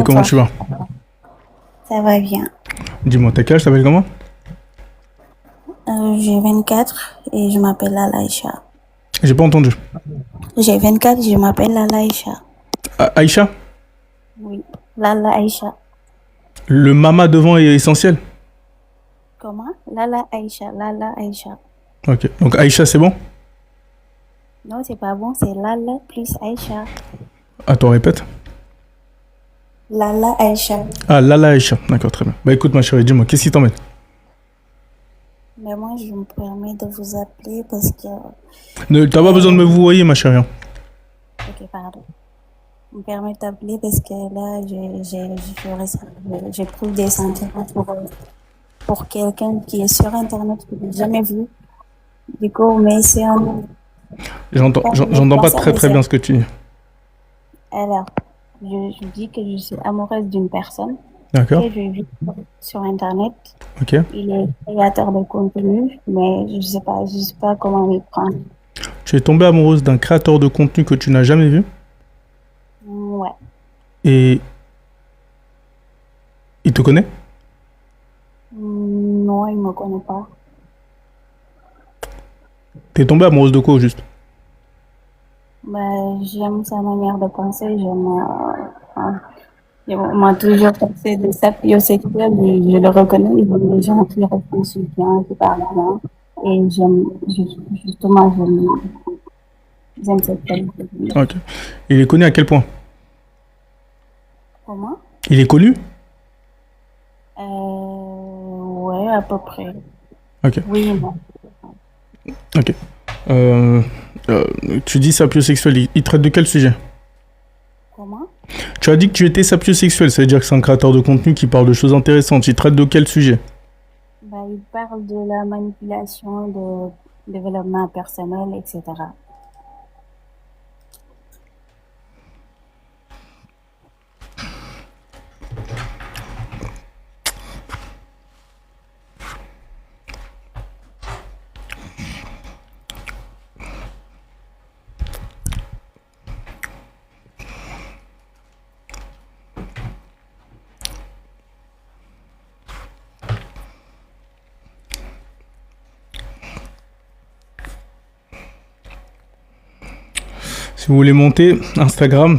beauté, comment Bonsoir, tu vas? ça va bien. Dis-moi, t'as quel âge, t'appelles comment? J'ai 24 et je m'appelle Alaïcha. J'ai pas entendu. J'ai 24, je m'appelle Alaïcha. Aïcha? Oui, Lala Aïcha. Le mama devant est essentiel? Comment? Lala Aïcha, Lala Aïcha. Ok, donc Aïcha, c'est bon? Non, c'est pas bon, c'est Lala plus Aïcha. Attends, répète. Lala Aïcha. Ah, Lala Aïcha, d'accord, très bien. Bah écoute, ma chérie, dis-moi, qu'est-ce qui t'embête? Mais moi, je me permets de vous appeler parce que... T'as pas besoin de me euh, vouvoyer, ma chérie, hein. ok, pardon. Je me permets d'appeler parce que là, j'éprouve des sentiments pour quelqu'un qui est sur Internet que je n'ai jamais vu. Du coup, mais c'est un... J'entends pas très très bien ce que tu dis. Alors, je dis que je suis amoureuse d'une personne D'accord? que je vis sur Internet. Ok. Il est créateur de contenu, mais je sais pas comment m'y prendre. Tu es tombée amoureuse d'un créateur de contenu que tu n'as jamais vu Ouais. et il te connaît? Non, il me connaît pas. T'es tombée amoureuse de quoi au juste? Ben, j'aime sa manière de penser, enfin, on m'a toujours pensé de sapiosexuel, et je le reconnais, j'aime les gens qui réfléchissent bien, qui parlent bien, et justement, j'aime cette qualité de vie. Ok. Il est connu à quel point? Comment? Il est connu? Ouais, à peu près. Ok. Oui, non. Ok. Euh, euh, Tu dis sapiosexuel, il traite de quel sujet? Comment? Tu as dit que tu étais sapiosexuel, ça veut dire que c'est un créateur de contenu qui parle de choses intéressantes. Il traite de quel sujet? Bah, il parle de la manipulation, de développement personnel, etc. Si vous voulez monter Instagram,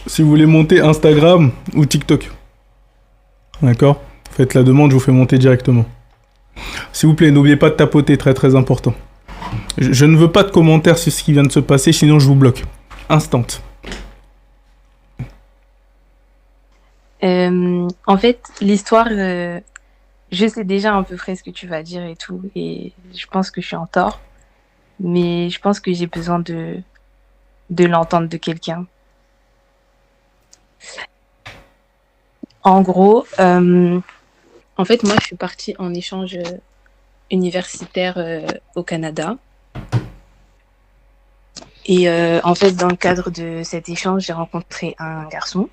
si vous voulez monter Instagram ou TikTok, d'accord? Faites la demande, je vous fais monter directement. S'il vous plaît, n'oubliez pas de tapoter, très très important. Je ne veux pas de commentaires sur ce qui vient de se passer, sinon je vous bloque. Instant. En fait, l'histoire, je sais déjà à peu près ce que tu vas dire et tout, et je pense que je suis en tort, mais je pense que j'ai besoin de l'entendre de quelqu'un. En gros, en fait, moi, je suis partie en échange universitaire au Canada. Et en fait, dans le cadre de cet échange, j'ai rencontré un garçon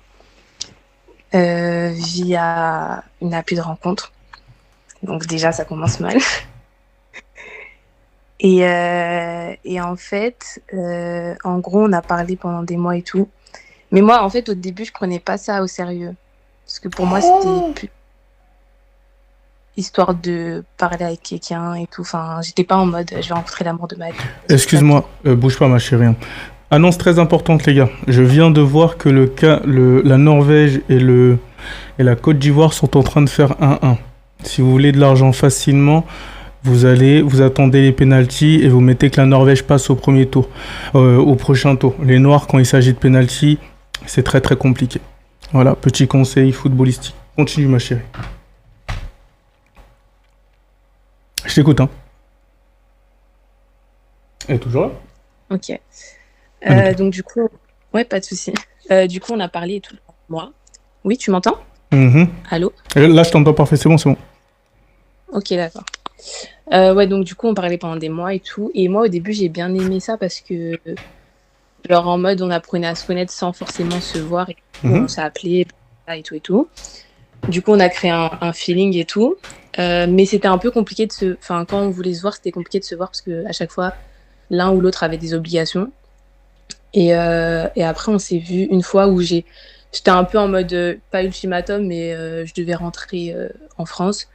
via une appli de rencontre. Donc déjà, ça commence mal. Et en fait, en gros, on a parlé pendant des mois et tout. Mais moi, en fait, au début, je prenais pas ça au sérieux. Parce que pour moi, c'était plus histoire de parler avec quelqu'un et tout. Enfin, j'étais pas en mode, je vais rencontrer l'amour de ma vie. Excuse-moi, bouge pas ma chérie. Annonce très importante les gars. Je viens de voir que la Norvège et la Côte d'Ivoire sont en train de faire 1-1. Si vous voulez de l'argent facilement, vous attendez les pénaltys et vous mettez que la Norvège passe au premier tour, au prochain tour. Les Noirs, quand il s'agit de pénaltys, c'est très très compliqué. Voilà, petit conseil footballistique. Continue ma chérie. Je t'écoute, hein. Elle est toujours là? Ok. Nickel. Donc du coup, ouais, pas de souci. Du coup, on a parlé et tout. Moi. Oui, tu m'entends? Mhm. Allô? Là, je t'entends parfait, c'est bon, c'est bon. Ok, d'accord. Ouais, donc du coup, on parlait pendant des mois et tout. Et moi, au début, j'ai bien aimé ça parce que, genre, en mode, on apprenait à se connaître sans forcément se voir. Et tout, Mhm. on s'est appelé et tout et tout. Du coup, on a créé un feeling et tout. Mais c'était un peu compliqué de se... Enfin, quand on voulait se voir, c'était compliqué de se voir parce qu'à chaque fois, l'un ou l'autre avait des obligations. Et après, on s'est vu une fois où j'étais un peu en mode, pas ultimatum, mais je devais rentrer en France.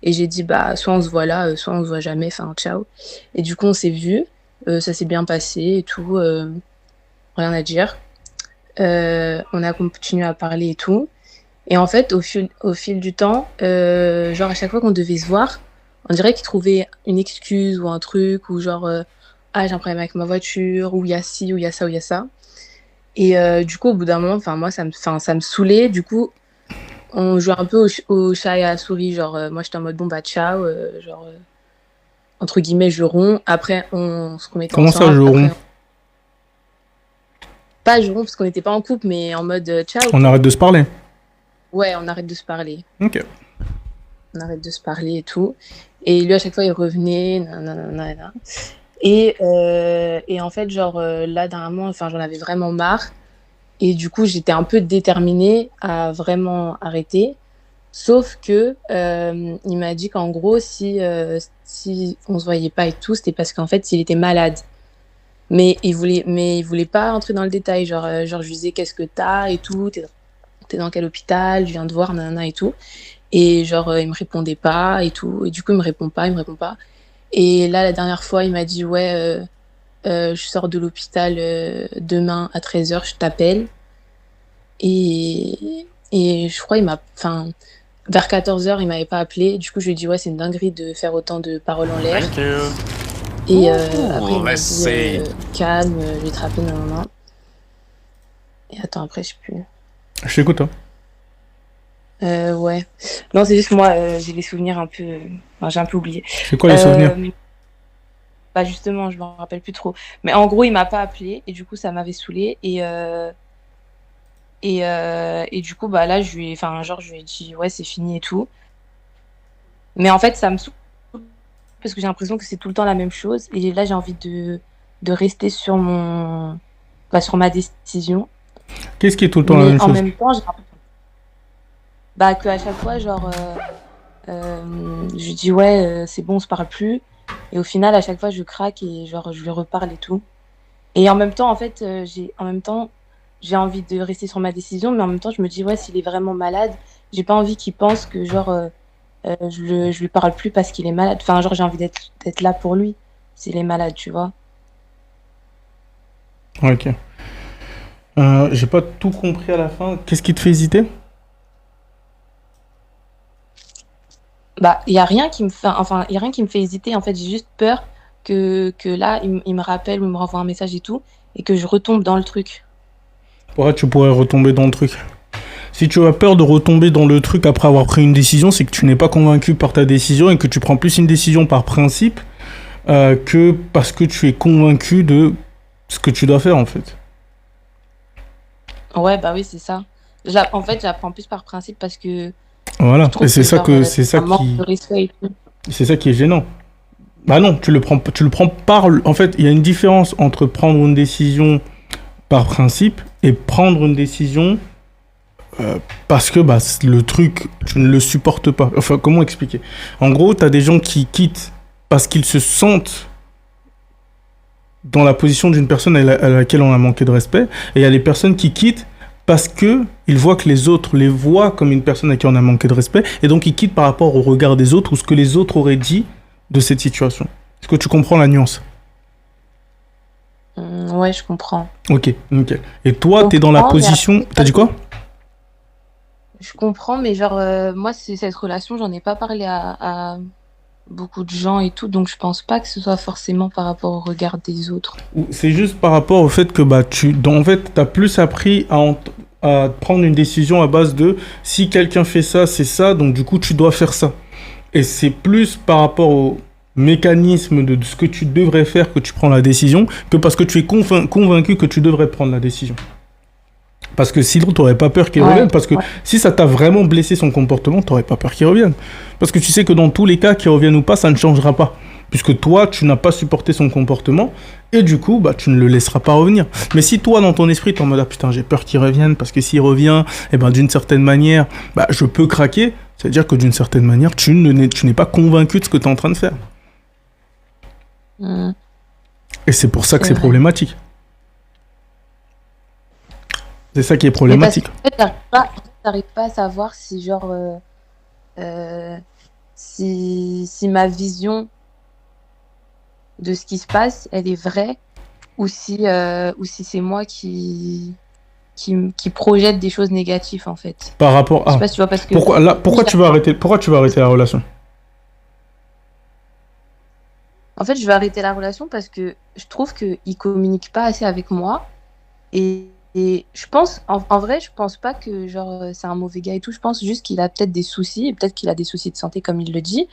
Et j'ai dit, bah, soit on se voit là, soit on se voit jamais, enfin, ciao. Et du coup, on s'est vu, ça s'est bien passé et tout, rien à dire. On a continué à parler et tout. Et en fait, au fil du temps, genre à chaque fois qu'on devait se voir, on dirait qu'il trouvait une excuse ou un truc, ou genre, ah, j'ai un problème avec ma voiture, ou il y a ci, ou il y a ça, ou il y a ça. Et du coup, au bout d'un moment, enfin, moi, ça me saoulait. Du coup, on jouait un peu au chat et à la souris. Genre, moi, j'étais en mode, bon, bah, ciao. Genre, entre guillemets, je romps. Après, on se remettait Comment ça, ensemble. je Après, romps? pas je romps parce qu'on n'était pas en couple, mais en mode, ciao, On quoi. arrête de se parler. Ouais, on arrête de se parler. Ok. On arrête de se parler et tout. Et lui, à chaque fois, il revenait. Nanana. Et en fait, genre, là, dernièrement, enfin, j'en avais vraiment marre. Et du coup, j'étais un peu déterminée à vraiment arrêter. Sauf que il m'a dit qu'en gros, si on se voyait pas et tout, c'était parce qu'en fait, il était malade. Mais il voulait pas entrer dans le détail. Genre je lui disais, qu'est-ce que t'as et tout, t'es dans quel hôpital, je viens de voir, nanana et tout. Et genre, il me répondait pas et tout. Et du coup, il me répond pas. Et là, la dernière fois, il m'a dit, ouais, je sors de l'hôpital demain à 13h, je t'appelle. Et je crois enfin, vers 14h, il m'avait pas appelé. Du coup, je lui ai dit, ouais, c'est une dinguerie de faire autant de paroles en l'air. Thank you. Et après, il m'a Let's dit, see. calme, je vais te rappeler, non. Et attends, après, je sais plus. Je t'écoute, hein. Ouais. Non, c'est juste moi, j'ai les souvenirs un peu. Enfin, j'ai un peu oublié. C'est quoi les souvenirs? Bah, justement, je me rappelle plus trop. Mais en gros, il m'a pas appelé. Et du coup, ça m'avait saoulée. Et du coup, bah là, je lui ai dit, ouais, c'est fini et tout. Mais en fait, ça me saoule parce que j'ai l'impression que c'est tout le temps la même chose. Et là, j'ai envie de rester sur sur ma décision. Qu'est-ce qui est tout le temps la Mais même en chose? même temps, j'ai l'impression bah, qu'à chaque fois, genre, je lui dis, ouais, c'est bon, on se parle plus. Et au final, à chaque fois, je craque et genre, je lui reparle et tout. Et en même temps, en fait, j'ai envie de rester sur ma décision, mais en même temps, je me dis, ouais, s'il est vraiment malade, j'ai pas envie qu'il pense que, genre, je lui parle plus parce qu'il est malade. Enfin, genre, j'ai envie d'être là pour lui s'il est malade, tu vois. Ok. J'ai pas tout compris à la fin. Qu'est-ce qui te fait hésiter? Bah, il y a rien qui me fait, enfin, il y a rien qui me fait hésiter. En fait, j'ai juste peur que là, il me rappelle ou il me renvoie un message et tout, et que je retombe dans le truc. Pourquoi tu pourrais retomber dans le truc? Si tu as peur de retomber dans le truc après avoir pris une décision, c'est que tu n'es pas convaincu par ta décision et que tu prends plus une décision par principe que parce que tu es convaincu de ce que tu dois faire en fait. Ouais, bah oui, c'est ça. En fait, j'apprends plus par principe parce que je Voilà. Et trouve c'est que, ça genre, que ça manque de respect et tout. c'est ça qui est gênant. Bah non, tu le prends par. En fait, il y a une différence entre prendre une décision par principe et prendre une décision parce que bah, le truc, tu ne le supportes pas. Enfin, comment expliquer? En gros, tu as des gens qui quittent parce qu'ils se sentent dans la position d'une personne à laquelle on a manqué de respect. Et il y a des personnes qui quittent parce que ils voient que les autres les voient comme une personne à qui on a manqué de respect. Et donc, ils quittent par rapport au regard des autres ou ce que les autres auraient dit de cette situation. Est-ce que tu comprends la nuance? Ouais, je comprends. Ok, nickel. Et toi, Je t'es dans la comprends, mais position... après, T'as dit quoi? je comprends, mais genre, moi, cette relation, j'en ai pas parlé à beaucoup de gens et tout, donc je pense pas que ce soit forcément par rapport au regard des autres. Ou c'est juste par rapport au fait que bah, en fait, t'as plus appris à prendre une décision à base de si quelqu'un fait ça, c'est ça, donc du coup, tu dois faire ça. Et c'est plus par rapport au mécanisme de ce que tu devrais faire que tu prends la décision que parce que tu es convaincu que tu devrais prendre la décision. Parce que sinon, tu n'aurais pas peur qu'il revienne. Parce que si ça t'a vraiment blessé son comportement, tu n'aurais pas peur qu'il revienne. Parce que tu sais que dans tous les cas, qu'il revienne ou pas, ça ne changera pas. Puisque toi, tu n'as pas supporté son comportement. Et du coup, bah, tu ne le laisseras pas revenir. Mais si toi, dans ton esprit, tu es en mode ah, putain, j'ai peur qu'il revienne. Parce que s'il revient, eh ben, d'une certaine manière, bah, je peux craquer. C'est-à-dire que d'une certaine manière, tu n'es pas convaincu de ce que tu es en train de faire. Et c'est pour ça que c'est problématique. C'est ça qui est Mais parce problématique. qu'en fait, t'arrives pas à savoir si, genre, euh, si ma vision de ce qui se passe, elle est vraie, ou si c'est moi qui projette des choses négatives, en fait. Par rapport Je sais à... pas si tu vois, parce que Pourquoi tu vas arrêter la relation? en fait, je vais arrêter la relation parce que je trouve qu'il communique pas assez avec moi. Et je pense, en vrai, je pense pas que genre c'est un mauvais gars et tout. Je pense juste qu'il a peut-être des soucis, et peut-être qu'il a des soucis de santé comme il le dit.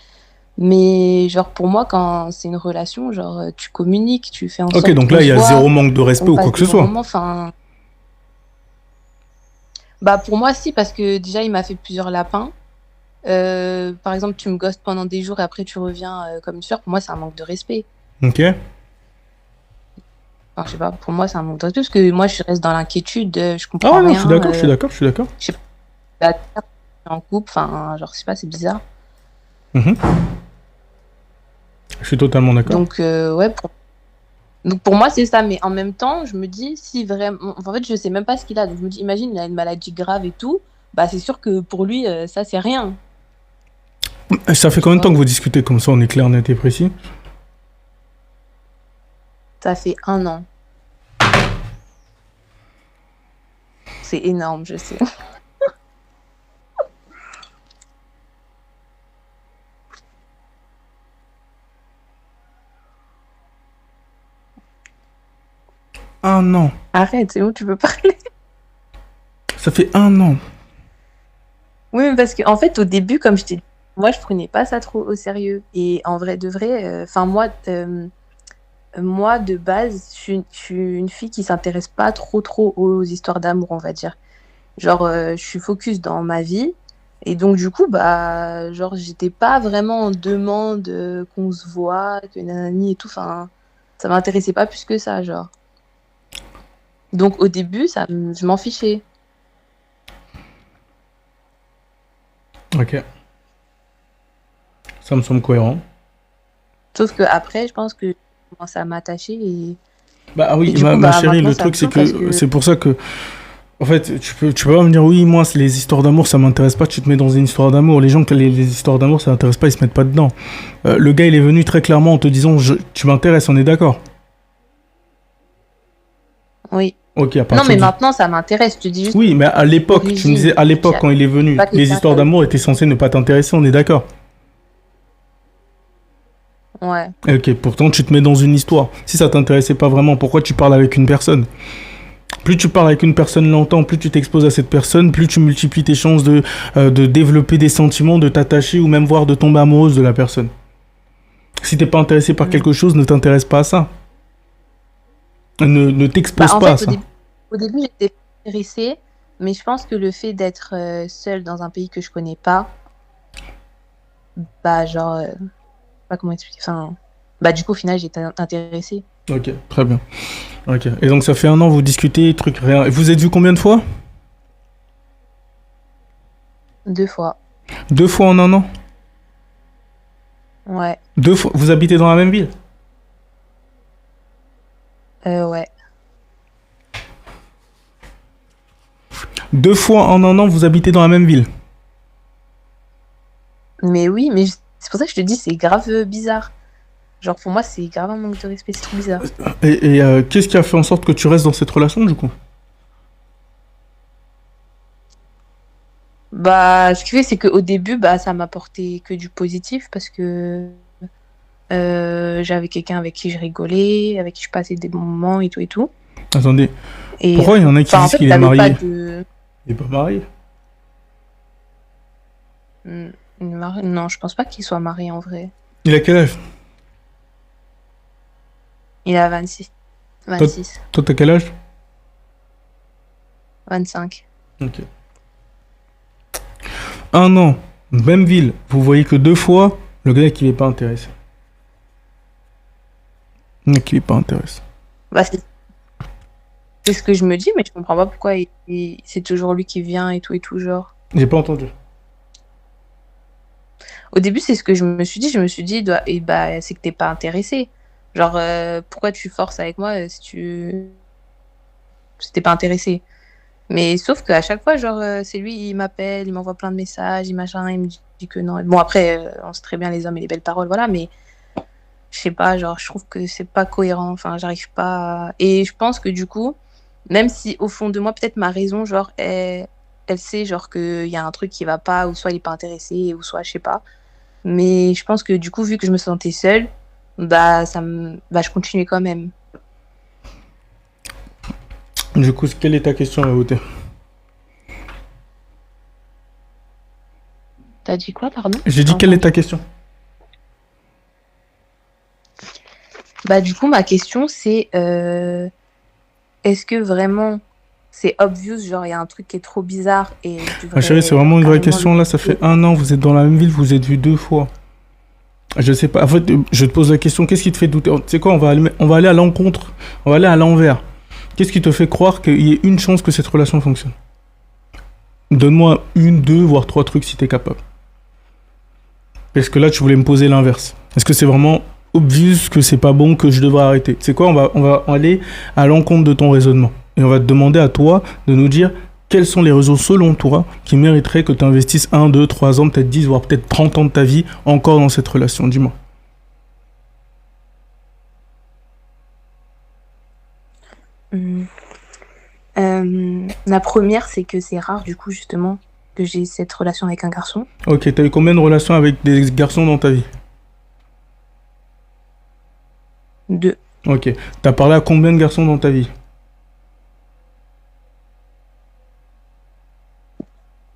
Mais genre pour moi, quand c'est une relation, genre tu communiques, tu fais en Ok, sorte donc qu'on là, il se y a voit, zéro manque de respect on ou quoi passe que des ce bons soit. moments. Enfin, bah pour moi si, parce que déjà il m'a fait plusieurs lapins. Par exemple, tu me ghostes pendant des jours et après tu reviens comme une fleur. Pour moi, c'est un manque de respect. Ok. Enfin, je sais pas, pour moi, c'est un manque de respect parce que moi, je reste dans l'inquiétude, je Ah comprends ouais, non, je suis rien. d'accord, je suis d'accord, je suis d'accord. Je sais pas, en couple, enfin, genre, je sais pas, c'est bizarre. Mhm. Je suis totalement d'accord. Donc, ouais, donc pour moi, c'est ça. Mais en même temps, je me dis, si vraiment. En fait, je sais même pas ce qu'il a. Donc, je me dis, imagine, il a une maladie grave et tout. Bah, c'est sûr que pour lui, ça, c'est rien. Ça fait Tu combien de temps vois. que vous discutez comme ça, on est clair, net et précis? Ça fait 1 an. C'est énorme, je sais. Un an. Arrête, c'est où tu peux parler? Ça fait un an. Oui, mais parce qu'en fait, au début, comme je t'ai dit, moi, je prenais pas ça trop au sérieux. Et en vrai de vrai, enfin, moi, de base, je suis une fille qui s'intéresse pas trop aux histoires d'amour, on va dire. Genre, je suis focus dans ma vie. Et donc, du coup, bah, genre, j'étais pas vraiment en demande qu'on se voit, que nanani et tout. Enfin, ça m'intéressait pas plus que ça, genre. Donc, au début, je m'en fichais. Ok. Ça me semble cohérent. Sauf que après, je pense que j'ai commencé à m'attacher Bah et oui, du coup, ma bah, chérie, maintenant, le ça me truc, c'est saoule parce que que c'est pour ça que, en fait, tu peux pas me dire, oui, moi, c'est les histoires d'amour, ça m'intéresse pas, tu te mets dans une histoire d'amour. Les gens, que les histoires d'amour, ça m'intéresse pas, ils se mettent pas dedans. Le gars, il est venu très clairement en te disant, tu m'intéresses, on est d'accord? oui. Ok, à Non, partir mais du... maintenant, ça m'intéresse. Je te dis juste Oui, mais à l'époque, tu me disais, l'origine. à l'époque, quand il est venu, Pas les quelqu'un qui histoires avait... d'amour étaient censées ne pas t'intéresser, on est d'accord? Ouais. Ok, pourtant, tu te mets dans une histoire. Si ça t'intéressait pas vraiment, pourquoi tu parles avec une personne? Plus tu parles avec une personne longtemps, plus tu t'exposes à cette personne, plus tu multiplies tes chances de développer des sentiments, de t'attacher ou même voire de tomber amoureuse de la personne. Si t'es pas intéressé par quelque chose, ne t'intéresse pas à ça. Ne t'expose En pas à fait, ça. au début, j'étais intéressée, mais je pense que le fait d'être seule dans un pays que je connais pas, bah, genre, je sais pas comment expliquer. Enfin, bah, du coup, au final, j'étais intéressée Ok, très bien. Ok. Et donc ça fait un an, vous discutez, truc rien. Et vous êtes vu combien de fois? 2 fois. 2 fois en un an? Ouais. 2 fois. Vous habitez dans la même ville? Ouais. 2 fois en un an, vous habitez dans la même ville? Mais oui, mais c'est pour ça que je te dis, c'est grave bizarre. Genre, pour moi, c'est grave un manque de respect, c'est trop bizarre. Et qu'est-ce qui a fait en sorte que tu restes dans cette relation du coup? Bah, ce qui fait, c'est qu'au début, bah, ça m'apportait que du positif parce que j'avais quelqu'un avec qui je rigolais, avec qui je passais des bons moments et tout et tout. Attendez, Et pourquoi il y en a qui en disent fait, qu'il est t'avais pas marié? de... Il est pas marié? Non, je pense pas qu'il soit marié en vrai. Il a quel âge? Il a 26. Toi, 26. toi t'as quel âge? 25. Ok. Un an, même ville, vous voyez que 2 fois, le gars qui n'est pas intéressé. Le gars qui n'est pas intéressé. Bah, c'est ce que je me dis, mais je comprends pas pourquoi c'est toujours lui qui vient et tout, genre. J'ai pas entendu. Au début, c'est ce que je me suis dit. Je me suis dit, et bah, c'est que t'es pas intéressé. Genre, pourquoi tu forces avec moi si t'es pas intéressé? Mais sauf qu'à chaque fois, genre, c'est lui, il m'appelle, il m'envoie plein de messages, il machin, il me dit que non. Bon, après, on sait très bien les hommes et les belles paroles, voilà, mais je sais pas, genre, je trouve que c'est pas cohérent. Enfin, j'arrive pas. Et je pense que du coup, même si au fond de moi, peut-être ma raison, genre, elle sait, genre, qu'il y a un truc qui va pas, ou soit il est pas intéressé, ou soit je sais pas. Mais je pense que du coup, vu que je me sentais seule, bah, je continuais quand même. Du coup, quelle est ta question, Aoté? T'as dit quoi, pardon? J'ai dit quelle est ta question? Bah, du coup, ma question, c'est est-ce que vraiment c'est obvious, genre il y a un truc qui est trop bizarre et je Ma chérie, devrais c'est vraiment genre une vraie carrément question. Là, ça fait 1 an, vous êtes dans la même ville, vous êtes vus 2 fois. Je sais pas. En fait, je te pose la question, qu'est-ce qui te fait douter? Tu sais quoi, on va aller à l'encontre. On va aller à l'envers. Qu'est-ce qui te fait croire qu'il y ait une chance que cette relation fonctionne? Donne-moi 1, 2, voire 3 trucs si t'es capable. Parce que là, tu voulais me poser l'inverse. Est-ce que c'est vraiment obvious que c'est pas bon, que je devrais arrêter? C'est quoi, on va aller à l'encontre de ton raisonnement. Et on va te demander à toi de nous dire quelles sont les raisons selon toi qui mériteraient que tu investisses 1, 2, 3 ans, peut-être 10, voire peut-être 30 ans de ta vie encore dans cette relation. Dis-moi. La première, c'est que c'est rare, du coup, justement, que j'ai cette relation avec un garçon. Ok, t'as eu combien de relations avec des garçons dans ta vie? 2. Ok. T'as parlé à combien de garçons dans ta vie?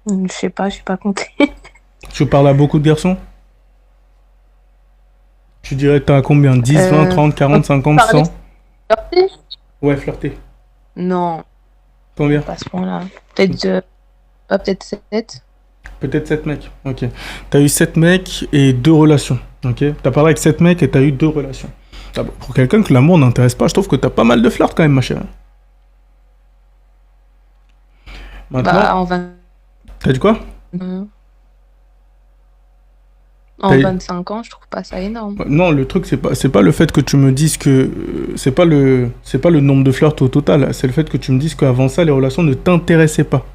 Je sais pas, je suis pas compté. Tu parles à beaucoup de garçons? Tu dirais que t'as à combien? 10, 20, 30, 40, 50, 100? Flirter? Ouais, flirter. Non, Combien? pas à ce point-là. Peut-être peut-être 7. Peut-être 7 mecs. Ok. T'as eu 7 mecs et 2 relations. Ok. T'as parlé avec 7 mecs et t'as eu 2 relations. Ah bon, pour quelqu'un que l'amour n'intéresse pas, je trouve que t'as pas mal de flirts quand même, ma chérie. Maintenant, Bah, en 20... t'as dit quoi? En T'as eu- 25 ans, je trouve pas ça énorme. Non, le truc c'est pas le fait que tu me dises que c'est pas le nombre de flirts au total, c'est le fait que tu me dises qu'avant ça les relations ne t'intéressaient pas.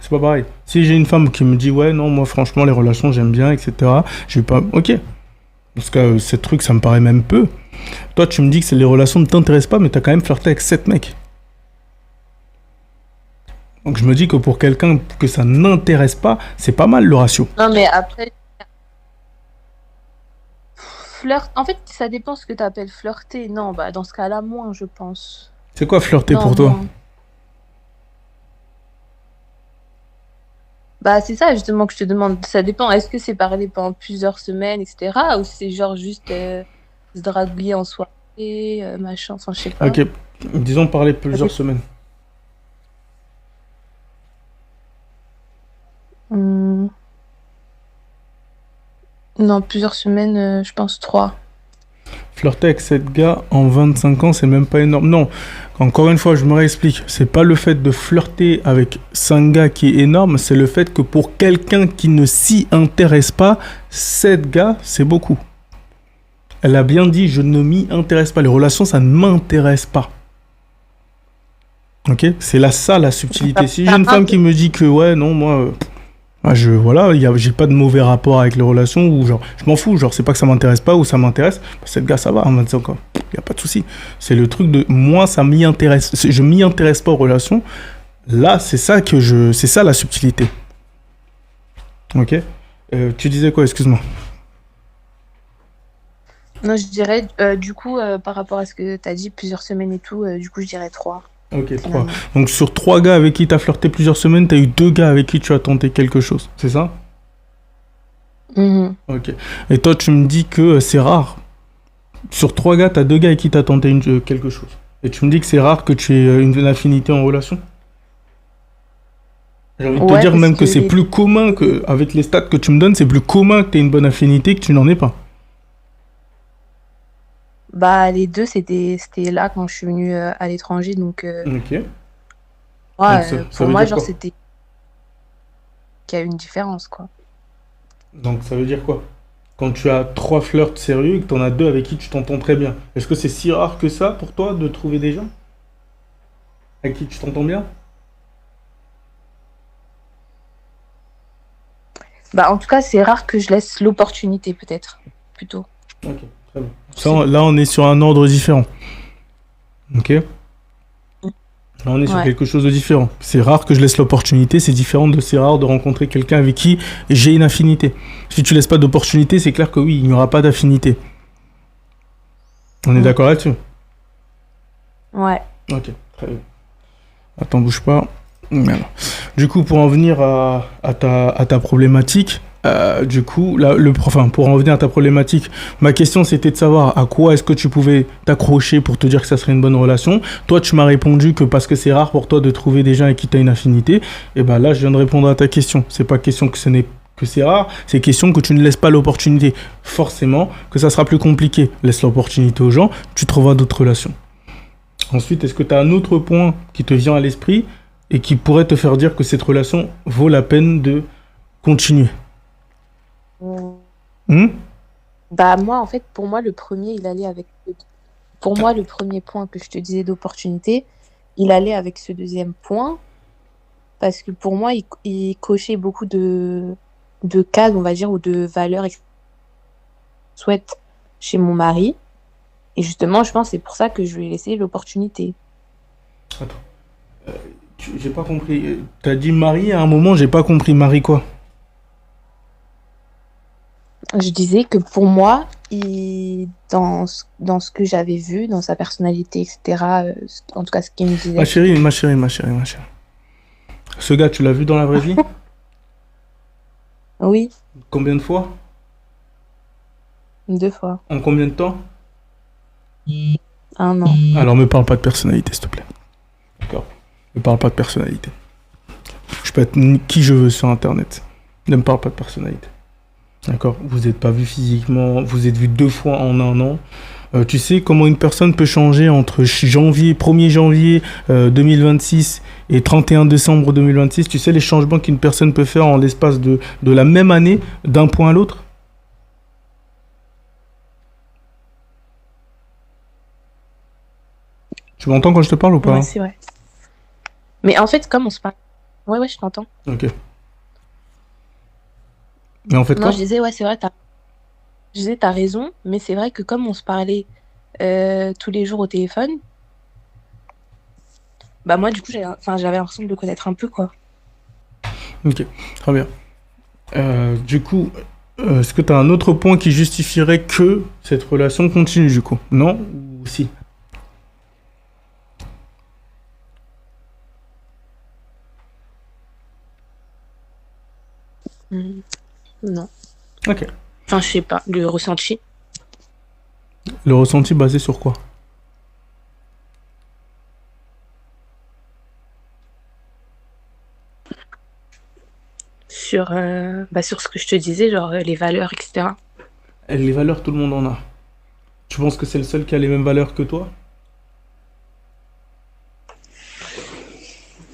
C'est pas pareil. Si j'ai une femme qui me dit ouais non moi franchement les relations j'aime bien etc. Je vais pas ok. Parce que ce truc ça me paraît même peu. Toi tu me dis que les relations ne t'intéressent pas mais t'as quand même flirté avec 7 mecs. Donc je me dis que pour quelqu'un que ça n'intéresse pas c'est pas mal le ratio. Non, mais après, flirt. En fait, ça dépend ce que tu appelles flirter. Non, bah, dans ce cas-là, moins, je pense. C'est quoi flirter Non, pour toi? moins. Bah, c'est ça justement que je te demande. Ça dépend. Est-ce que c'est parler pendant plusieurs semaines, etc. Ou c'est genre juste se draguer en soirée, machin, enfin, je sais pas. Ok, disons parler plusieurs semaines. Hum, Non, plusieurs semaines, je pense 3. Flirter avec 7 gars en 25 ans, c'est même pas énorme. Non, encore une fois, je me réexplique. C'est pas le fait de flirter avec 5 gars qui est énorme, c'est le fait que pour quelqu'un qui ne s'y intéresse pas, 7 gars, c'est beaucoup. Elle a bien dit, je ne m'y intéresse pas. Les relations, ça ne m'intéresse pas. Ok? C'est là ça la subtilité. Si j'ai une femme qui me dit que ouais, non, moi, voilà, j'ai pas de mauvais rapport avec les relations ou genre, je m'en fous, genre, c'est pas que ça m'intéresse pas ou ça m'intéresse. Bah, cette gars, ça va, en 25 ans. Y a pas de souci. C'est le truc de moi, ça m'y intéresse. Je m'y intéresse pas aux relations. Là, c'est ça c'est ça la subtilité. Ok? Tu disais quoi, excuse-moi? Non, je dirais, du coup, par rapport à ce que tu as dit, plusieurs semaines et tout, du coup, je dirais 3. Ok, 3. Donc sur 3 gars avec qui tu as flirté plusieurs semaines, tu as eu 2 gars avec qui tu as tenté quelque chose, c'est ça? Ok. Et toi, tu me dis que c'est rare. Sur 3 gars, tu as 2 gars avec qui tu as tenté quelque chose. Et tu me dis que c'est rare que tu aies une affinité en relation? J'ai envie de te dire même que c'est plus commun que, avec les stats que tu me donnes, c'est plus commun que tu aies une bonne affinité que tu n'en aies pas. Bah, les deux, c'était là quand je suis venue à l'étranger, donc Ok. ouais, Donc, ça pour veut moi, dire genre, quoi? c'était qu'il y a une différence, quoi. Donc ça veut dire quoi? Quand tu as 3 flirts sérieux et que tu en as 2 avec qui tu t'entends très bien. Est-ce que c'est si rare que ça pour toi de trouver des gens avec qui tu t'entends bien? Bah, en tout cas, c'est rare que je laisse l'opportunité, peut-être, plutôt. Ok, très bien. Là, on est sur un ordre différent. Ok? Là, on est sur Ouais. quelque chose de différent. C'est rare que je laisse l'opportunité, c'est rare de rencontrer quelqu'un avec qui j'ai une affinité. Si tu laisses pas d'opportunité, c'est clair que oui, il n'y aura pas d'affinité. On est Mm. d'accord là-dessus? Ouais. Ok, très bien. Attends, bouge pas. Voilà. Du coup, pour en venir à ta problématique, du coup, là, enfin, pour en venir à ta problématique, ma question c'était de savoir à quoi est-ce que tu pouvais t'accrocher pour te dire que ça serait une bonne relation. Toi, tu m'as répondu que parce que c'est rare pour toi de trouver des gens avec qui tu as une affinité. Et ben là, je viens de répondre à ta question. C'est pas question que c'est rare, c'est question que tu ne laisses pas l'opportunité. Forcément, que ça sera plus compliqué. Laisse l'opportunité aux gens, tu trouveras d'autres relations. Ensuite, est-ce que tu as un autre point qui te vient à l'esprit et qui pourrait te faire dire que cette relation vaut la peine de continuer? Hmm. Bah, moi, en fait, pour moi, le premier, il allait avec. Pour moi, le premier point que je te disais d'opportunité, il allait avec ce deuxième point, parce que pour moi, il cochait beaucoup de cases, on va dire, ou de valeurs que je souhaite chez mon mari. Et justement, je pense que c'est pour ça que je lui ai laissé l'opportunité. Attends, j'ai pas compris. T'as dit Marie à un moment, j'ai pas compris. Marie quoi? Je disais que pour moi, dans ce que j'avais vu, dans sa personnalité, etc., en tout cas ce qu'il me Ma disait. chérie, ma chérie, ma chérie, ma chérie. Ce gars, tu l'as vu dans la vraie vie? Oui, Combien de fois? 2 fois. En combien de temps? 1 an. Alors, me parle pas de personnalité, s'il te plaît. D'accord? Me parle pas de personnalité. Je peux être qui je veux sur Internet. Ne me parle pas de personnalité. D'accord? Vous n'êtes pas vu physiquement, vous êtes vu 2 fois en 1 an. Tu sais comment une personne peut changer entre 1er janvier 2026 et 31 décembre 2026? Tu sais les changements qu'une personne peut faire en l'espace de la même année, d'un point à l'autre? Tu m'entends quand je te parle ou pas? Ouais, c'est vrai. Mais en fait, comme on se parle. Ouais, je t'entends. Ok. Mais en fait Non, quoi? je disais, ouais, c'est vrai, je disais, t'as raison, mais c'est vrai que comme on se parlait tous les jours au téléphone, bah moi, du coup, j'avais l'impression de le connaître un peu, quoi. Ok, très bien. Du coup, est-ce que tu as un autre point qui justifierait que cette relation continue du coup? Non? Ou si? Non. Ok. Enfin, je sais pas, le ressenti. Le ressenti basé sur quoi? Sur ce que je te disais, genre les valeurs, etc. Et les valeurs, tout le monde en a. Tu penses que c'est le seul qui a les mêmes valeurs que toi?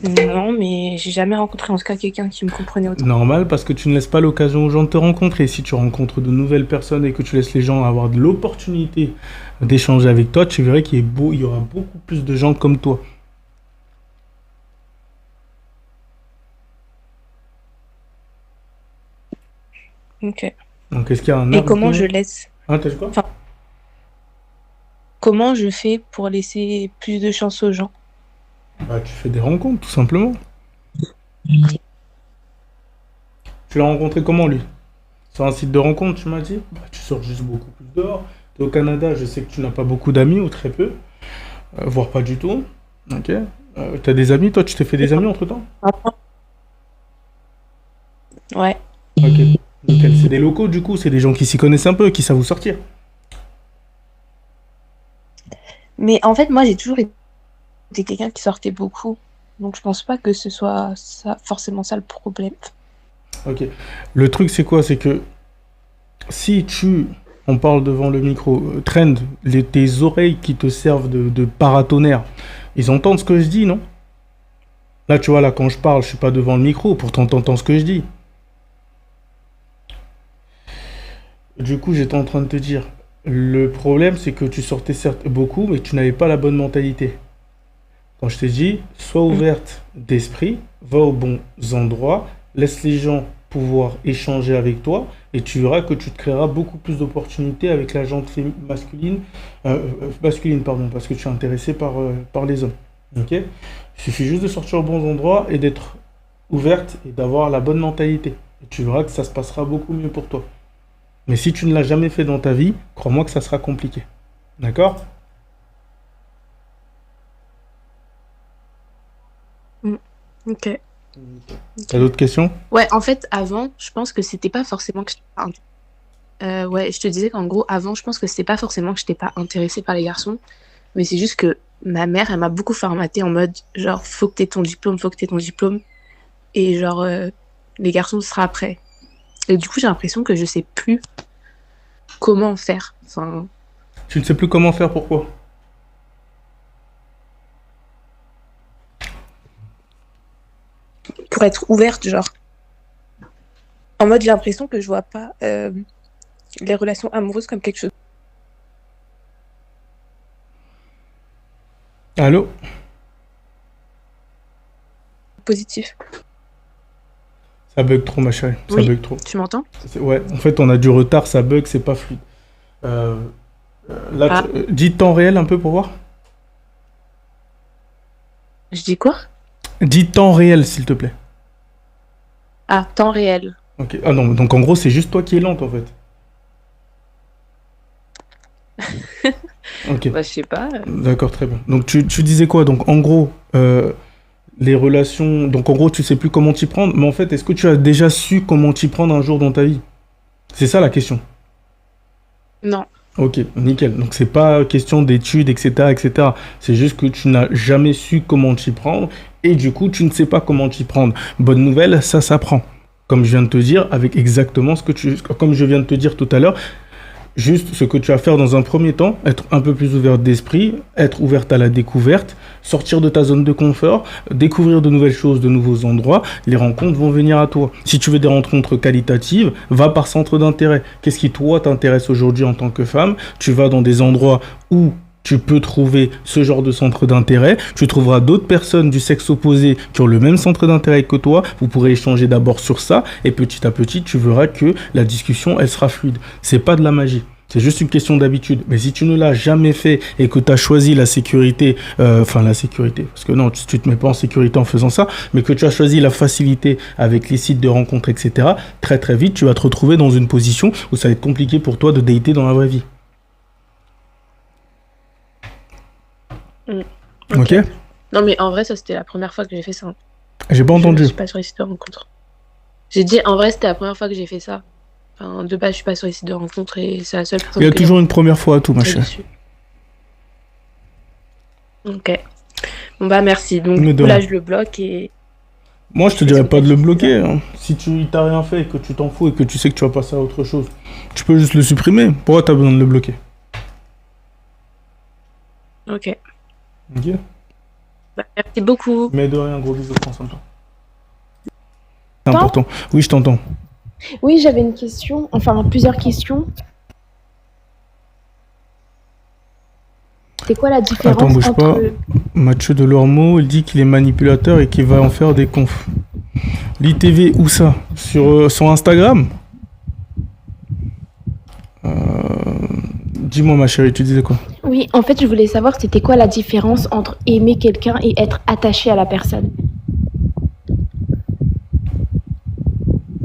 Non, mais j'ai jamais rencontré en tout cas quelqu'un qui me comprenait autant. Normal, parce que tu ne laisses pas l'occasion aux gens de te rencontrer. Si tu rencontres de nouvelles personnes et que tu laisses les gens avoir de l'opportunité d'échanger avec toi, tu verrais il y aura beaucoup plus de gens comme toi. Ok. Donc est-ce qu'il y a un Et comment argument? je laisse Ah, t'as dit quoi? Enfin, comment je fais pour laisser plus de chance aux gens? Bah, tu fais des rencontres, tout simplement. Tu l'as rencontré comment, lui? Sur un site de rencontre, tu m'as dit? Bah, tu sors juste beaucoup plus dehors. T'es au Canada, je sais que tu n'as pas beaucoup d'amis, ou très peu, voire pas du tout. Ok. T'as des amis, toi, tu t'es fait des amis entre-temps? Ouais. Ok. Nickel. C'est des locaux, du coup, c'est des gens qui s'y connaissent un peu, qui savent vous sortir. Mais en fait, moi, j'ai toujours été quelqu'un qui sortait beaucoup. Donc, je pense pas que ce soit ça, forcément ça le problème. Ok. Le truc, c'est quoi? C'est que si on parle devant le micro, Trend, tes oreilles qui te servent de paratonnerre, ils entendent ce que je dis, non? Là, tu vois, là, quand je parle, je suis pas devant le micro, pourtant t'entends ce que je dis. Du coup, j'étais en train de te dire, le problème, c'est que tu sortais certes beaucoup, mais tu n'avais pas la bonne mentalité. Quand je t'ai dit, sois ouverte d'esprit, va aux bons endroits, laisse les gens pouvoir échanger avec toi et tu verras que tu te créeras beaucoup plus d'opportunités avec la jante masculine, pardon, parce que tu es intéressé par les hommes. Ok? Il suffit juste de sortir aux bons endroits et d'être ouverte et d'avoir la bonne mentalité. Et tu verras que ça se passera beaucoup mieux pour toi. Mais si tu ne l'as jamais fait dans ta vie, crois-moi que ça sera compliqué. D'accord? Mm. Ok. T'as d'autres questions? Ouais, en fait, avant, je pense que c'était pas forcément que ouais, je te disais qu'en gros, avant, je pense que c'était pas forcément que j'étais pas intéressée par les garçons, mais c'est juste que ma mère, elle m'a beaucoup formatée en mode, genre, faut que t'aies ton diplôme, faut que t'aies ton diplôme, et genre, les garçons, ce sera après. Et du coup, j'ai l'impression que je sais plus comment faire. Enfin, Tu ne sais plus comment faire, pourquoi? pour être ouverte, genre, en mode, j'ai l'impression que je vois pas les relations amoureuses comme quelque chose Allô? de positif. Ça bug trop, ma chérie. Ça Oui. bug trop. Tu m'entends? Ouais, en fait, on a du retard, ça bug, c'est pas fluide. Euh, Là, Ah. dis temps réel un peu pour voir. Je dis quoi? Dis temps réel, s'il te plaît. Ah, temps réel. Ok. Ah non, donc en gros, c'est juste toi qui es lente, en fait. Ok. Bah, je sais pas. D'accord, très bien. Donc tu disais quoi? Donc en gros, les relations. Donc en gros, tu sais plus comment t'y prendre. Mais en fait, est-ce que tu as déjà su comment t'y prendre un jour dans ta vie? C'est ça la question. Non. Ok, nickel. Donc c'est pas question d'études, etc., etc. C'est juste que tu n'as jamais su comment t'y prendre et du coup tu ne sais pas comment t'y prendre. Bonne nouvelle, ça s'apprend. Comme je viens de te dire, avec exactement comme je viens de te dire tout à l'heure, juste ce que tu as à faire dans un premier temps, être un peu plus ouverte d'esprit, être ouverte à la découverte, sortir de ta zone de confort, découvrir de nouvelles choses, de nouveaux endroits, les rencontres vont venir à toi. Si tu veux des rencontres qualitatives, va par centre d'intérêt. Qu'est-ce qui toi t'intéresse aujourd'hui en tant que femme? Tu vas dans des endroits où tu peux trouver ce genre de centre d'intérêt. Tu trouveras d'autres personnes du sexe opposé qui ont le même centre d'intérêt que toi. Vous pourrez échanger d'abord sur ça et petit à petit, tu verras que la discussion, elle sera fluide. C'est pas de la magie. C'est juste une question d'habitude. Mais si tu ne l'as jamais fait et que tu as choisi la sécurité, la sécurité, parce que non, tu te mets pas en sécurité en faisant ça, mais que tu as choisi la facilité avec les sites de rencontres, etc., très très vite, tu vas te retrouver dans une position où ça va être compliqué pour toi de dater dans la vraie vie. Ok? Non, mais en vrai, ça, c'était la première fois que j'ai fait ça. J'ai pas Je entendu. ne suis pas sur les sites de rencontres. J'ai dit, en vrai, c'était la première fois que j'ai fait ça. Enfin, de base, je suis pas sur les sites de rencontres et c'est la seule personne Il y a que toujours une première fois à tout, ma j'ai chère. dessus. Ok. Bon, bah, merci. Donc, Mais du de coup, là, rien. je le bloque et... Moi, je te Qu'est-ce dirais que pas t'as de le dit, bloquer, hein. Si il t'a rien fait et que tu t'en fous et que tu sais que tu vas passer à autre chose, tu peux juste le supprimer. Pourquoi t'as besoin de le bloquer? Ok. Ok? Bah, merci beaucoup. Mais de rien, gros bisous, prends soin de toi. C'est important. Oui, je t'entends. Oui, j'avais une question, enfin plusieurs questions. C'est quoi la différence Attends, bouge pas. entre... Mathieu Delormeau, il dit qu'il est manipulateur et qu'il va en faire des confs. L'ITV, où ça? Sur Instagram? Dis-moi, ma chérie, tu disais quoi? Oui, en fait, je voulais savoir c'était quoi la différence entre aimer quelqu'un et être attaché à la personne.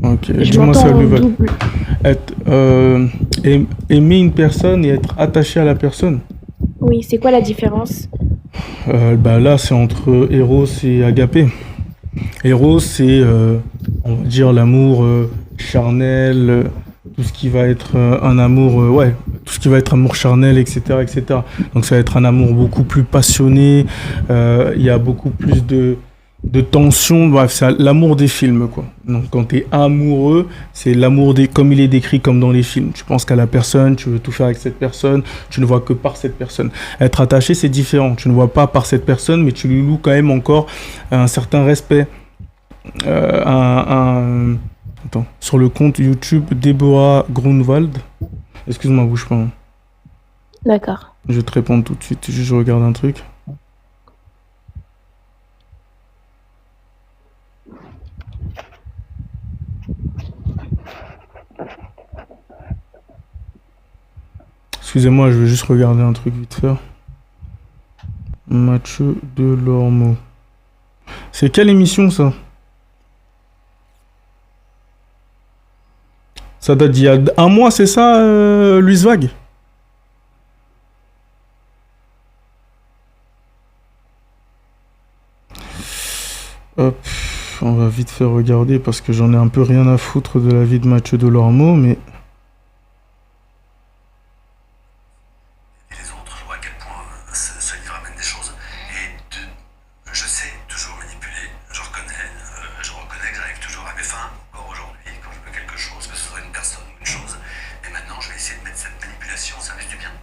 Ok, Je dis-moi m'entends ça, en Luval. double. Aimer une personne et être attaché à la personne. Oui, c'est quoi la différence? Bah là, c'est entre Eros et Agapé. Eros, c'est, on va dire, l'amour charnel, tout ce qui va être un amour, tout ce qui va être amour charnel, etc., etc. Donc ça va être un amour beaucoup plus passionné, il y a beaucoup plus de tension, bref, c'est l'amour des films, quoi. Donc quand tu es amoureux, c'est l'amour comme il est décrit comme dans les films. Tu penses qu'à la personne, tu veux tout faire avec cette personne, tu ne vois que par cette personne. Être attaché, c'est différent. Tu ne vois pas par cette personne, mais tu lui loues quand même encore un certain respect. Attends, sur le compte YouTube Deborah Grunwald. Excuse-moi, bouge pas. Hein. D'accord. Je vais te répondre tout de suite. Juste, je regarde un truc. Excusez-moi, je vais juste regarder un truc vite fait. Mathieu Delormeau. C'est quelle émission ça? Ça date d'il y a un mois, c'est ça, Louise Vague? Hop, on va vite faire regarder parce que j'en ai un peu rien à foutre de la vie de Mathieu Delormeau, mais... Et les autres, je vois à quel point ce livre amène des choses. Et je sais toujours manipuler, je reconnais que j'arrive toujours à mes fins, encore aujourd'hui, quand je veux quelque chose, que ce soit une personne ou une chose. Et maintenant, je vais essayer de mettre cette manipulation au service du bien.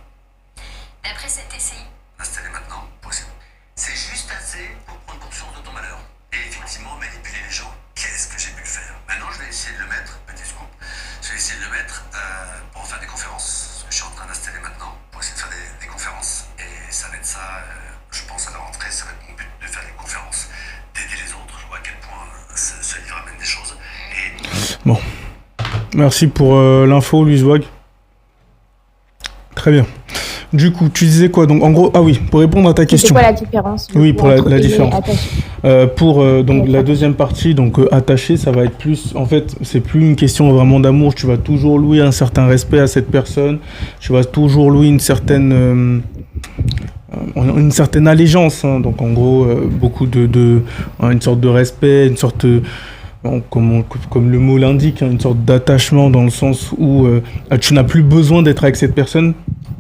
D'après cet essai, Installé maintenant, possible. C'est juste assez pour prendre conscience de ton malheur. Et effectivement, manipuler les gens, qu'est-ce que j'ai pu faire? Maintenant, je vais essayer de le mettre, petit scoop, je vais essayer de le mettre pour en faire des conférences. Ce que je suis en train d'installer maintenant, pour essayer de faire des conférences. Et ça va être ça, je pense à la rentrée, ça va être mon but de faire des conférences, d'aider les autres. Je vois à quel point ce livre amène des choses. Et Bon. Merci pour l'info, Louise Wag. Très bien. Du coup, tu disais quoi? Donc, en gros, ah oui, pour répondre à ta C'est question. quoi la différence du Oui, coup, pour la entre aimer et différence. attacher? Pour donc la D'accord. deuxième partie, donc attaché, ça va être plus, en fait, c'est plus une question vraiment d'amour. Tu vas toujours louer un certain respect à cette personne. Tu vas toujours louer une certaine allégeance. Hein. Donc en gros, beaucoup une sorte de respect, une sorte bon, comme le mot l'indique, hein, une sorte d'attachement dans le sens où tu n'as plus besoin d'être avec cette personne.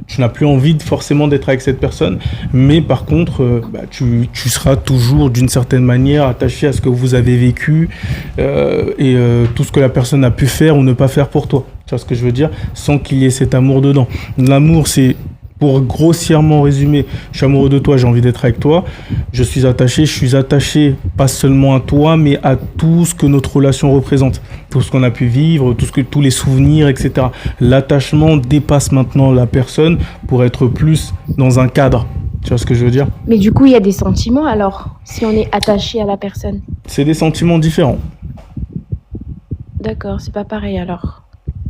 Tu n'as plus envie forcément d'être avec cette personne, mais par contre, tu seras toujours d'une certaine manière attaché à ce que vous avez vécu et tout ce que la personne a pu faire ou ne pas faire pour toi. Tu vois ce que je veux dire? Sans qu'il y ait cet amour dedans. L'amour, c'est, pour grossièrement résumer, je suis amoureux de toi, j'ai envie d'être avec toi. Je suis attaché pas seulement à toi, mais à tout ce que notre relation représente. Tout ce qu'on a pu vivre, tous les souvenirs, etc. L'attachement dépasse maintenant la personne pour être plus dans un cadre. Tu vois ce que je veux dire? Mais du coup, il y a des sentiments alors, si on est attaché à la personne. C'est des sentiments différents. D'accord, c'est pas pareil alors.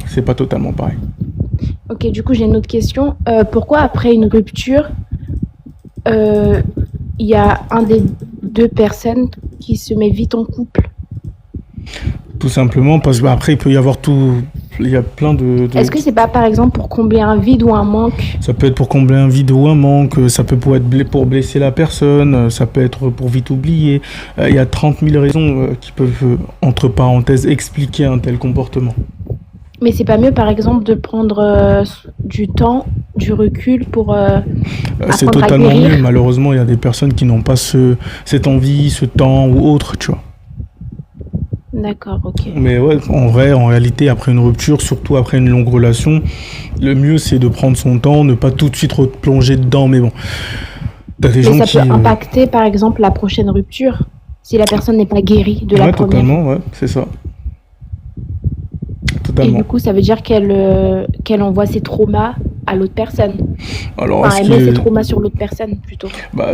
C'est pas totalement pareil. Ok, du coup, j'ai une autre question. Pourquoi après une rupture, il y a un des deux personnes qui se met vite en couple? Tout simplement parce qu'après, il peut y avoir tout... Il y a plein de... Est-ce que c'est pas par exemple pour combler un vide ou un manque? Ça peut être pour combler un vide ou un manque, ça peut être pour blesser la personne, ça peut être pour vite oublier. Il y a 30 000 raisons qui peuvent, entre parenthèses, expliquer un tel comportement. Mais c'est pas mieux par exemple de prendre du temps, du recul pour C'est apprendre à totalement guérir? mieux. Malheureusement, il y a des personnes qui n'ont pas cette envie, ce temps ou autre, tu vois. D'accord, ok. Mais ouais, en vrai, en réalité, après une rupture, surtout après une longue relation, le mieux c'est de prendre son temps, ne pas tout de suite replonger dedans. Mais bon, t'as des Mais gens ça qui... peut impacter par exemple la prochaine rupture si la personne n'est pas guérie de la Ouais, première. totalement, ouais, c'est ça. Et Totalement. du coup, ça veut dire qu'elle envoie ses traumas à l'autre personne. Alors, Enfin, est-ce elle met qu'il ses est- traumas sur l'autre personne plutôt.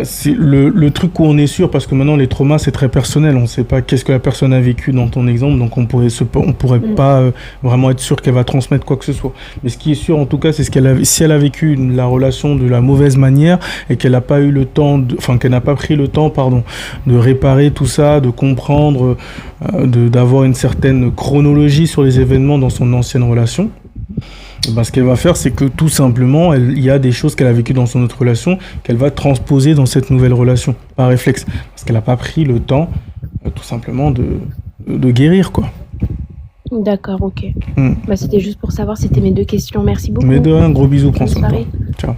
c'est le truc où on est sûr, parce que maintenant les traumas c'est très personnel, on ne sait pas qu'est-ce que la personne a vécu dans ton exemple, donc on pourrait pas vraiment être sûr qu'elle va transmettre quoi que ce soit. Mais ce qui est sûr en tout cas, c'est si elle a vécu la relation de la mauvaise manière et qu'elle n'a pas eu le temps, qu'elle n'a pas pris le temps, pardon, de réparer tout ça, de comprendre, d'avoir une certaine chronologie sur les événements dans son ancienne relation. Ce qu'elle va faire, c'est que tout simplement, il y a des choses qu'elle a vécues dans son autre relation qu'elle va transposer dans cette nouvelle relation, par réflexe. Parce qu'elle n'a pas pris le temps, tout simplement, de guérir, quoi. D'accord, ok. Mm. C'était juste pour savoir, c'était mes deux questions. Merci beaucoup. Mais de rien, gros bisous, prends Bonne soin de toi. soirée.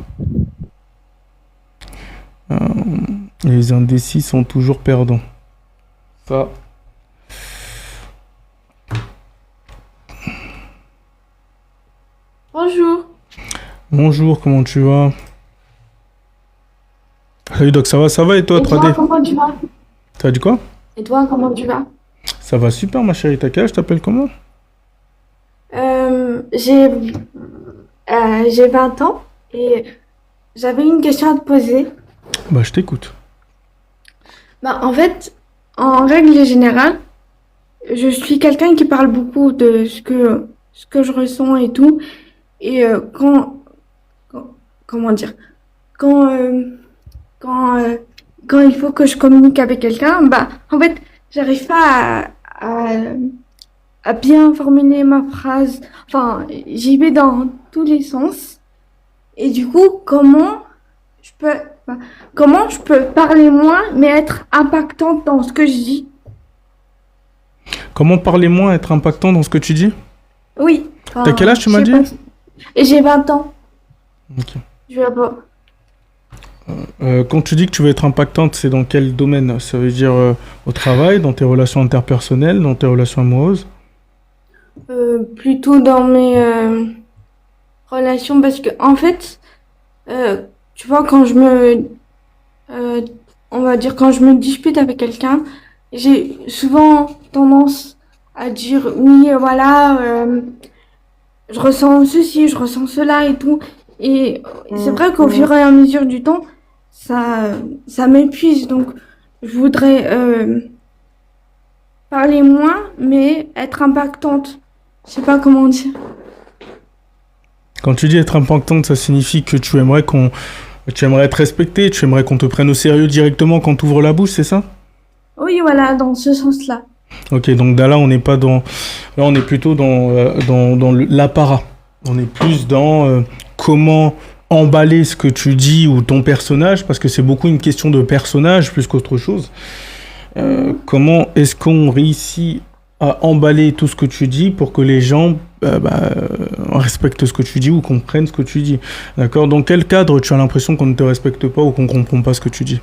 Ciao. Les indécis sont toujours perdants. Ça... Bonjour. Bonjour, comment tu vas? Salut Doc, ça va et toi, Et toi, 3D? comment tu vas? T'as dit quoi? Et toi, comment tu vas? Ça va super, ma chérie. T'as quel âge? T'appelles comment? J'ai 20 ans et j'avais une question à te poser. Bah, je t'écoute. En fait, en règle générale, je suis quelqu'un qui parle beaucoup de ce que ce que je ressens et tout. Et comment dire, quand, euh, quand, euh, quand il faut que je communique avec quelqu'un, bah, en fait, j'arrive pas à bien formuler ma phrase. Enfin, j'y vais dans tous les sens. Et du coup, je peux, enfin, comment je peux parler moins, mais être impactante dans ce que je dis? Comment parler moins, être impactant dans ce que tu dis? Oui. T'as quel âge, tu Je m'as sais dit? pas. Et j'ai 20 ans. Ok. Je vais pas. Quand tu dis que tu veux être impactante, c'est dans quel domaine? Ça veut dire au travail, dans tes relations interpersonnelles, dans tes relations amoureuses? Plutôt dans mes relations parce que en fait, tu vois, euh, on va dire quand je me dispute avec quelqu'un, j'ai souvent tendance à dire oui, voilà, je ressens ceci, je ressens cela et tout. Et c'est vrai qu'au fur et à mesure du temps, ça, ça m'épuise. Donc, je voudrais parler moins, mais être impactante. Je sais pas comment dire. Quand tu dis être impactante, ça signifie que tu aimerais être respecté, tu aimerais qu'on te prenne au sérieux directement quand tu ouvres la bouche, c'est ça? Oui, voilà, dans ce sens-là. Ok, donc là, on n'est pas dans, là, on est plutôt dans l'apparat. On est plus dans comment emballer ce que tu dis ou ton personnage, parce que c'est beaucoup une question de personnage plus qu'autre chose. Comment est-ce qu'on réussit à emballer tout ce que tu dis pour que les gens respectent ce que tu dis ou comprennent ce que tu dis? D'accord? Dans quel cadre tu as l'impression qu'on ne te respecte pas ou qu'on ne comprend pas ce que tu dis?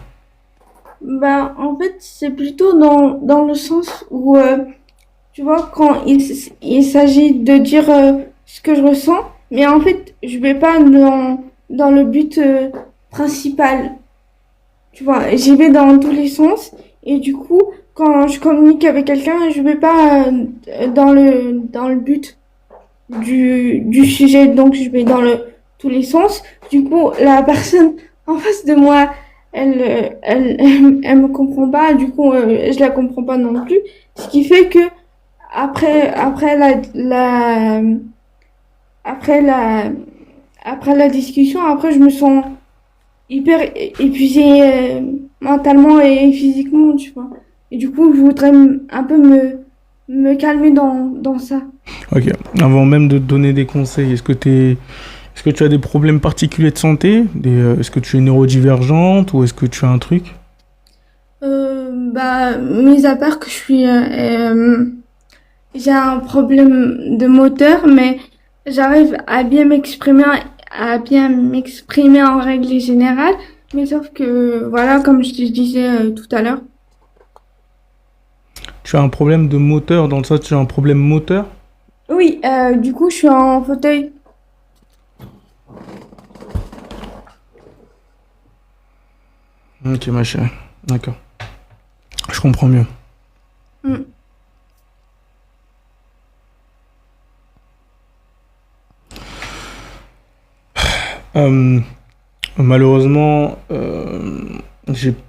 Ben, en fait, c'est plutôt dans le sens où, tu vois, quand il s'agit de dire ce que je ressens, mais en fait, je vais pas dans le but principal. Tu vois, j'y vais dans tous les sens. Et du coup, quand je communique avec quelqu'un, je vais pas dans le but du sujet. Donc, je vais dans tous les sens. Du coup, la personne en face de moi, elle me comprend pas. Du coup, je la comprends pas non plus. Ce qui fait que après après la, après la discussion, après, je me sens hyper épuisée mentalement et physiquement, tu vois. Et du coup, je voudrais un peu me calmer dans ça. Ok. Avant même de te donner des conseils, est-ce que tu as des problèmes particuliers de santé? Est-ce que tu es neurodivergente ou est-ce que tu as un truc? Bah, mis à part que j'ai un problème de moteur, mais j'arrive à bien m'exprimer en règle générale. Mais sauf que, voilà, comme je te disais tout à l'heure. Tu as un problème de moteur, dans le sens tu as un problème moteur? Oui, du coup, je suis en fauteuil. Ok, ma chérie. D'accord. Je comprends mieux. Mm. Euh, Malheureusement,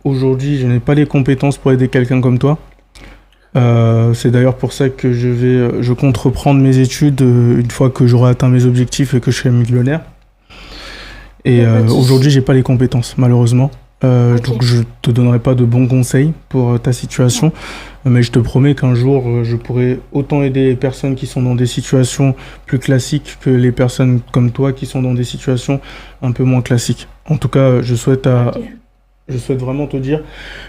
aujourd'hui, je n'ai pas les compétences pour aider quelqu'un comme toi. C'est d'ailleurs pour ça que je compte reprendre mes études une fois que j'aurai atteint mes objectifs et que je serai millionnaire. Et Pas de souci. aujourd'hui, j'ai pas les compétences, malheureusement. Ok. Donc je te donnerai pas de bons conseils pour ta situation, mais je te promets qu'un jour, je pourrai autant aider les personnes qui sont dans des situations plus classiques que les personnes comme toi qui sont dans des situations un peu moins classiques. En tout cas, Ok. je souhaite vraiment te dire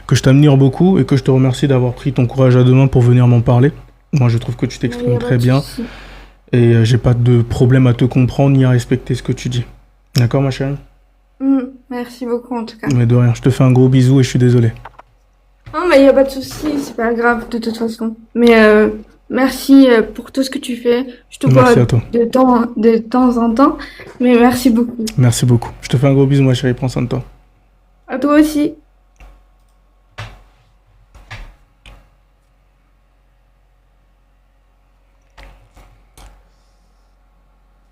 que je t'admire beaucoup et que je te remercie d'avoir pris ton courage à deux mains pour venir m'en parler. Moi, je trouve que tu Il y t'exprimes a pas très de bien souci. et j'ai pas de problème à te comprendre ni à respecter ce que tu dis. D'accord, ma chérie? Merci beaucoup en tout cas. Mais de rien, je te fais un gros bisou et je suis désolé. Non, mais il n'y a pas de souci, c'est pas grave de toute façon. Mais merci pour tout ce que tu fais. Je te vois Merci à toi. de temps en temps, mais merci beaucoup. Merci beaucoup. Je te fais un gros bisou, ma chérie. Prends soin de toi. À toi aussi.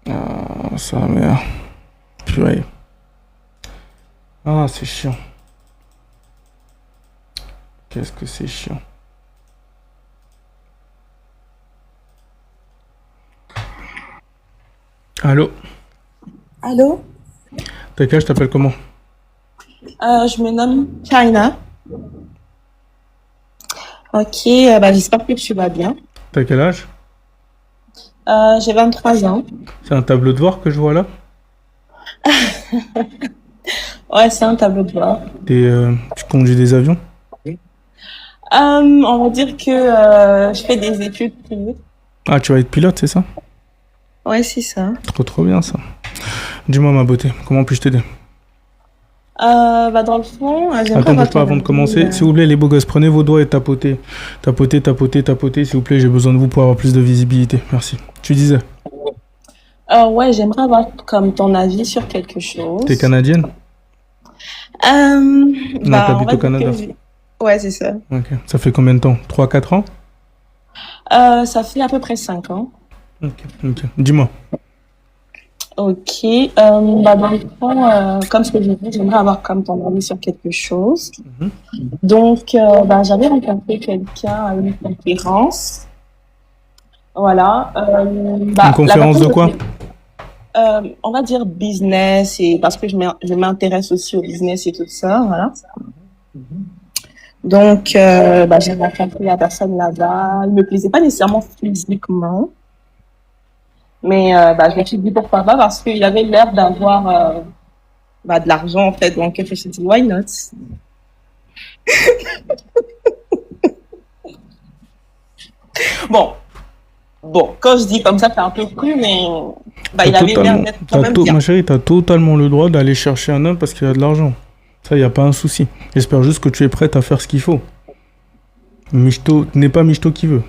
Ah, ça merde. Purée. Ah, c'est chiant. Qu'est-ce que c'est chiant. Allô? Allô? T'as quel âge, t'appelles comment? Je me nomme China. Ok, j'espère que tu vas bien. T'as quel âge? J'ai 23 ans. C'est un tableau de bord que je vois là? Ouais, c'est un tableau de bord. Tu conduis des avions? On va dire que je fais des études privées. Ah, tu vas être pilote, c'est ça? Ouais, c'est ça. Trop bien ça. Dis-moi ma beauté, comment puis-je t'aider? Dans le fond, j'aimerais Attends, avoir bouge pas ton avant de avis, commencer. S'il vous plaît, les beaux gosses, prenez vos doigts et tapotez. Tapotez, tapotez, tapotez. S'il vous plaît, j'ai besoin de vous pour avoir plus de visibilité. Merci. Tu disais, Ouais, j'aimerais avoir comme ton avis sur quelque chose. t'es canadienne? Non, t'habites au Canada. Ouais, c'est ça. Ok. Ça fait combien de temps? 3-4 ans? Ça fait à peu près 5 ans. Ok. Dis-moi. Ok. Dans le fond, comme ce que j'ai dit, j'aimerais avoir comme ton avis sur quelque chose. Mhm. Donc, j'avais rencontré quelqu'un à une conférence. Voilà. Une La conférence de personne quoi? on va dire business, et parce que je m'intéresse aussi au business et tout ça, voilà. Donc, j'ai rencontré la personne là-bas. Il me plaisait pas nécessairement physiquement, mais je me suis dit pourquoi pas, parce qu'il avait l'air d'avoir de l'argent en fait. Donc, je me suis dit why not? Bon, quand je dis comme ça, c'est un peu cru, mais il avait l'air d'être quand même bien. Ma chérie, t'as totalement le droit d'aller chercher un homme parce qu'il a de l'argent. Ça, y a pas un souci. J'espère juste que tu es prête à faire ce qu'il faut. Michto n'est pas Michto qui veut.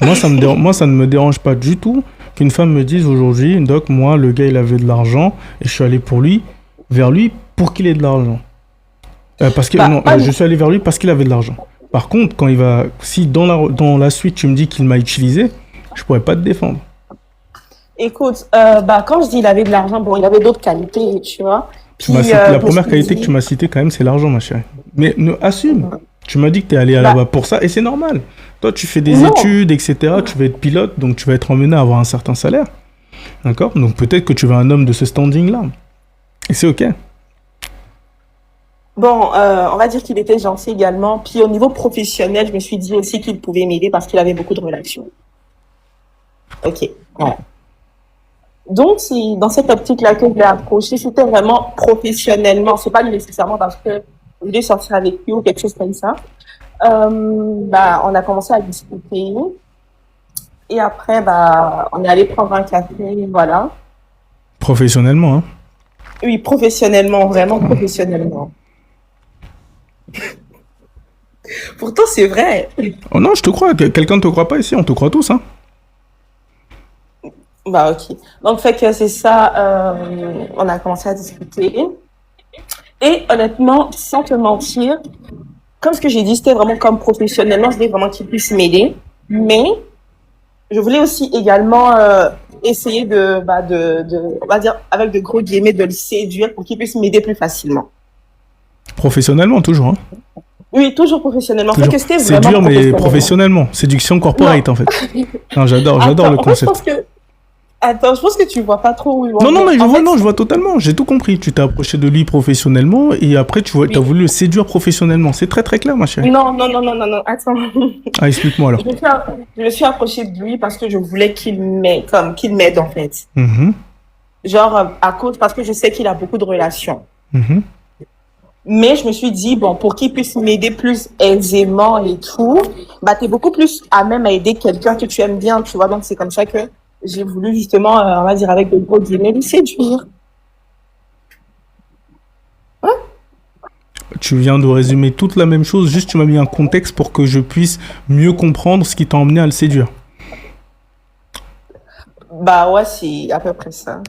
Moi, ça ne me dérange pas du tout qu'une femme me dise aujourd'hui, Doc, moi, le gars, il avait de l'argent et je suis allé vers lui pour qu'il ait de l'argent. Je suis allé vers lui parce qu'il avait de l'argent. Par contre, si dans la suite tu me dis qu'il m'a utilisé, je pourrais pas te défendre. Écoute, quand je dis il avait de l'argent, il avait d'autres qualités, tu vois. Puis, la première qualité que tu m'as citée quand même, c'est l'argent, ma chérie. Mais assume. Tu m'as dit que tu es allé là-bas pour ça et c'est normal. Toi, tu fais des études, etc. Tu vas être pilote, donc tu vas être emmené à avoir un certain salaire. D'accord? Donc peut-être que tu veux un homme de ce standing-là. Et c'est ok. On va dire qu'il était gentil également. Puis au niveau professionnel, je me suis dit aussi qu'il pouvait m'aider parce qu'il avait beaucoup de relations. Ok. Ouais. Donc, c'est dans cette optique-là que je l'ai approché. C'était vraiment professionnellement. C'est pas nécessairement parce que je voulais sortir avec lui ou quelque chose comme ça. On a commencé à discuter. Et après, on est allé prendre un café, voilà. Professionnellement, hein? Oui, professionnellement, vraiment professionnellement. Pourtant, c'est vrai. Oh non, je te crois. Quelqu'un ne te croit pas ici, on te croit tous, hein? Ok. Donc, fait que c'est ça, on a commencé à discuter. Et honnêtement, sans te mentir, comme ce que j'ai dit, c'était vraiment comme professionnellement, je voulais vraiment qu'il puisse m'aider. Mais je voulais aussi également essayer on va dire, avec de gros guillemets, de le séduire pour qu'il puisse m'aider plus facilement. Professionnellement, toujours, hein? Oui, toujours professionnellement. Toujours. Fait que c'était C'est vraiment dur, mais professionnellement. Séduction corporate, en fait. Non, j'adore le concept. Je pense que tu vois pas trop où ils vont. Non, mais je vois totalement. J'ai tout compris. Tu t'es approché de lui professionnellement et après, tu as voulu le séduire professionnellement. C'est très, très clair, ma chérie. Non, attends. Ah, explique-moi alors. Je me suis approchée de lui parce que je voulais qu'il m'aide, en fait. Mm-hmm. Genre, parce que je sais qu'il a beaucoup de relations. Mm-hmm. Mais je me suis dit, pour qu'il puisse m'aider plus aisément et tout, t'es beaucoup plus à même à aider quelqu'un que tu aimes bien, tu vois. Donc, c'est comme ça que j'ai voulu justement, on va dire avec de gros guillemets, le séduire. Ouais. Tu viens de résumer toute la même chose, juste tu m'as mis un contexte pour que je puisse mieux comprendre ce qui t'a emmené à le séduire. Ouais, c'est à peu près ça.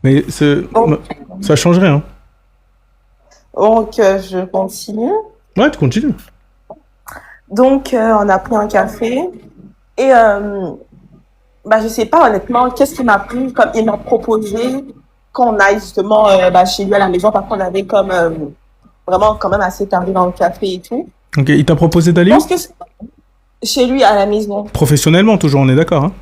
Mais ça change rien. Donc, je continue. Ouais, tu continues. Donc, on a pris un café et je sais pas honnêtement qu'est-ce qu'il m'a pris, comme il m'a proposé qu'on aille justement chez lui à la maison parce qu'on avait comme vraiment quand même assez tardé dans le café et tout. Ok, il t'a proposé d'aller où? Chez lui à la maison. Professionnellement toujours, on est d'accord, hein?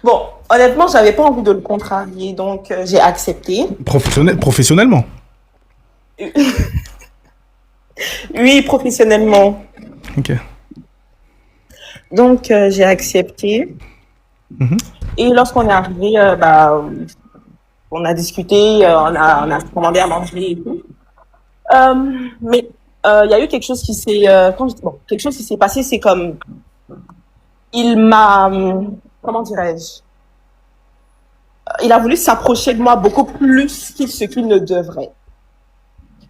Bon, honnêtement, j'avais pas envie de le contrarier, donc j'ai accepté. Professionnellement. Oui, professionnellement. Ok. Donc j'ai accepté. Mhm. Et lorsqu'on est arrivé, on a discuté, on a commandé à manger et tout. Mais il y a eu quelque chose qui s'est, quelque chose qui s'est passé, c'est comme il m'a, comment dirais-je, il a voulu s'approcher de moi beaucoup plus ce qu'il ne devrait.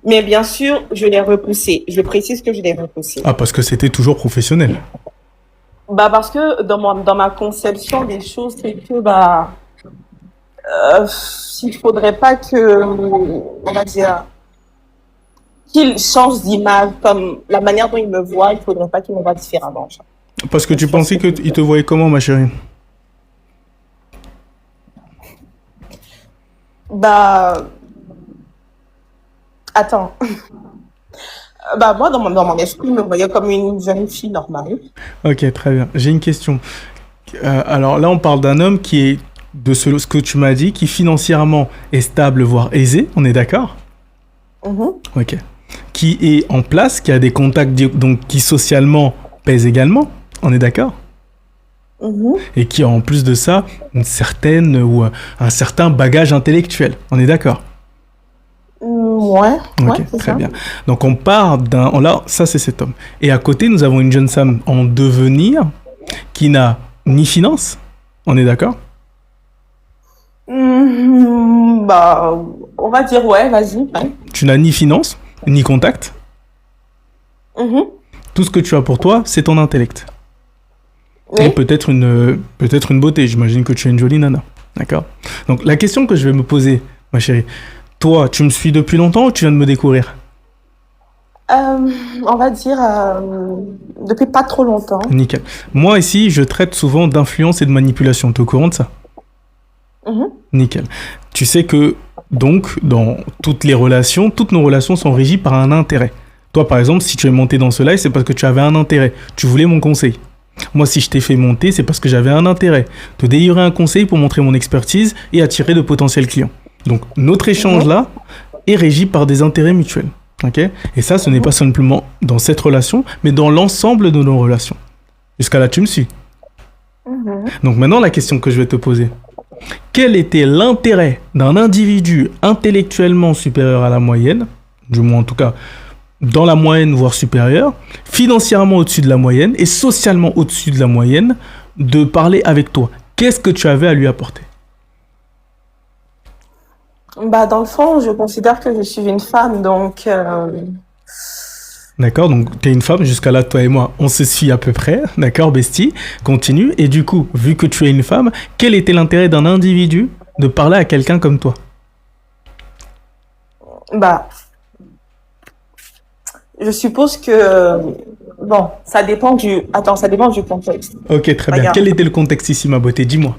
Mais bien sûr, je l'ai repoussé. Je précise que je l'ai repoussé. Ah, parce que c'était toujours professionnel. Parce que dans ma conception des choses, c'est que il faudrait pas que, on va dire, qu'il change d'image, comme la manière dont il me voit, il faudrait pas qu'il me voit différemment. Parce que tu pensais qu'il te voyait comment, ma chérie? Attends. Moi, dans mon esprit, il me voyait comme une jeune fille normale. Ok, très bien. J'ai une question. Alors là, on parle d'un homme qui est, de ce que tu m'as dit, qui financièrement est stable, voire aisé, on est d'accord? Ok. Qui est en place, qui a des contacts, donc qui socialement pèse également, on est d'accord? Et qui a en plus de ça une certaine ou un certain bagage intellectuel, on est d'accord? Ouais, ok, c'est très ça. bien. Donc on part d'un... Là, ça c'est cet homme. Et à côté, nous avons une jeune femme en devenir qui n'a ni finance, on est d'accord? On va dire ouais, vas-y. Ouais. Tu n'as ni finance, ni contact. Tout ce que tu as pour toi, c'est ton intellect. Oui. Et peut-être une beauté. J'imagine que tu es une jolie nana. D'accord? Donc la question que je vais me poser, ma chérie, toi, tu me suis depuis longtemps ou tu viens de me découvrir? On va dire depuis pas trop longtemps. Nickel. Moi ici, je traite souvent d'influence et de manipulation. Tu es au courant de ça? Nickel. Tu sais que, donc, dans toutes nos relations sont régies par un intérêt. Toi, par exemple, si tu es monté dans ce live, c'est parce que tu avais un intérêt. Tu voulais mon conseil. Moi, si je t'ai fait monter, c'est parce que j'avais un intérêt. Te délivrer un conseil pour montrer mon expertise et attirer de potentiels clients. Donc, notre échange là est régi par des intérêts mutuels. Ok? Et ça, ce n'est pas simplement dans cette relation, mais dans l'ensemble de nos relations. Jusqu'à là, tu me suis. Donc maintenant, la question que je vais te poser. Quel était l'intérêt d'un individu intellectuellement supérieur à la moyenne, du moins en tout cas dans la moyenne voire supérieure, financièrement au-dessus de la moyenne et socialement au-dessus de la moyenne, de parler avec toi? Qu'est-ce que tu avais à lui apporter? Dans le fond, je considère que je suis une femme, donc D'accord, donc tu es une femme, jusqu'à là, toi et moi, on se suit à peu près, d'accord, bestie, continue, et du coup, vu que tu es une femme, quel était l'intérêt d'un individu de parler à quelqu'un comme toi? je suppose que ça dépend du contexte. Ok, très bien. Regarde. Quel était le contexte ici, ma beauté? Dis-moi.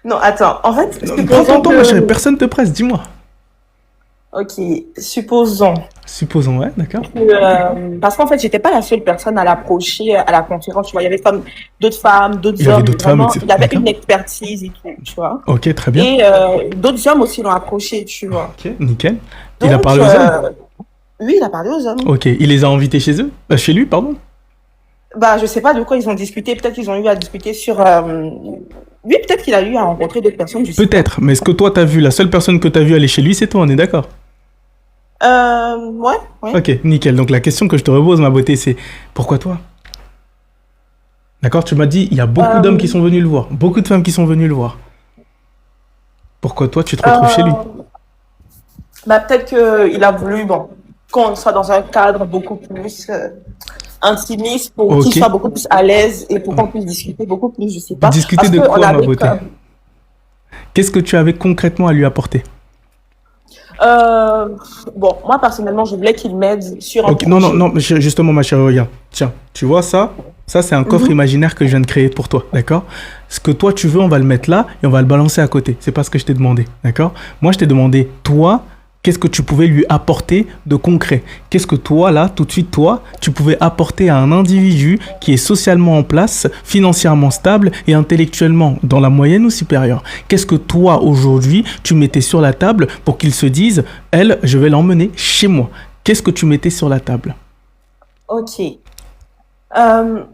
Non, attends, en fait, Prends supposons ton temps, que- ma chérie, personne te presse, dis-moi. Ok, supposons Supposons, ouais, d'accord. que, parce qu'en fait, j'étais pas la seule personne à l'approcher à la conférence, tu vois, il y avait comme d'autres femmes, d'autres Il y avait hommes, d'autres femmes, vraiment, etc. il avait D'accord. une expertise et tout, tu vois. Ok, très bien. Et d'autres hommes aussi l'ont approché, tu vois. Ok, nickel. Il a Donc, parlé aux hommes? Oui, il a parlé aux hommes. Ok, il les a invités chez eux? Chez lui, pardon? Je sais pas de quoi ils ont discuté, peut-être qu'ils ont eu à discuter sur... Oui, peut-être qu'il a eu à rencontrer d'autres personnes, je sais Peut-être, mais est-ce que toi, t'as vu, la seule personne que t'as vu aller chez lui, c'est toi, on est d'accord? pas. Ouais. Ok, nickel. Donc la question que je te repose, ma beauté, c'est pourquoi toi? D'accord, tu m'as dit, il y a beaucoup d'hommes qui sont venus le voir, beaucoup de femmes qui sont venues le voir. Pourquoi toi, tu te retrouves chez lui? Peut-être qu'il a voulu, qu'on soit dans un cadre beaucoup plus intimiste pour Ok. qu'il soit beaucoup plus à l'aise et pour qu'on puisse discuter beaucoup plus, je sais pas. Discuter Parce de que quoi, on ma avait beauté? Qu'est-ce que tu avais concrètement à lui apporter? Moi, personnellement, je voulais qu'il m'aide sur un Ok, non, projet. mais justement, ma chérie, regarde. Tiens, tu vois ça? Ça, c'est un coffre imaginaire que je viens de créer pour toi, d'accord? Ce que toi, tu veux, on va le mettre là et on va le balancer à côté. C'est pas ce que je t'ai demandé, d'accord? Moi, je t'ai demandé, toi, Qu'est-ce que tu pouvais lui apporter de concret? Qu'est-ce que toi, là, tout de suite, toi, tu pouvais apporter à un individu qui est socialement en place, financièrement stable et intellectuellement dans la moyenne ou supérieure? Qu'est-ce que toi, aujourd'hui, tu mettais sur la table pour qu'il se dise, elle, je vais l'emmener chez moi? Qu'est-ce que tu mettais sur la table? Ok.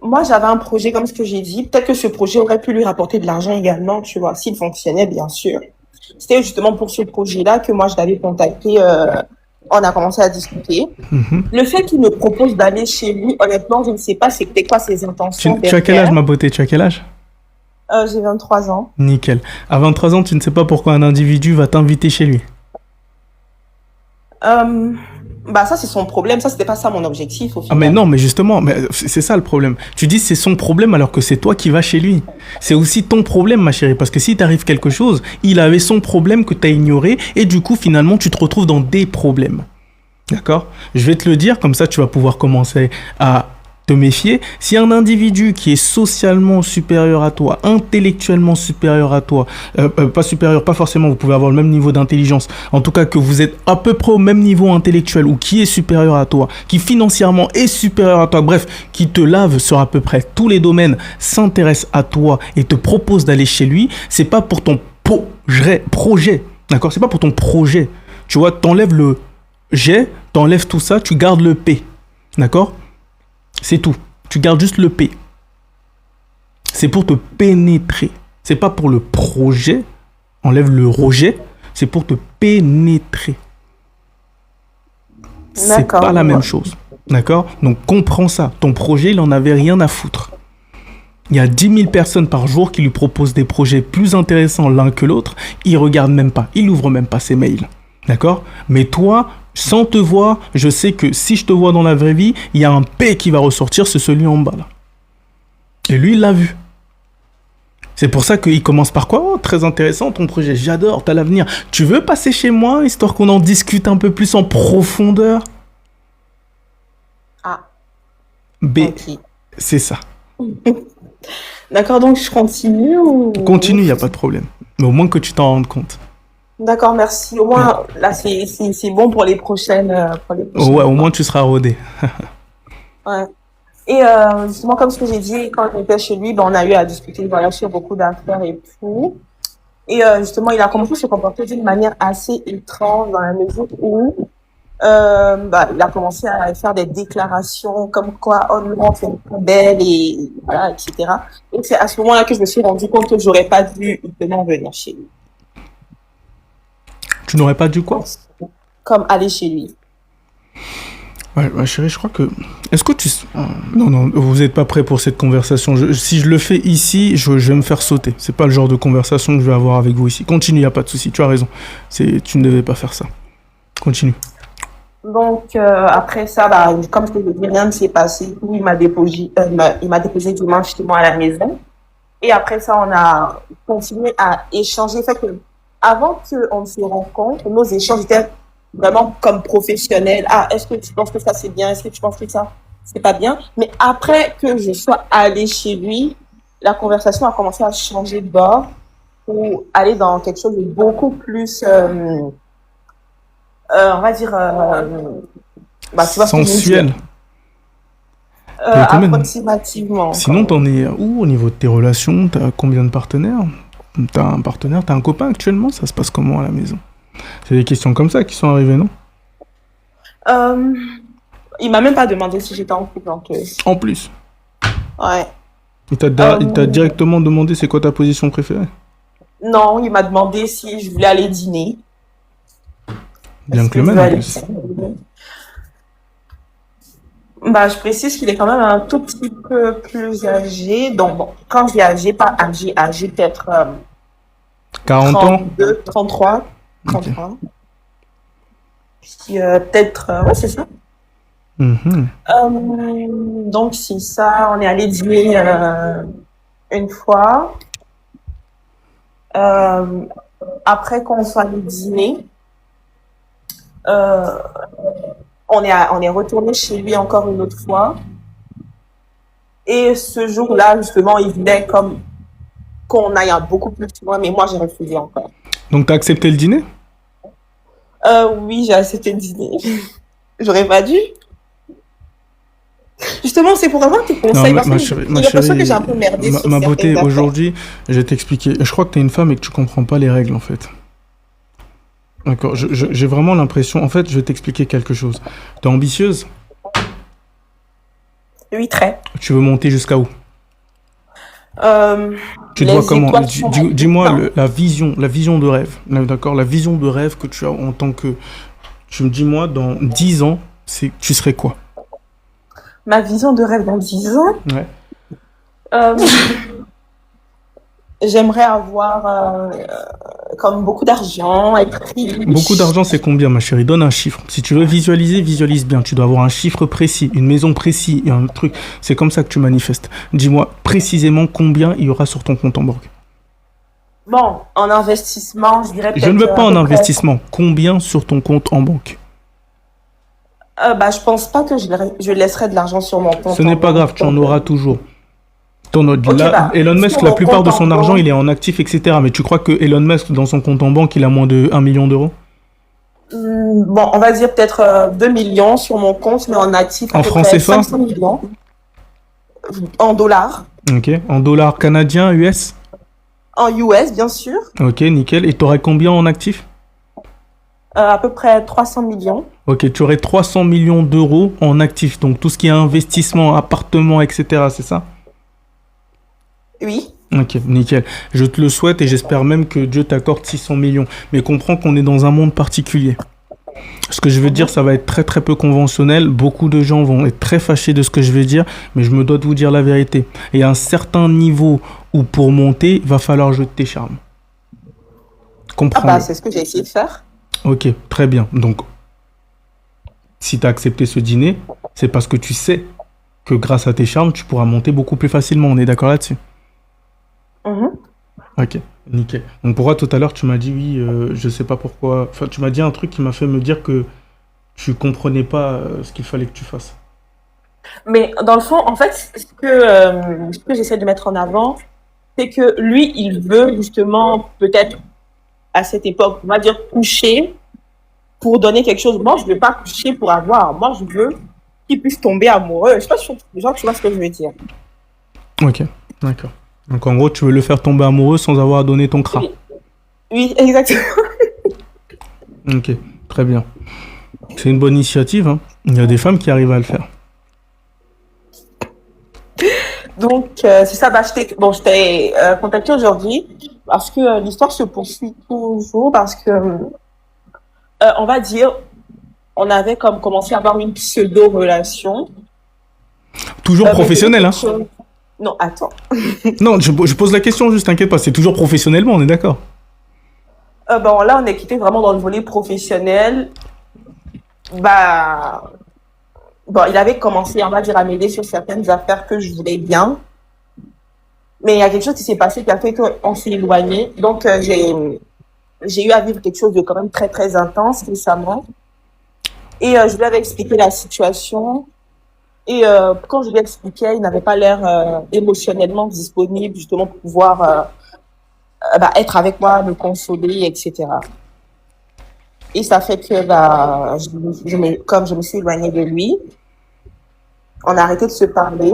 Moi, j'avais un projet, comme ce que j'ai dit. Peut-être que ce projet aurait pu lui rapporter de l'argent également, tu vois, s'il fonctionnait, bien sûr. C'était justement pour ce projet-là que moi, je l'avais contacté. On a commencé à discuter. Le fait qu'il me propose d'aller chez lui, honnêtement, je ne sais pas c'était quoi ses intentions Tu as quel âge, derrière. ma beauté? Tu as quel âge? J'ai 23 ans. Nickel. À 23 ans, tu ne sais pas pourquoi un individu va t'inviter chez lui. Bah ça, c'est son problème. Ça, c'était pas ça mon objectif au Ah mais final. non, mais justement, mais c'est ça le problème. Tu dis c'est son problème alors que c'est toi qui vas chez lui. C'est aussi ton problème, ma chérie, parce que si t'arrive quelque chose, il avait son problème que t'as ignoré et du coup, finalement, tu te retrouves dans des problèmes. D'accord? Je vais te le dire, comme ça tu vas pouvoir commencer à te méfier. Si un individu qui est socialement supérieur à toi, intellectuellement supérieur à toi, pas supérieur, pas forcément, vous pouvez avoir le même niveau d'intelligence, en tout cas que vous êtes à peu près au même niveau intellectuel ou qui est supérieur à toi, qui financièrement est supérieur à toi, bref, qui te lave sur à peu près tous les domaines, s'intéresse à toi et te propose d'aller chez lui, c'est pas pour ton projet, d'accord? C'est pas pour ton projet. Tu vois, t'enlèves le j'ai, t'enlèves tout ça, tu gardes le P. D'accord? C'est tout. Tu gardes juste le P. C'est pour te pénétrer. C'est pas pour le projet. Enlève le rejet. C'est pour te pénétrer. C'est D'accord. pas la même chose. D'accord? Donc comprends ça. Ton projet, il en avait rien à foutre. Il y a 10 000 personnes par jour qui lui proposent des projets plus intéressants l'un que l'autre. Il regarde même pas. Il ouvre même pas ses mails. D'accord? Mais toi, sans te voir, je sais que si je te vois dans la vraie vie, il y a un P qui va ressortir, c'est celui en bas là. Et lui, il l'a vu. C'est pour ça qu'il commence par quoi? Oh, très intéressant ton projet, j'adore, t'as l'avenir. Tu veux passer chez moi, histoire qu'on en discute un peu plus en profondeur? Ah, B, ok. c'est ça. D'accord, donc je continue ou... Continue, il n'y a pas de problème. Mais au moins que tu t'en rendes compte. D'accord, merci. Au moins, là, c'est bon pour les prochaines, Ouais, au moins tu seras rodé. Ouais. Et justement, comme ce que j'ai dit, quand j'étais chez lui, ben, on a eu à discuter voilà, sur beaucoup d'affaires et tout. Et justement, il a commencé à se comporter d'une manière assez étrange dans la mesure où bah, il a commencé à faire des déclarations comme quoi, oh non, c'est une belle et voilà, etc. Et c'est à ce moment-là que je me suis rendu compte que j'aurais pas dû vraiment venir chez lui. Tu n'aurais pas dû quoi? Comme aller chez lui. Ouais, ma chérie, je crois que... Est-ce que tu... Non, non, vous n'êtes pas prêt pour cette conversation. Si je le fais ici, je vais me faire sauter. C'est pas le genre de conversation que je vais avoir avec vous ici. Continue, il n'y a pas de souci, tu as raison. Tu ne devais pas faire ça. Continue. Donc, après ça, bah, comme je te l'ai dit, rien ne s'est passé. Il m'a déposé dimanche chez moi à la maison. Et après ça, on a continué à échanger. Fait que, avant qu'on se rencontre, nos échanges étaient vraiment comme professionnels. Ah, est-ce que tu penses que ça c'est bien? Est-ce que tu penses que ça c'est pas bien? Mais après que je sois allée chez lui, la conversation a commencé à changer de bord pour aller dans quelque chose de beaucoup plus, on va dire, bah, tu vois ce que je veux Sensuel. dire. Combien de- Approximativement. Sinon, t'en es où au niveau de tes relations? T'as combien de partenaires? T'as un partenaire? T'as un copain actuellement? Ça se passe comment à la maison? C'est des questions comme ça qui sont arrivées, non? Il m'a même pas demandé si j'étais en couple, donc, En plus. ouais. Il t'a directement demandé c'est quoi ta position préférée? Non, il m'a demandé si je voulais aller dîner. Bien Est-ce que le je même veux en aller plus. dîner? Bah, je précise qu'il est quand même un tout petit peu plus âgé. Donc, bon, quand je dis âgé, pas âgé, âgé peut-être 40 ans? 32, 33. 33. Puis, peut-être, ouais, c'est ça. Mhm. Donc, c'est ça. On est allé dîner une fois. Après qu'on soit allé dîner, on est retourné chez lui encore une autre fois. Et ce jour-là, justement, il voulait comme qu'on aille beaucoup plus loin, mais moi, j'ai refusé encore. Donc t'as accepté le dîner? Oui, j'ai accepté le dîner. J'aurais pas dû. Justement, c'est pour avoir tes Non, conseils parce que ma j'ai chérie, l'impression que j'ai un peu merdé sur ma beauté, certaines affaires. aujourd'hui, je vais t'expliquer. Je crois que t'es une femme et que tu comprends pas les règles, en fait. D'accord, j'ai vraiment l'impression... En fait, je vais t'expliquer quelque chose. T'es ambitieuse? Oui, très. Tu veux monter jusqu'à où? Euh, Tu te vois les comment? étoiles sont Dis-moi non. la vision de rêve. D'accord? La vision de rêve que tu as en tant que... Tu me dis, moi, dans 10 ans, tu serais quoi? Ma vision de rêve dans 10 ans, Ouais. euh, j'aimerais avoir comme beaucoup d'argent, être Beaucoup riche. d'argent, c'est combien, ma chérie? Donne un chiffre. Si tu veux visualiser, visualise bien. Tu dois avoir un chiffre précis, une maison précise, et un truc. C'est comme ça que tu manifestes. Dis-moi précisément combien il y aura sur ton compte en banque. Bon, en investissement, je dirais Je ne peut-être veux pas à en peu près. investissement. Combien sur ton compte en banque? Bah, je pense pas que je laisserai de l'argent sur mon Ce compte en n'est pas grave, banque. tu en Donc, auras toujours. ok, Là, bah, Elon Musk, sur la mon plupart compte de en son argent, banque, il est en actifs, etc. Mais tu crois que Elon Musk, dans son compte en banque, il a moins de 1 million d'euros? bon, on va dire peut-être 2 millions sur mon compte, mais en actif à En peu francs près CFA? 500 millions en dollars, Ok. En dollars canadiens, US? en US, bien sûr, Ok, nickel. Et tu aurais combien en actifs? à peu près 300 millions. Ok, tu aurais 300 millions d'euros en actifs. Donc tout ce qui est investissement, appartement, etc. C'est ça? Oui. Ok, nickel. Je te le souhaite et j'espère même que Dieu t'accorde 600 millions. Mais comprends qu'on est dans un monde particulier. Ce que je veux dire, ça va être très très peu conventionnel. Beaucoup de gens vont être très fâchés de ce que je vais dire, mais je me dois de vous dire la vérité. Et à un certain niveau où pour monter, il va falloir jeter tes charmes. Ah Comprends-le. bah, c'est ce que j'ai essayé de faire. Ok, très bien. Donc, si tu as accepté ce dîner, c'est parce que tu sais que grâce à tes charmes, tu pourras monter beaucoup plus facilement. On est d'accord là-dessus? Mhm. Ok, nickel. Donc pourquoi tout à l'heure tu m'as dit oui, je sais pas pourquoi. Enfin, tu m'as dit un truc qui m'a fait me dire que tu comprenais pas ce qu'il fallait que tu fasses. Mais dans le fond, en fait, ce que j'essaie de mettre en avant, c'est que lui, il veut justement, peut-être à cette époque, on va dire coucher pour donner quelque chose. Moi, je ne veux pas coucher pour avoir. Moi, je veux qu'il puisse tomber amoureux. Je sais pas si genre, tu vois ce que je veux dire. Ok, d'accord. Donc en gros, tu veux le faire tomber amoureux sans avoir à donner ton cra. Oui, oui, exactement. Ok, très bien. C'est une bonne initiative, hein. Il y a des femmes qui arrivent à le faire. Donc, c'est ça. Bah, je t'ai contacté aujourd'hui parce que l'histoire se poursuit toujours parce que, on va dire, on avait comme commencé à avoir une pseudo-relation. Toujours Mais professionnel, hein. Non, attends. Non, je pose la question juste, t'inquiète pas, c'est toujours professionnellement, on est d'accord. Bon, là, on est quitté vraiment dans le volet professionnel. Bah, bon, il avait commencé, on va dire, à m'aider sur certaines affaires que je voulais bien. Mais il y a quelque chose qui s'est passé qui a fait qu'on s'est éloigné. Donc, j'ai eu à vivre quelque chose de quand même très, très intense récemment. Et je lui avais expliqué la situation. Et quand je lui expliquais, il n'avait pas l'air émotionnellement disponible justement pour pouvoir être avec moi, me consoler, etc. Et ça fait que comme je me suis éloignée de lui, on a arrêté de se parler.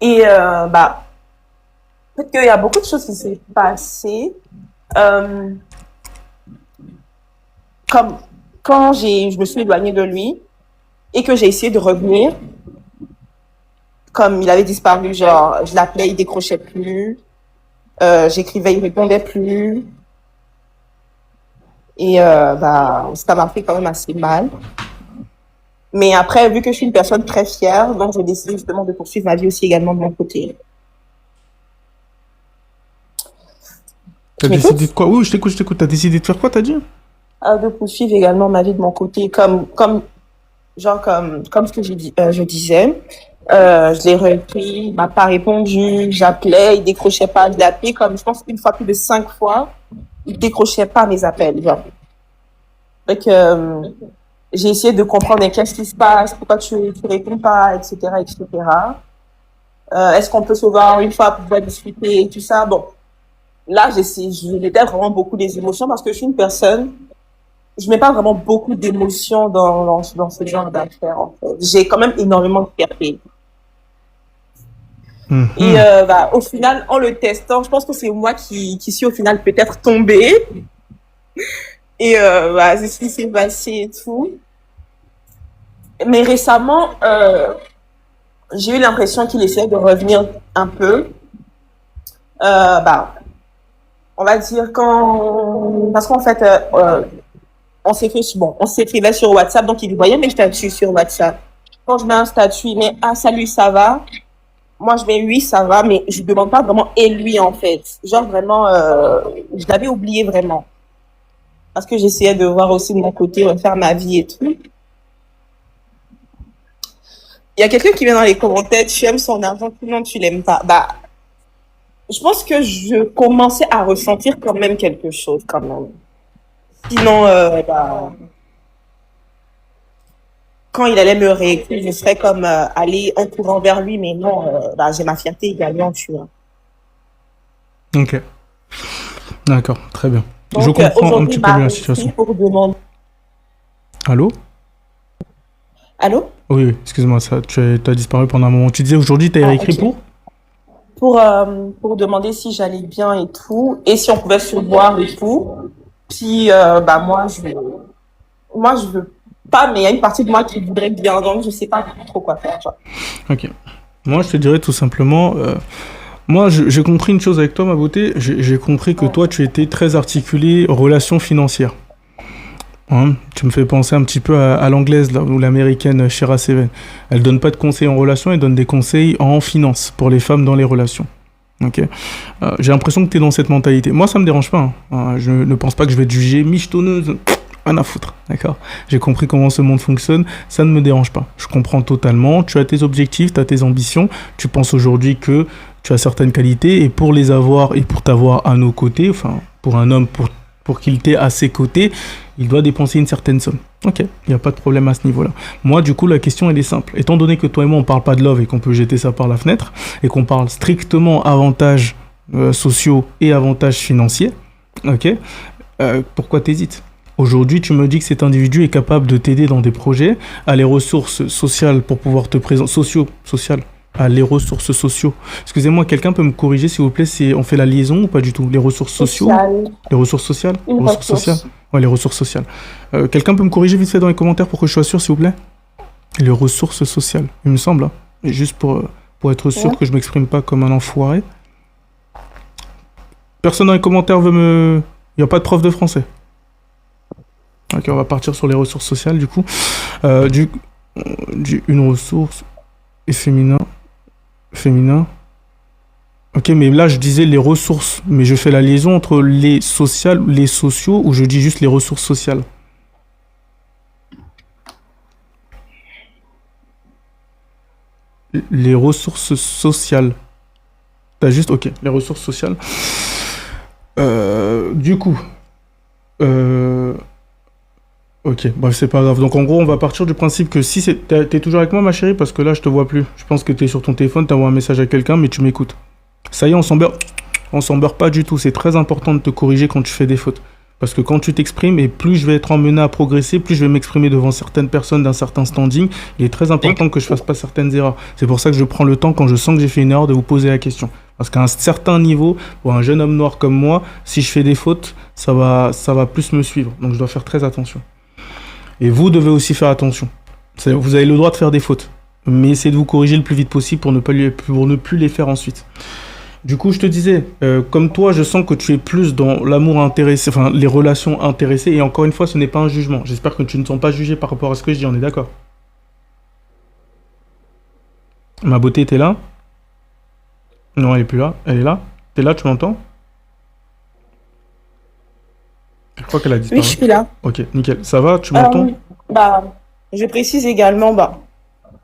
Et peut-être qu'il y a beaucoup de choses qui s'est passées. Comme quand je me suis éloignée de lui et que j'ai essayé de revenir, comme il avait disparu, genre je l'appelais, il décrochait plus, j'écrivais, il répondait plus. Et ça m'a fait quand même assez mal. Mais après, vu que je suis une personne très fière, donc j'ai décidé justement de poursuivre ma vie aussi également de mon côté. T'as Tu décidé m'écoutes? de quoi? Oui, je t'écoute. T'as décidé de faire quoi, t'as dit? De poursuivre également ma vie de mon côté, comme ce que je disais. Je l'ai repris, il m'a pas répondu, j'appelais, il décrochait pas, je l'ai appelé comme je pense une fois plus de 5 fois, il décrochait pas mes appels, genre. Donc, j'ai essayé de comprendre mais qu'est-ce qui se passe, pourquoi tu réponds pas, etc., etc. Est-ce qu'on peut se voir une fois pour pouvoir discuter et tout ça? Bon, là, je mettais vraiment beaucoup des émotions parce que je suis une personne, je mets pas vraiment beaucoup d'émotions dans ce genre d'affaires, en fait. J'ai quand même énormément de fierté. Et au final, en le testant, je pense que c'est moi qui suis au final peut-être tombée. Et c'est ce qui s'est passé et tout. Mais récemment, j'ai eu l'impression qu'il essayait de revenir un peu. On va dire parce qu'en fait, on s'écrivait sur WhatsApp, donc il voyait mes statuts sur WhatsApp. Quand je mets un statut, il met ah salut, ça va. Moi je mets oui, ça va, mais je demande pas vraiment et lui en fait. Genre vraiment, je l'avais oublié vraiment parce que j'essayais de voir aussi de mon côté refaire ma vie et tout. Il y a quelqu'un qui vient dans les commentaires, tu aimes son argent, non tu l'aimes pas. Je pense que je commençais à ressentir quand même quelque chose quand même. Sinon, quand il allait me réécrire, je serais comme aller en courant vers lui, mais non, j'ai ma fierté également, tu vois. Ok. D'accord, très bien. Donc, je comprends un petit peu mieux la réécrit situation. pour demander. Allô? Allô? Oui, excuse-moi, tu as disparu pendant un moment. Tu disais aujourd'hui, tu as réécrit ok. Pour demander si j'allais bien et tout, et si on pouvait se voir et tout. Puis, moi, je veux pas, mais il y a une partie de moi qui voudrait bien, donc je sais pas trop quoi faire, tu vois. Ok. Moi, je te dirais tout simplement, moi, j'ai compris une chose avec toi, ma beauté. J'ai compris que toi, tu étais très articulé relations financières. Hein, tu me fais penser un petit peu à l'anglaise là, ou l'américaine Shira Seven. Elle donne pas de conseils en relation, elle donne des conseils en finance pour les femmes dans les relations. Ok. J'ai l'impression que tu es dans cette mentalité. Moi, ça me dérange pas. Hein. Je ne pense pas que je vais te juger michetonneuse. Rien à foutre, d'accord? J'ai compris comment ce monde fonctionne, ça ne me dérange pas. Je comprends totalement, tu as tes objectifs, tu as tes ambitions, tu penses aujourd'hui que tu as certaines qualités et pour les avoir et pour t'avoir à nos côtés, enfin, pour un homme, pour qu'il t'ait à ses côtés, il doit dépenser une certaine somme. Ok, il n'y a pas de problème à ce niveau-là. Moi, du coup, la question, elle est simple. Étant donné que toi et moi, on parle pas de love et qu'on peut jeter ça par la fenêtre, et qu'on parle strictement avantages sociaux et avantages financiers, ok, pourquoi t'hésites? Aujourd'hui, tu me dis que cet individu est capable de t'aider dans des projets, à les ressources sociales pour pouvoir te présenter, sociales, à les ressources sociaux. Excusez-moi, quelqu'un peut me corriger s'il vous plaît si on fait la liaison ou pas du tout? Les ressources sociaux? Les ressources sociales? Une Les ressources ressource. sociales? Ouais, les ressources sociales. Quelqu'un peut me corriger vite fait dans les commentaires pour que je sois sûr, s'il vous plaît? Les ressources sociales, il me semble. Hein. Et juste pour être sûr que je m'exprime pas comme un enfoiré. Personne dans les commentaires veut me... Il n'y a pas de prof de français. Ok, on va partir sur les ressources sociales, du coup. Une ressource et féminin. Ok, mais là, je disais les ressources, mais je fais la liaison entre les sociales, les sociaux, ou je dis juste les ressources sociales. Les ressources sociales. T'as juste... Ok, les ressources sociales. Du coup... Ok, bref, c'est pas grave. Donc en gros, on va partir du principe que si c'est... T'es toujours avec moi, ma chérie? Parce que là, je te vois plus. Je pense que t'es sur ton téléphone, t'envoies un message à quelqu'un, mais tu m'écoutes. Ça y est, on s'en beurre. On s'en beurre pas du tout. C'est très important de te corriger quand tu fais des fautes. Parce que quand tu t'exprimes, et plus je vais être emmené à progresser, plus je vais m'exprimer devant certaines personnes d'un certain standing, il est très important que je fasse pas certaines erreurs. C'est pour ça que je prends le temps, quand je sens que j'ai fait une erreur, de vous poser la question. Parce qu'à un certain niveau, pour un jeune homme noir comme moi, si je fais des fautes, ça va plus me suivre. Donc je dois faire très attention. Et vous devez aussi faire attention. Vous avez le droit de faire des fautes. Mais essayez de vous corriger le plus vite possible pour ne plus les faire ensuite. Du coup, je te disais, comme toi, je sens que tu es plus dans l'amour intéressé, enfin, les relations intéressées. Et encore une fois, ce n'est pas un jugement. J'espère que tu ne sens pas jugé par rapport à ce que je dis, on est d'accord? Ma beauté, t'es là? Non, elle est plus là. Elle est là? T'es là, tu m'entends? Je crois qu'elle a disparu. Oui, je suis là. Ok, nickel. Ça va, tu m'entends? Je précise également,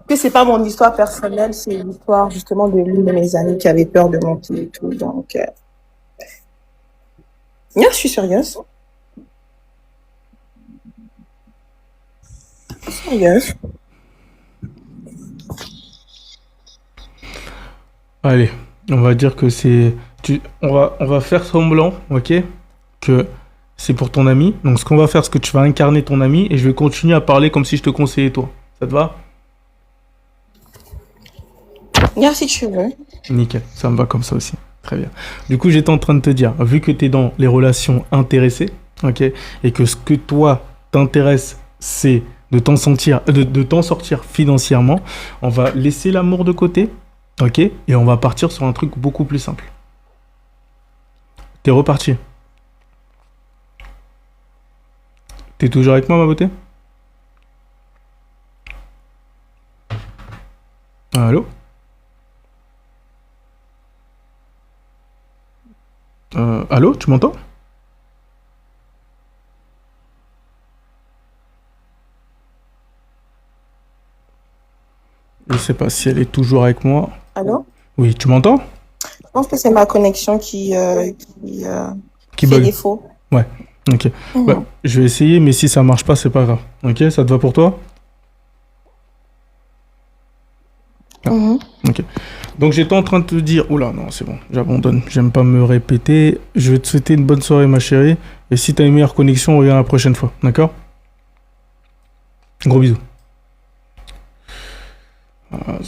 que c'est pas mon histoire personnelle, c'est l'histoire justement de l'une de mes amies qui avait peur de monter et tout. Donc, je suis sérieuse. Sérieuse. Allez, on va dire que c'est... On va faire semblant, ok, que c'est pour ton ami. Donc, ce qu'on va faire, c'est que tu vas incarner ton ami et je vais continuer à parler comme si je te conseillais toi. Ça te va? Regarde si tu veux. Nickel, ça me va comme ça aussi. Très bien. Du coup, j'étais en train de te dire, vu que tu es dans les relations intéressées, ok, et que ce que toi t'intéresse, c'est de t'en sortir financièrement, on va laisser l'amour de côté, ok, et on va partir sur un truc beaucoup plus simple. T'es reparti. T'es toujours avec moi, ma beauté? Allô? Allô, tu m'entends? Je sais pas si elle est toujours avec moi. Allô? Oui, tu m'entends? Je pense que c'est ma connexion qui Qui fait bug. défaut. Ouais, ok. Mhm. Bah, je vais essayer, mais si ça marche pas, c'est pas grave. Ok, ça te va pour toi? Mhm. Ok. Donc j'étais en train de te dire, oula, non, c'est bon, j'abandonne. J'aime pas me répéter. Je vais te souhaiter une bonne soirée, ma chérie. Et si t'as une meilleure connexion, on revient la prochaine fois. D'accord? Gros bisous. Ah,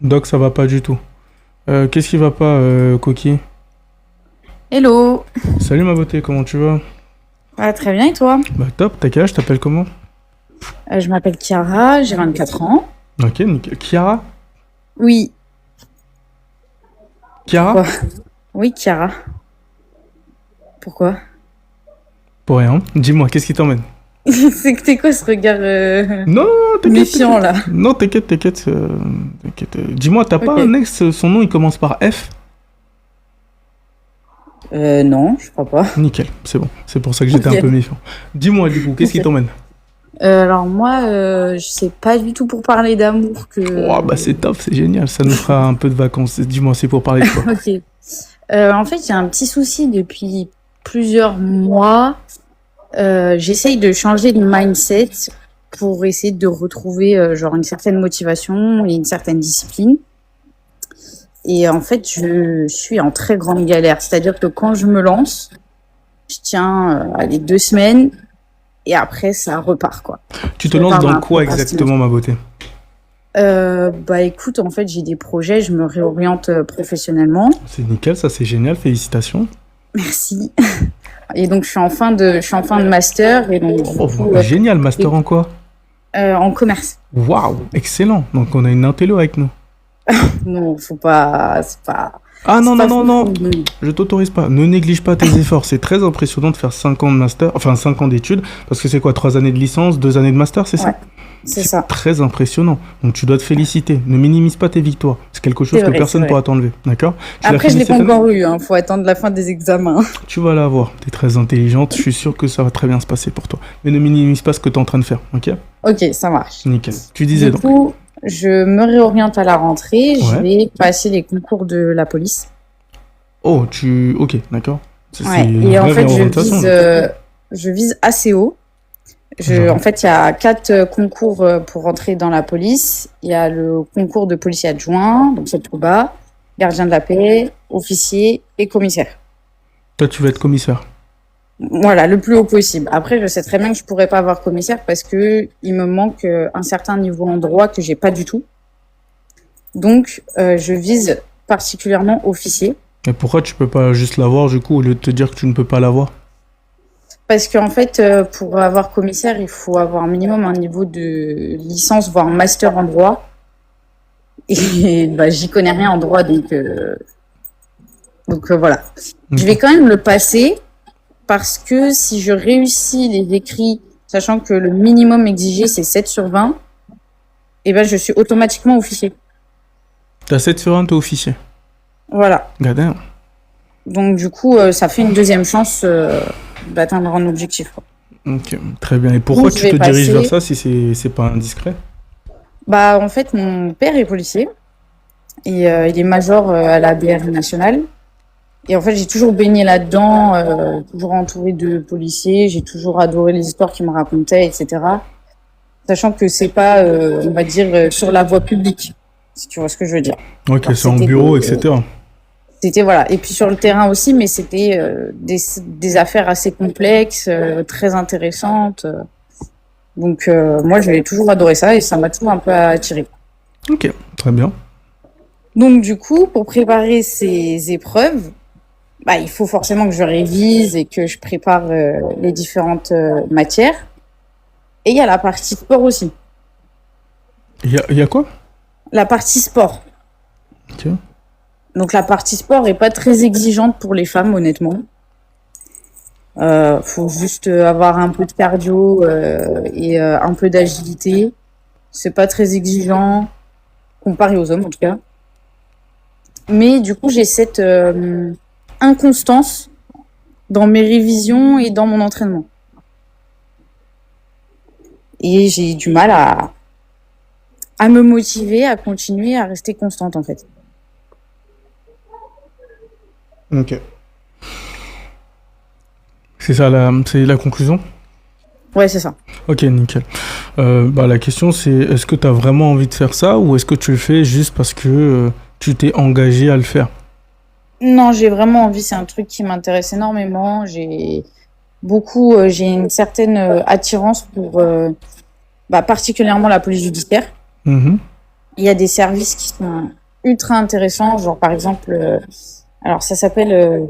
Doc, ça va pas du tout. Qu'est-ce qui va pas, Coquille? Hello. Salut ma beauté, comment tu vas? Ah, très bien, et toi? Bah top, t'as quel âge? T'appelles comment? Je m'appelle Chiara, j'ai 24 ans. Ok, nickel. Chiara? Oui. Chiara? Quoi? Oui, Chiara. Pourquoi? Pour rien. Dis-moi, qu'est-ce qui t'emmène? C'est que t'es quoi ce regard Non, t'inquiète. méfiant là? Non, t'inquiète. T'inquiète. Dis-moi, t'as pas Ok. un ex, son nom il commence par F? Non, je crois pas. Nickel, c'est bon. C'est pour ça que j'étais Ok. un peu méfiant. Dis-moi du coup, qu'est-ce qui Ok. t'emmène? Alors moi, je sais pas du tout pour parler d'amour que... Oh, bah c'est top, c'est génial. Ça nous fera un peu de vacances. Dis-moi, c'est pour parler de quoi? Ok. En fait, j'ai un petit souci depuis plusieurs mois. J'essaye de changer de mindset pour essayer de retrouver genre une certaine motivation et une certaine discipline. Et en fait, je suis en très grande galère. C'est-à-dire que quand je me lance, je tiens allez, 2 semaines et après, ça repart, quoi. Tu te Je lances pars dans dans quoi la exactement, ma beauté? Bah écoute, en fait, j'ai des projets, je me réoriente professionnellement. C'est nickel, ça c'est génial, félicitations. Merci. Et donc, je suis en fin de master. Et donc, Oh, génial, master en quoi? en commerce. Waouh, excellent. Donc on a une intello avec nous. Non, faut pas. C'est pas. Ah non, c'est non, pas non, fou. non, je t'autorise pas. Ne néglige pas tes efforts. C'est très impressionnant de faire 5 ans de master, enfin 5 ans d'études, parce que c'est quoi, 3 années de licence, 2 années de master, c'est ça? Ouais, c'est ça. Très impressionnant. Donc tu dois te féliciter. Ne minimise pas tes victoires. C'est quelque chose C'est que vrai, personne c'est ne pourra t'enlever. D'accord? Tu l'as Après, je fini l'ai pas cette année? encore eu. Faut attendre la fin des examens. Tu vas l'avoir. Tu es très intelligente. Je suis sûr que ça va très bien se passer pour toi. Mais ne minimise pas ce que tu es en train de faire. Ok? Ok, ça marche. Nickel. Tu disais Du donc. coup, je me réoriente à la rentrée. Je Ouais. vais passer les concours de la police. Oh, ok, d'accord. C'est Ouais. une Et en vraie fait, réorientation, je vise assez haut. Genre. En fait, il y a 4 concours pour rentrer dans la police. Il y a le concours de policier adjoint, donc c'est le tout bas, gardien de la paix, officier et commissaire. Toi, tu vas être commissaire. Voilà, le plus haut possible. Après, je sais très bien que je pourrais pas avoir commissaire parce que il me manque un certain niveau en droit que j'ai pas du tout. Donc, je vise particulièrement officier Mais pourquoi tu peux pas juste l'avoir, du coup, au lieu de te dire que tu ne peux pas l'avoir? parce qu'en fait, pour avoir commissaire, il faut avoir un minimum un niveau de licence, voire master en droit. Et bah, j'y connais rien en droit, donc voilà. Je vais quand même le passer parce que si je réussis les écrits, sachant que le minimum exigé c'est 7 sur 20, et ben je suis automatiquement officier. T'as 7 sur 1, t'es officier. Voilà. Gadin. Donc du coup, ça fait une deuxième chance d'atteindre un objectif, quoi. Ok, très bien. Et pourquoi Donc, je tu te vais diriges vers passer- ça si c'est pas indiscret? Bah en fait, mon père est policier et il est major à la BRI nationale. Et en fait, j'ai toujours baigné là-dedans, toujours entourée de policiers. J'ai toujours adoré les histoires qu'ils me racontaient, etc. Sachant que c'est pas, on va dire, sur la voie publique, si tu vois ce que je veux dire. Ok, Alors, c'est en c'était bureau, des- etc. C'était voilà. Et puis sur le terrain aussi, mais c'était des affaires assez complexes, très intéressantes. Donc moi, j'ai toujours adoré ça et ça m'a toujours un peu attiré. Ok, très bien. Donc du coup, pour préparer ces épreuves, bah, il faut forcément que je révise et que je prépare les différentes matières. Et il y a la partie sport aussi. Il y a quoi? La partie sport. Ok. Donc la partie sport est pas très exigeante pour les femmes, honnêtement. Faut juste avoir un peu de cardio et un peu d'agilité. C'est pas très exigeant comparé aux hommes en tout cas. Mais du coup, j'ai cette inconstance dans mes révisions et dans mon entraînement. Et j'ai du mal à me motiver, à continuer, à rester constante en fait. Ok. C'est la conclusion? Ouais, c'est ça. Ok, nickel. La question c'est, est-ce que tu as vraiment envie de faire ça ou est-ce que tu le fais juste parce que tu t'es engagé à le faire? Non, j'ai vraiment envie, c'est un truc qui m'intéresse énormément. J'ai une certaine attirance pour particulièrement la police judiciaire. Mhm. Il y a des services qui sont ultra intéressants, genre par exemple, alors ça s'appelle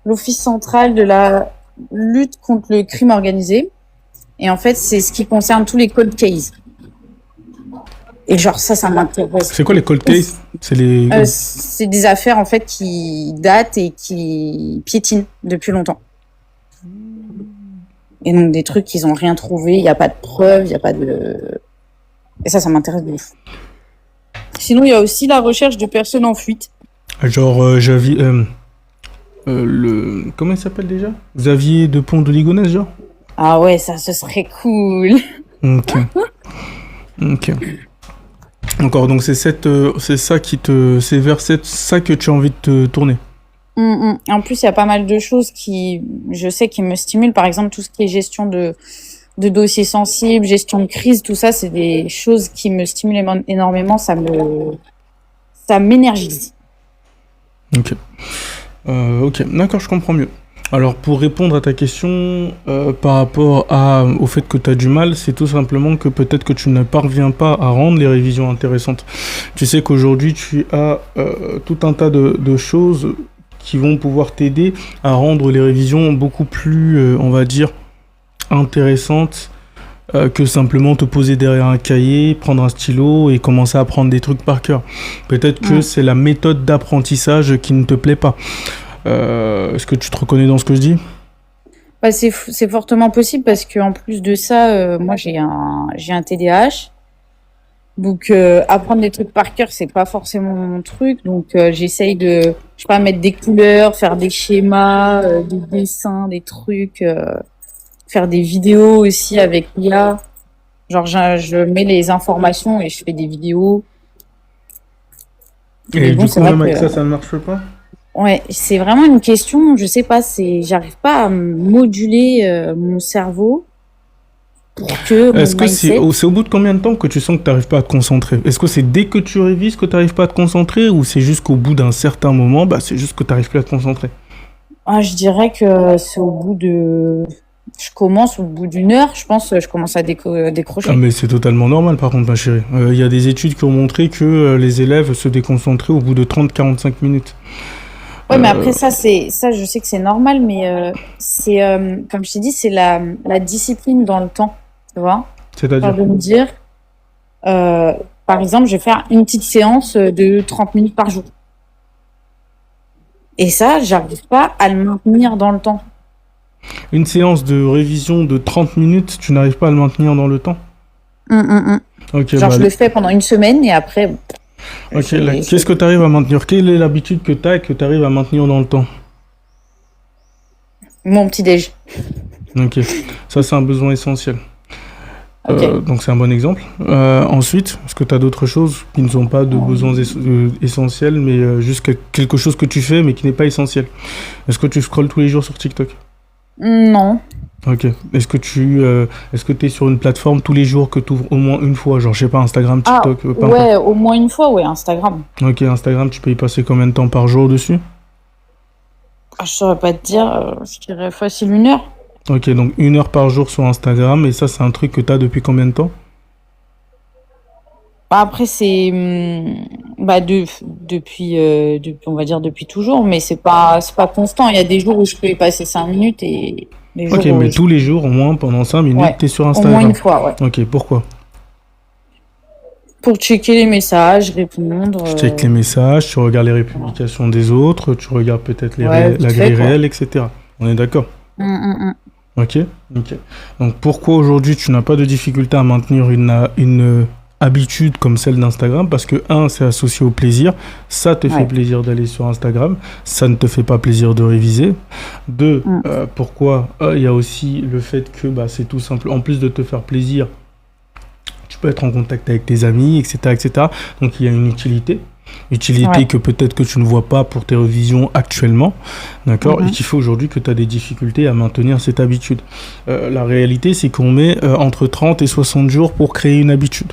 l'Office central de la lutte contre le crime organisé. Et en fait, c'est ce qui concerne tous les cold cases. Et genre ça m'intéresse. C'est quoi les cold cases? C'est des affaires en fait qui datent et qui piétinent depuis longtemps. Et donc des trucs qu'ils ont rien trouvé, il n'y a pas de preuves, il n'y a pas de... Et ça m'intéresse de ouf. Sinon, il y a aussi la recherche de personnes en fuite. Genre, comment il s'appelle déjà? Xavier de Pont de Ligonnès, genre? Ah ouais, ça, ce serait cool. Ok. Ok. Encore, donc c'est ça c'est vers ça que tu as envie de te tourner. En plus, il y a pas mal de choses qui me stimulent. Par exemple, tout ce qui est gestion de dossiers sensibles, gestion de crise, tout ça, c'est des choses qui me stimulent énormément. Ça m'énergise. Ok. Ok, d'accord, je comprends mieux. Alors, pour répondre à ta question, par rapport au fait que tu as du mal, c'est tout simplement que peut-être que tu ne parviens pas à rendre les révisions intéressantes. Tu sais qu'aujourd'hui, tu as tout un tas de choses qui vont pouvoir t'aider à rendre les révisions beaucoup plus, on va dire, intéressantes que simplement te poser derrière un cahier, prendre un stylo et commencer à apprendre des trucs par cœur. Peut-être que c'est la méthode d'apprentissage qui ne te plaît pas. Est-ce que tu te reconnais dans ce que je dis? Bah, c'est fortement possible parce que en plus de ça, moi j'ai un TDAH. Donc apprendre des trucs par cœur, c'est pas forcément mon truc. Donc j'essaye de, je sais pas, mettre des couleurs, faire des schémas, des dessins, des trucs, faire des vidéos aussi avec l'IA. Genre je mets les informations et je fais des vidéos. Et Mais du bon, coup, c'est vrai même avec que- ça ne marche pas? Ouais, c'est vraiment une question, je sais pas, j'arrive pas à moduler mon cerveau pour que mon Est-ce que mindset... c'est au bout de combien de temps que tu sens que tu n'arrives pas à te concentrer? Est-ce que c'est dès que tu révises que tu n'arrives pas à te concentrer ou c'est juste qu'au bout d'un certain moment, c'est juste que tu n'arrives plus à te concentrer? Ah, je dirais que c'est au bout de... Je commence au bout d'une heure, je pense, je commence à décrocher. Ah, mais c'est totalement normal par contre, ma chérie. Il y a des études qui ont montré que les élèves se déconcentraient au bout de 30-45 minutes. Ouais, mais après ça, je sais que c'est normal, mais c'est, comme je t'ai dit, c'est la discipline dans le temps, tu vois? C'est-à-dire? Genre de me dire, par exemple, je vais faire une petite séance de 30 minutes par jour. Et ça, j'arrive pas à le maintenir dans le temps. Une séance de révision de 30 minutes, tu n'arrives pas à le maintenir dans le temps? Ok, Genre, je le fais pendant une semaine et après, ok, qu'est-ce que tu arrives à maintenir? Quelle est l'habitude que tu as et que tu arrives à maintenir dans le temps? mon petit-déj. Ok, ça c'est un besoin essentiel. Ok. Donc c'est un bon exemple. Ensuite, est-ce que tu as d'autres choses qui ne sont pas de besoins essentiels, mais juste quelque chose que tu fais mais qui n'est pas essentiel? Est-ce que tu scrolles tous les jours sur TikTok? Non. Ok. Est-ce que tu es sur une plateforme tous les jours que tu ouvres au moins une fois? Genre, je sais pas, Instagram, Ah, TikTok, peu importe. ouais, au moins une fois, ouais, Instagram. Ok, Instagram, tu peux y passer combien de temps par jour dessus? Ah, je saurais pas te dire, je dirais facile 1 heure. Ok, donc 1 heure par jour sur Instagram, et ça, c'est un truc que tu as depuis combien de temps? Bah, après, c'est bah, on va dire depuis toujours, mais c'est pas constant. Il y a des jours où je peux y passer 5 minutes et des Ok, jours où mais tous les jours, au moins pendant 5 minutes, ouais, tu es sur au moins Instagram. une fois, ouais. Ok, pourquoi? Pour checker les messages, répondre. Tu checkes les messages, tu regardes les publications des autres, tu regardes peut-être Ouais, la vite fait, grille quoi. réelle, etc. On est d'accord? Hum. Ok, ok. Donc pourquoi aujourd'hui tu n'as pas de difficulté à maintenir une habitude comme celle d'Instagram? Parce que c'est associé au plaisir. Ça te fait Ouais. plaisir d'aller sur Instagram. Ça ne te fait pas plaisir de réviser. Deux, pourquoi? Il y a aussi le fait que c'est tout simple. En plus de te faire plaisir, tu peux être en contact avec tes amis, etc., etc. Donc il y a une utilité. Utilité Ouais. que peut-être que tu ne vois pas pour tes révisions actuellement, d'accord, et Mhm. qui fait aujourd'hui que tu as des difficultés à maintenir cette habitude. La réalité, c'est qu'on met entre 30 et 60 jours pour créer une habitude,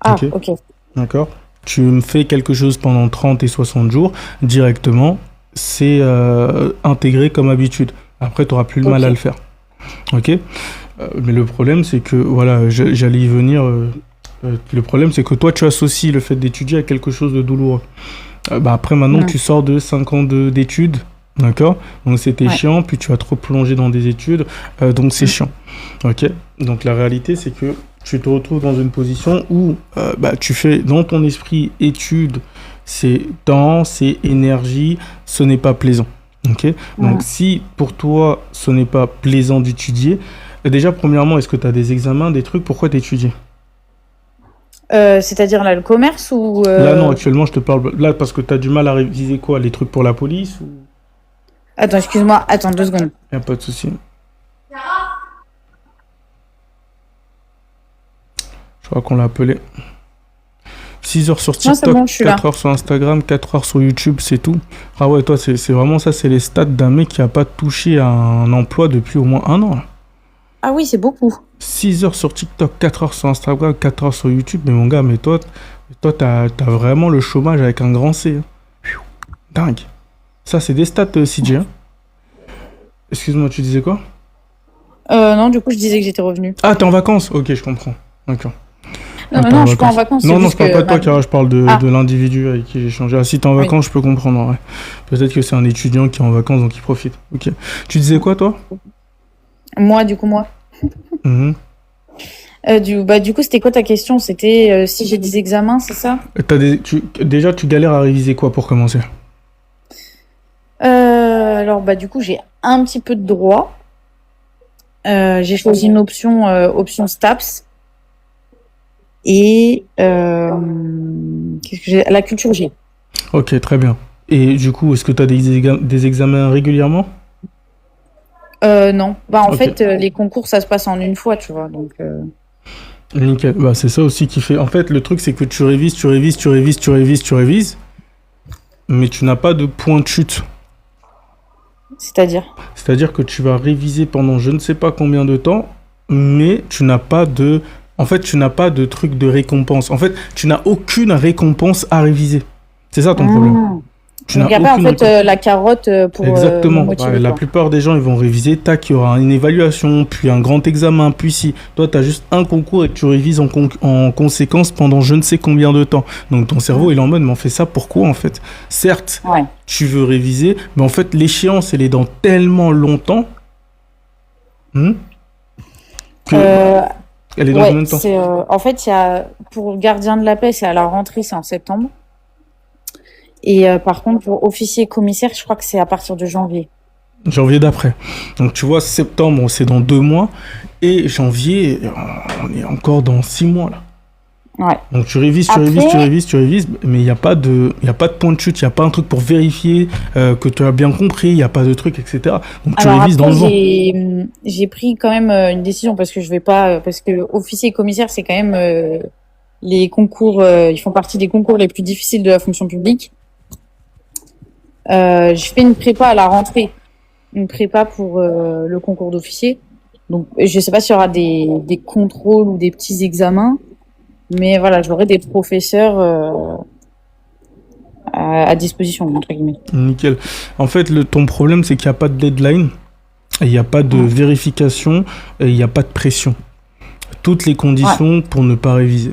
Ah, ok, ok. d'accord? Tu me fais quelque chose pendant 30 et 60 jours, directement, c'est intégré comme habitude. Après, tu n'auras plus le mal à Ok. le faire, ok? Mais le problème, c'est que, voilà, j'allais y venir. Le problème, c'est que toi, tu associes le fait d'étudier à quelque chose de douloureux. Après, maintenant, Mm. tu sors de 5 ans d'études, d'accord? Donc, c'était Ouais. chiant, puis tu vas trop plonger dans des études, donc c'est chiant, ok? Donc, la réalité, c'est que tu te retrouves dans une position où tu fais dans ton esprit études, c'est temps, c'est énergie, ce n'est pas plaisant, ok? Donc, si pour toi, ce n'est pas plaisant d'étudier, déjà, premièrement, est-ce que tu as des examens, des trucs? Pourquoi t'étudies? C'est-à-dire là, le commerce ou Là, non, actuellement, je te parle. Là, parce que tu as du mal à réviser quoi? Les trucs pour la police ou... Attends, excuse-moi, attends 2 secondes. Y a pas de souci. Je crois qu'on l'a appelé. 6 heures sur Non, c'est TikTok, bon, je suis là. 4 heures sur Instagram, 4 heures sur YouTube, c'est tout. Ah ouais, toi, c'est vraiment ça, c'est les stats d'un mec qui a pas touché à un emploi depuis au moins 1 an, là. Ah oui, c'est beaucoup. 6 heures sur TikTok, 4 heures sur Instagram, 4 heures sur YouTube. Mais mon gars, mais toi, t'as vraiment le chômage avec un grand C, hein. Pfiou, dingue. Ça, c'est des stats, CJ, hein. Excuse-moi, tu disais quoi? Non, du coup, je disais que j'étais revenue. Ah, t'es en vacances? Ok, je comprends. D'accord. Non, T'es non, en je suis pas en vacances. Non, c'est non, juste je parle que pas de toi, ma- Kara, je parle de Ah. l'individu avec qui j'ai échangé. Ah, si t'es en Oui. vacances, je peux comprendre, ouais. Peut-être que c'est un étudiant qui est en vacances, donc il profite. Ok. Tu disais quoi, toi? Moi, du coup, moi. Mhm. Du coup, c'était quoi ta question? C'était si j'ai des examens, c'est ça? Déjà, tu galères à réviser quoi pour commencer? Alors, du coup, j'ai un petit peu de droit. J'ai choisi une option STAPS. Et qu'est-ce que j'ai? La culture G. Ok, très bien. Et du coup, est-ce que tu as des examens régulièrement? Non. En Ok. fait, les concours, ça se passe en une fois, tu vois. Donc, Nickel. C'est ça aussi qui fait. En fait, le truc, c'est que tu révises, mais tu n'as pas de point de chute. c'est-à-dire? C'est-à-dire que tu vas réviser pendant je ne sais pas combien de temps, mais tu n'as pas de... En fait, tu n'as pas de truc de récompense. En fait, tu n'as aucune récompense à réviser. C'est ça ton problème. Tu Donc, n'as après, en aucune fait, récompense. la carotte pour Exactement. me motiver, Ouais, la quoi. plupart des gens, ils vont réviser, tac, il y aura une évaluation, puis un grand examen, puis si. Toi, tu as juste un concours et tu révises en conséquence pendant je ne sais combien de temps. Donc ton cerveau, il est en mode, mais on fait ça pourquoi en fait? Certes, Ouais. tu veux réviser, mais en fait, l'échéance, elle est dans tellement longtemps que... Elle est dans combien de temps? En fait, pour gardien de la paix, c'est à la rentrée, c'est en septembre. Et par contre, pour officier commissaire, je crois que c'est à partir de janvier. Janvier d'après. Donc tu vois, septembre, c'est dans 2 mois. Et janvier, on est encore dans 6 mois là. Ouais. Donc tu révises, mais il n'y a pas de point de chute, il n'y a pas un truc pour vérifier que tu as bien compris, il n'y a pas de truc, etc. Donc tu Alors révises dans après, le vent. j'ai pris quand même une décision parce que je vais pas, parce que officier et commissaire, c'est quand même les concours, ils font partie des concours les plus difficiles de la fonction publique. Je fais une prépa à la rentrée, une prépa pour le concours d'officier. Donc, je sais pas s'il y aura des contrôles ou des petits examens, mais voilà, j'aurai des professeurs à disposition, entre guillemets. Nickel. En fait, ton problème, c'est qu'il n'y a pas de deadline, il n'y a pas de vérification, et il n'y a pas de pression. Toutes les conditions pour ne pas réviser.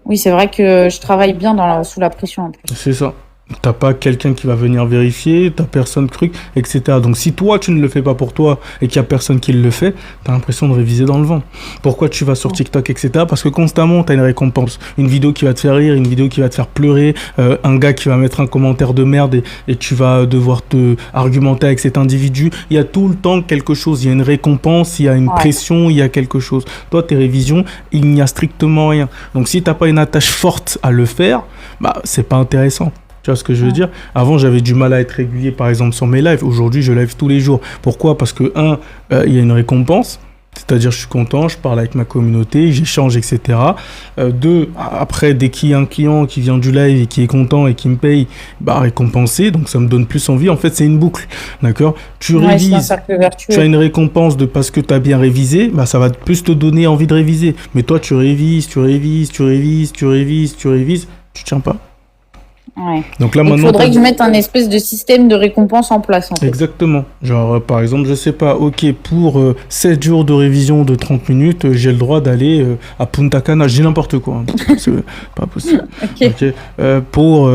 Oui, c'est vrai que je travaille bien sous la pression en plus. C'est ça. T'as pas quelqu'un qui va venir vérifier, t'as personne truc, etc. Donc si toi tu ne le fais pas pour toi et qu'il y a personne qui le fait, t'as l'impression de réviser dans le vent. Pourquoi tu vas sur TikTok, etc. Parce que constamment t'as une récompense. Une vidéo qui va te faire rire, une vidéo qui va te faire pleurer, un gars qui va mettre un commentaire de merde et tu vas devoir te argumenter avec cet individu. Il y a tout le temps quelque chose, il y a une récompense, il y a une pression, il y a quelque chose. Toi tes révisions, il n'y a strictement rien. Donc si t'as pas une attache forte à le faire, bah c'est pas intéressant. Tu vois ce que je veux dire? Avant, j'avais du mal à être régulier, par exemple, sur mes lives. Aujourd'hui, je live tous les jours. Pourquoi? Parce que, il y a une récompense. C'est-à-dire, je suis content, je parle avec ma communauté, j'échange, etc. Deux, après, dès qu'il y a un client qui vient du live et qui est content et qui me paye, bah, récompensé. Donc, ça me donne plus envie. En fait, c'est une boucle. D'accord? Tu révises, tu as une récompense de parce que tu as bien révisé, bah, ça va plus te donner envie de réviser. Mais toi, tu révises, tu tiens pas. Ouais. Donc là, il maintenant, faudrait que je mette un espèce de système de récompense en place. En fait. Exactement. Genre, par exemple, je sais pas, ok, pour 7 jours de révision de 30 minutes, j'ai le droit d'aller à Punta Cana. Je dis n'importe quoi. Hein, c'est pas possible. Okay. Pour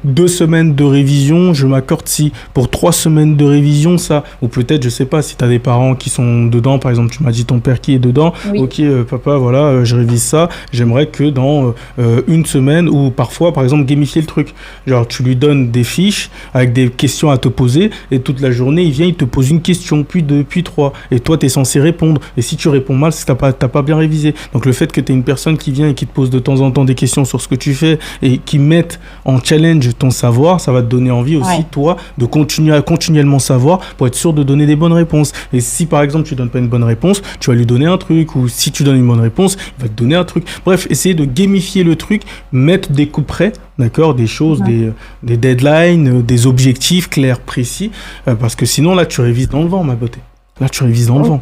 2 semaines de révision, je m'accorde si. Pour 3 semaines de révision, ça. Ou peut-être, je sais pas, si tu as des parents qui sont dedans, par exemple, tu m'as dit ton père qui est dedans. Oui. Ok, papa, voilà, je révise ça. J'aimerais que dans 1 semaine, ou parfois, par exemple, gamifier le truc. Genre, tu lui donnes des fiches avec des questions à te poser et toute la journée, il vient, il te pose une question, puis 2, puis 3. Et toi, tu es censé répondre. Et si tu réponds mal, c'est que t'as pas bien révisé. Donc, le fait que tu aies une personne qui vient et qui te pose de temps en temps des questions sur ce que tu fais et qui mette en challenge ton savoir, ça va te donner envie aussi, toi, de continuer à continuellement savoir pour être sûr de donner des bonnes réponses. Et si, par exemple, tu donnes pas une bonne réponse, tu vas lui donner un truc. Ou si tu donnes une bonne réponse, il va te donner un truc. Bref, essayer de gamifier le truc, mettre des coups près. D'accord, des choses, des deadlines, des objectifs clairs, précis, parce que sinon, là, tu révises dans le vent, ma beauté. Là, tu révises dans le vent.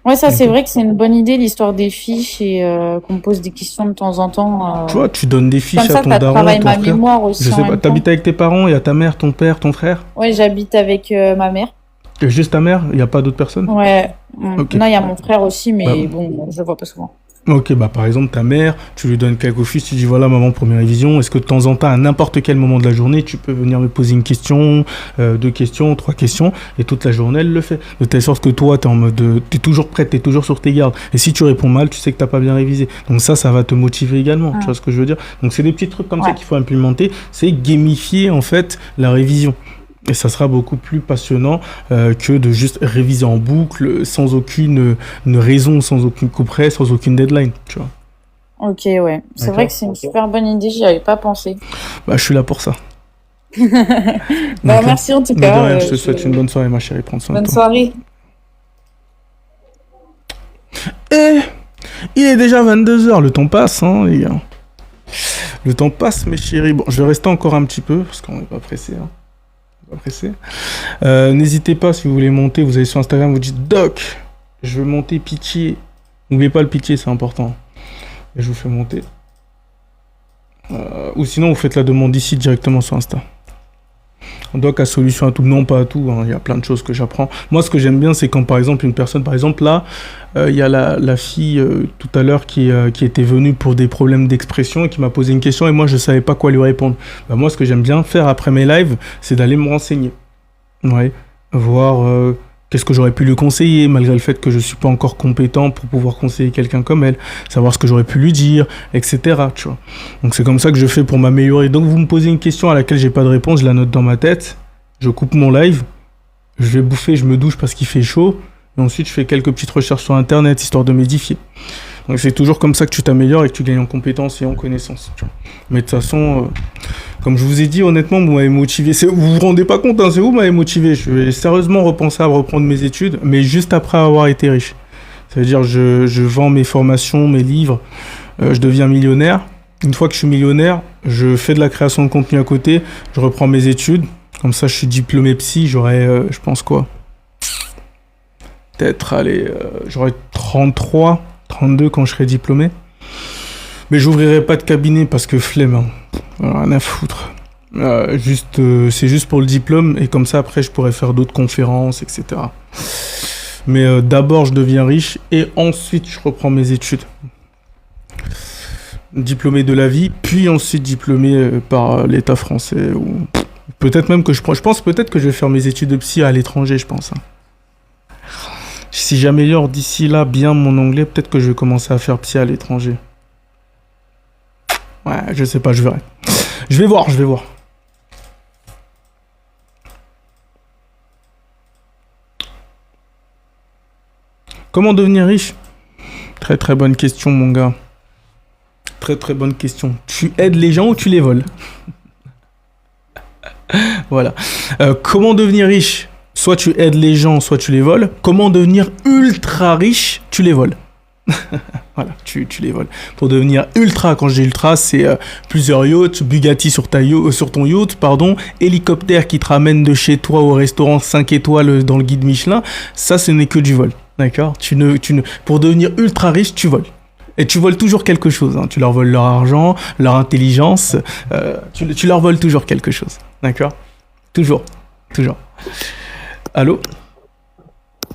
Ouais, ça, c'est vrai que c'est une bonne idée, l'histoire des fiches, et qu'on pose des questions de temps en temps. Tu vois, tu donnes des fiches à ton daron, ton frère. Ma mémoire aussi. Je sais pas, t'habites avec tes parents, il y a ta mère, ton père, ton frère? Ouais, j'habite avec ma mère. Juste ta mère? Il n'y a pas d'autres personnes? Ouais. Okay. Non, il y a mon frère aussi, mais bon, je le vois pas souvent. Ok, bah par exemple ta mère, tu lui donnes quelques fiches, tu dis voilà maman, première révision, est-ce que de temps en temps à n'importe quel moment de la journée tu peux venir me poser une question, 2 questions, 3 questions, et toute la journée elle le fait, de telle sorte que toi t'es en mode, t'es toujours prête, t'es toujours sur tes gardes, et si tu réponds mal, tu sais que t'as pas bien révisé, donc ça va te motiver également, tu vois ce que je veux dire, donc c'est des petits trucs comme ça qu'il faut implémenter, c'est gamifier en fait la révision. Et ça sera beaucoup plus passionnant que de juste réviser en boucle, sans aucune raison, sans aucune coup près, sans aucune deadline, tu vois. Ok, ouais. C'est vrai que c'est une super bonne idée, j'y avais pas pensé. Bah, je suis là pour ça. Bah, merci en tout cas. De rien, je te souhaite une bonne soirée, ma chérie. Prends soin de toi. Bonne soirée. Et il est déjà 22h, le temps passe, hein, les gars. Le temps passe, mes chéris. Bon, je vais rester encore un petit peu, parce qu'on n'est pas pressé, hein. N'hésitez pas si vous voulez monter, vous allez sur Instagram, vous dites Doc, je veux monter, pitié. N'oubliez pas le pitié, c'est important. Et je vous fais monter. Ou sinon vous faites la demande ici directement sur Insta. Doc a solution à tout, non pas à tout, hein. Il y a plein de choses que j'apprends. Moi ce que j'aime bien c'est quand par exemple une personne, par exemple là, il y a la fille tout à l'heure qui était venue pour des problèmes d'expression et qui m'a posé une question et moi je savais pas quoi lui répondre. Bah, moi ce que j'aime bien faire après mes lives, c'est d'aller me renseigner. Ouais, voir qu'est-ce que j'aurais pu lui conseiller, malgré le fait que je suis pas encore compétent pour pouvoir conseiller quelqu'un comme elle, savoir ce que j'aurais pu lui dire, etc. Tu vois. Donc c'est comme ça que je fais pour m'améliorer. Donc vous me posez une question à laquelle j'ai pas de réponse, je la note dans ma tête, je coupe mon live, je vais bouffer, je me douche parce qu'il fait chaud, et ensuite je fais quelques petites recherches sur internet histoire de m'édifier. Donc c'est toujours comme ça que tu t'améliores et que tu gagnes en compétences et en connaissances. Tu vois. Mais de toute façon, comme je vous ai dit, honnêtement, vous m'avez motivé. Vous vous rendez pas compte, hein, c'est vous qui m'avez motivé. Je vais sérieusement repenser à reprendre mes études, mais juste après avoir été riche. Ça veut dire je vends mes formations, mes livres, je deviens millionnaire. Une fois que je suis millionnaire, je fais de la création de contenu à côté, je reprends mes études. Comme ça, je suis diplômé psy, j'aurai, je pense quoi, Peut-être, allez, j'aurai 33, 32 quand je serai diplômé. Mais j'ouvrirai pas de cabinet parce que flemme, hein. Rien à foutre. C'est juste pour le diplôme et comme ça après je pourrais faire d'autres conférences, etc. Mais d'abord je deviens riche et ensuite je reprends mes études. Diplômé de la vie, puis ensuite diplômé par l'État français. Ou peut-être même que je pense peut-être que je vais faire mes études de psy à l'étranger, je pense, hein. Si j'améliore d'ici là bien mon anglais, peut-être que je vais commencer à faire psy à l'étranger. Ouais, je sais pas, je verrai. Je vais voir. Comment devenir riche? Très très bonne question, mon gars. Très très bonne question. Tu aides les gens ou tu les voles? Voilà. Comment devenir riche? Soit tu aides les gens, soit tu les voles. Comment devenir ultra riche? Tu les voles. Voilà, tu les voles. Pour devenir ultra, quand je dis ultra, c'est plusieurs yachts, Bugatti sur ton yacht, pardon, hélicoptère qui te ramène de chez toi au restaurant 5 étoiles dans le guide Michelin. Ça, ce n'est que du vol. D'accord? Pour devenir ultra riche, tu voles. Et tu voles toujours quelque chose, hein. Tu leur voles leur argent, leur intelligence. Tu leur voles toujours quelque chose. D'accord? Toujours. Allô?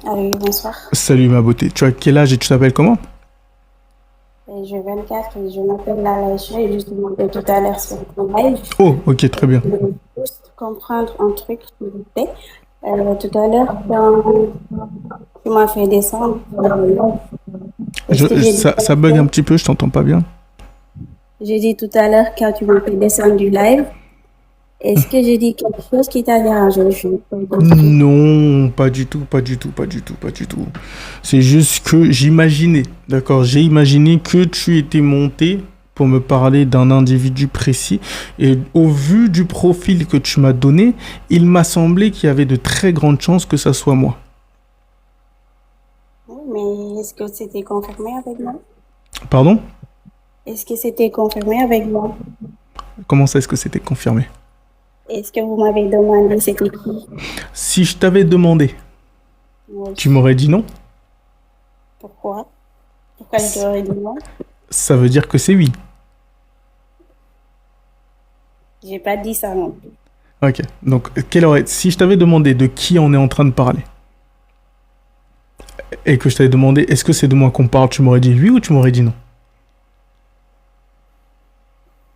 Allô, bonsoir. Salut ma beauté. Tu as quel âge et tu t'appelles comment? J'ai 24 et je m'appelle Lala. J'ai juste demandé tout à l'heure sur ton live. Oh, ok, très bien. Je veux juste comprendre un truc, s'il vous plaît. Tout à l'heure, quand tu m'as fait descendre, ça bug un petit peu, je t'entends pas bien. j'ai dit tout à l'heure quand tu m'as fait descendre du live, est-ce que j'ai dit quelque chose qui t'a dérangé? Non, pas du tout. C'est juste que j'imaginais, d'accord, j'ai imaginé que tu étais monté pour me parler d'un individu précis. Et au vu du profil que tu m'as donné, il m'a semblé qu'il y avait de très grandes chances que ça soit moi. Oui, mais est-ce que c'était confirmé avec moi? Pardon? Est-ce que c'était confirmé avec moi? Comment ça, est-ce que c'était confirmé? Est-ce que vous m'avez demandé c'était qui? Si je t'avais demandé, Oui. tu m'aurais dit non? Pourquoi? Pourquoi je t'aurais dit non? Ça veut dire que c'est oui. J'ai pas dit ça non plus. Ok, donc si je t'avais demandé de qui on est en train de parler, et que je t'avais demandé est-ce que c'est de moi qu'on parle, tu m'aurais dit oui ou tu m'aurais dit non?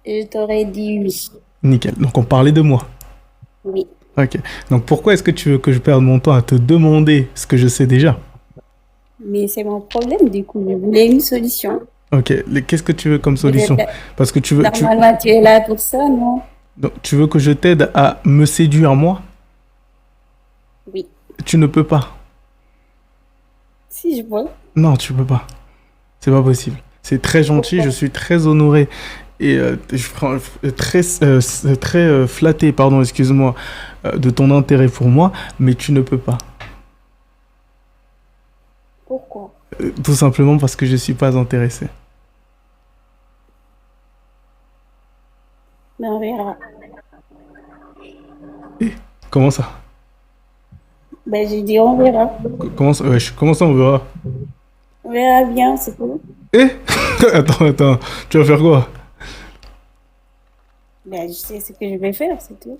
Je t'aurais dit oui. Nickel, donc on parlait de moi. Oui. Ok, donc pourquoi est-ce que tu veux que je perde mon temps à te demander ce que je sais déjà? Mais c'est mon problème, du coup. Je voulais une solution. Ok, qu'est-ce que tu veux comme solution? Parce que tu veux... Normalement, tu es là pour ça, non? Donc, tu veux que je t'aide à me séduire moi? Oui. Tu ne peux pas. Si je veux. Non, tu peux pas. C'est pas possible. C'est très gentil, je suis très honoré et très flatté, pardon, excuse-moi, de ton intérêt pour moi, mais tu ne peux pas. Pourquoi? Tout simplement parce que je suis pas intéressé. Mais on verra. Comment ça? Ben, j'ai dit on verra. Comment ça on verra? On verra bien, c'est tout. Attends, tu vas faire quoi? Ben, je sais ce que je vais faire, c'est tout.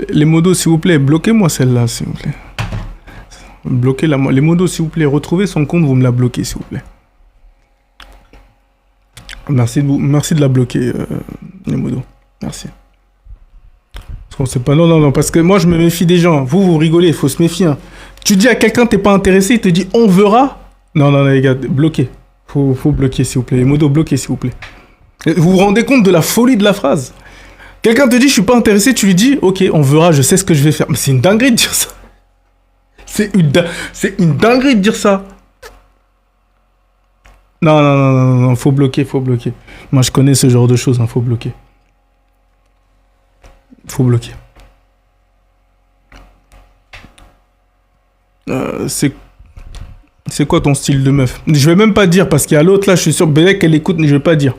Les modos, s'il vous plaît, bloquez-moi celle-là, s'il vous plaît. Bloquez-la. Les modos, s'il vous plaît, retrouvez son compte, vous me la bloquez, s'il vous plaît. Merci de la bloquer, les modos. Merci. Parce qu'on sait pas. Non, parce que moi, je me méfie des gens. Vous rigolez, il faut se méfier. Hein. Tu dis à quelqu'un, t'es pas intéressé, il te dit, on verra. Non, les gars, bloquez. Faut bloquer, s'il vous plaît. Les modos, bloquez, s'il vous plaît. Vous vous rendez compte de la folie de la phrase? Quelqu'un te dit, je suis pas intéressé, tu lui dis, ok, on verra, je sais ce que je vais faire. Mais c'est une dinguerie de dire ça. C'est une dinguerie de dire ça. Non, faut bloquer. Moi, je connais ce genre de choses, hein, faut bloquer. Faut bloquer. C'est quoi ton style de meuf? Je vais même pas dire, parce qu'il y a l'autre là, je suis sûr, Bélec, elle écoute, mais je vais pas dire.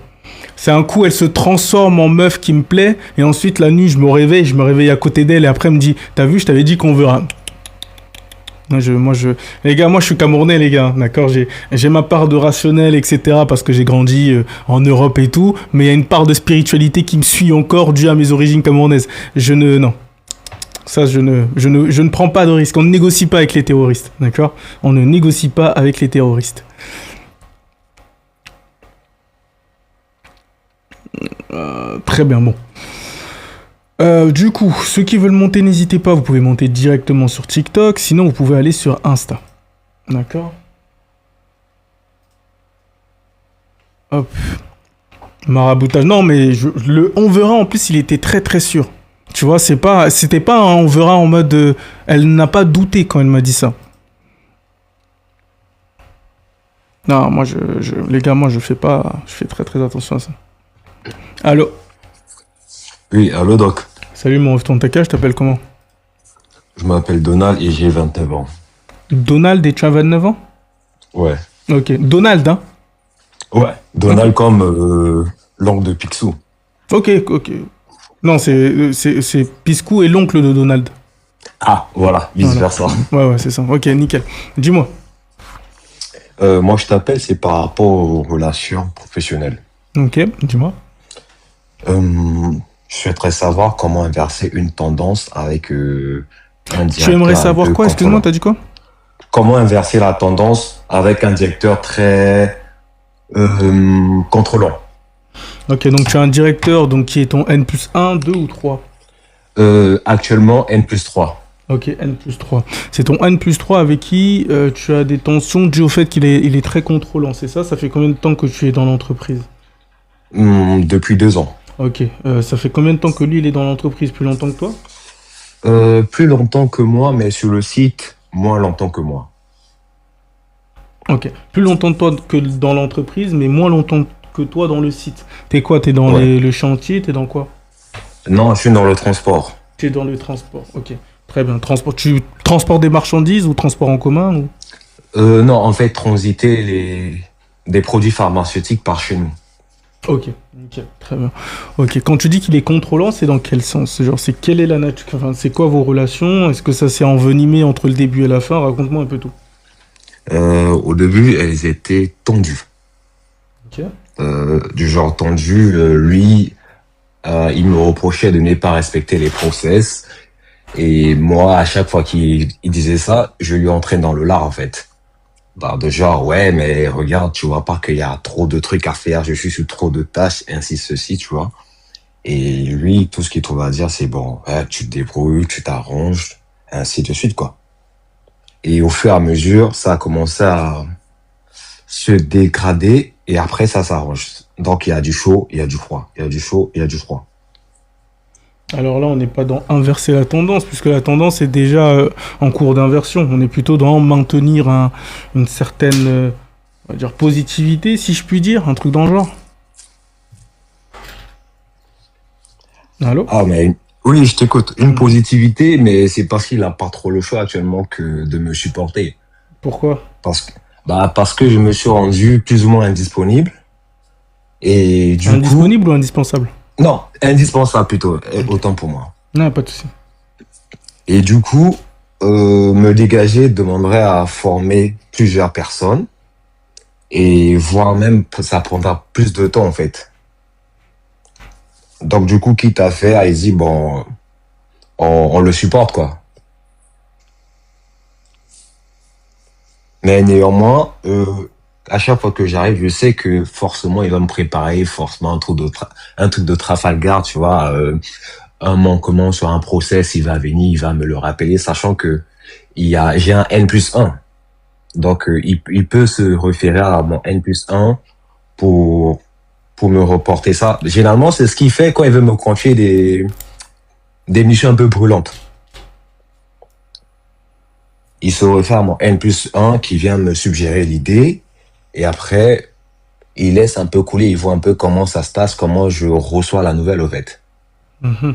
C'est un coup, elle se transforme en meuf qui me plaît, et ensuite, la nuit, je me réveille à côté d'elle, et après, elle me dit, t'as vu, je t'avais dit qu'on verra. Les gars, moi, je suis Camerounais, les gars, d'accord, j'ai ma part de rationnel, etc., parce que j'ai grandi en Europe et tout, mais il y a une part de spiritualité qui me suit encore, due à mes origines camerounaises. Non. Ça, je ne prends pas de risque. On ne négocie pas avec les terroristes, d'accord? On ne négocie pas avec les terroristes. Très bien, bon. Du coup, ceux qui veulent monter, n'hésitez pas, vous pouvez monter directement sur TikTok, sinon vous pouvez aller sur Insta. D'accord? Hop. Maraboutage. Non, mais on verra, en plus, il était très très sûr. Tu vois, c'était pas un on verra en mode... elle n'a pas douté quand elle m'a dit ça. Non, moi, les gars, moi, je fais très très attention à ça. Allô? Oui, allô Doc. Salut mon ref, ton je t'appelle comment? Je m'appelle Donald et j'ai 29 ans. Donald et tu as 29 ans? Ouais. Ok. Donald, hein? Ouais. Donald comme l'oncle de Picsou. Ok. Non, c'est Piscou et l'oncle de Donald. Ah, voilà, vice versa. Ouais, c'est ça. Ok, nickel. Dis-moi. Moi, je t'appelle, c'est par rapport aux relations professionnelles. Ok, dis-moi. Je souhaiterais savoir comment inverser une tendance avec un directeur. Tu aimerais savoir quoi? Excuse-moi, t'as dit quoi? Comment inverser la tendance avec un directeur très contrôlant. Ok, donc tu as un directeur qui est ton N+1, 2 ou 3? Actuellement, N+3. Ok, N+3. C'est ton N+3 avec qui tu as des tensions dues au fait qu'il est très contrôlant, c'est ça? Ça fait combien de temps que tu es dans l'entreprise? Depuis 2 ans. Ok, ça fait combien de temps que lui, il est dans l'entreprise? Plus longtemps que toi? Plus longtemps que moi, mais sur le site, moins longtemps que moi. Ok, plus longtemps que toi que dans l'entreprise, mais moins longtemps que toi dans le site. T'es quoi? T'es dans le chantier? T'es dans quoi? Non, je suis dans le transport. Tu es dans le transport, ok. Très bien. Tu transportes des marchandises ou transport en commun ou... Non, en fait, transiter des produits pharmaceutiques par chez nous. Ok, nickel, très bien. Ok, quand tu dis qu'il est contrôlant, c'est dans quel sens? Genre, quelle est la nature? Enfin, c'est quoi vos relations? Est-ce que ça s'est envenimé entre le début et la fin? Raconte-moi un peu tout. Au début, elles étaient tendues. Ok. Du genre tendu, lui, il me reprochait de ne pas respecter les process. Et moi, à chaque fois qu'il disait ça, je lui entrais dans le lard, en fait. De genre, ouais, mais regarde, tu vois pas qu'il y a trop de trucs à faire, je suis sur trop de tâches, ainsi ceci, tu vois. Et lui, tout ce qu'il trouve à dire, c'est bon, ouais, tu te débrouilles, tu t'arranges, ainsi de suite, quoi. Et au fur et à mesure, ça a commencé à se dégrader, et après, ça s'arrange. Donc, il y a du chaud, il y a du froid. Il y a du chaud, il y a du froid. Alors là, on n'est pas dans inverser la tendance, puisque la tendance est déjà en cours d'inversion. On est plutôt dans maintenir une certaine, on va dire, positivité, si je puis dire, un truc dans le genre. Allô? Ah, mais oui, je t'écoute. Une positivité, mais c'est parce qu'il n'a pas trop le choix actuellement que de me supporter. Pourquoi? Parce que je me suis rendu plus ou moins indisponible. Et du indisponible ou indispensable? Non, indispensable plutôt, autant pour moi. Non, pas de souci. Et du coup, me dégager demanderait à former plusieurs personnes et voire même ça prendra plus de temps en fait. Donc du coup, quitte à faire, il dit bon, on le supporte quoi. Mais néanmoins, à chaque fois que j'arrive, je sais que forcément, il va me préparer forcément un truc de Trafalgar, tu vois, un manquement sur un process, il va venir, il va me le rappeler, sachant que j'ai un N+1. Donc, il peut se référer à mon N+1 pour me reporter ça. Généralement, c'est ce qu'il fait quand il veut me confier des missions un peu brûlantes. Il se réfère à mon N+1 qui vient me suggérer l'idée. Et après, il laisse un peu couler, il voit un peu comment ça se passe, comment je reçois la nouvelle au fait. Mm-hmm.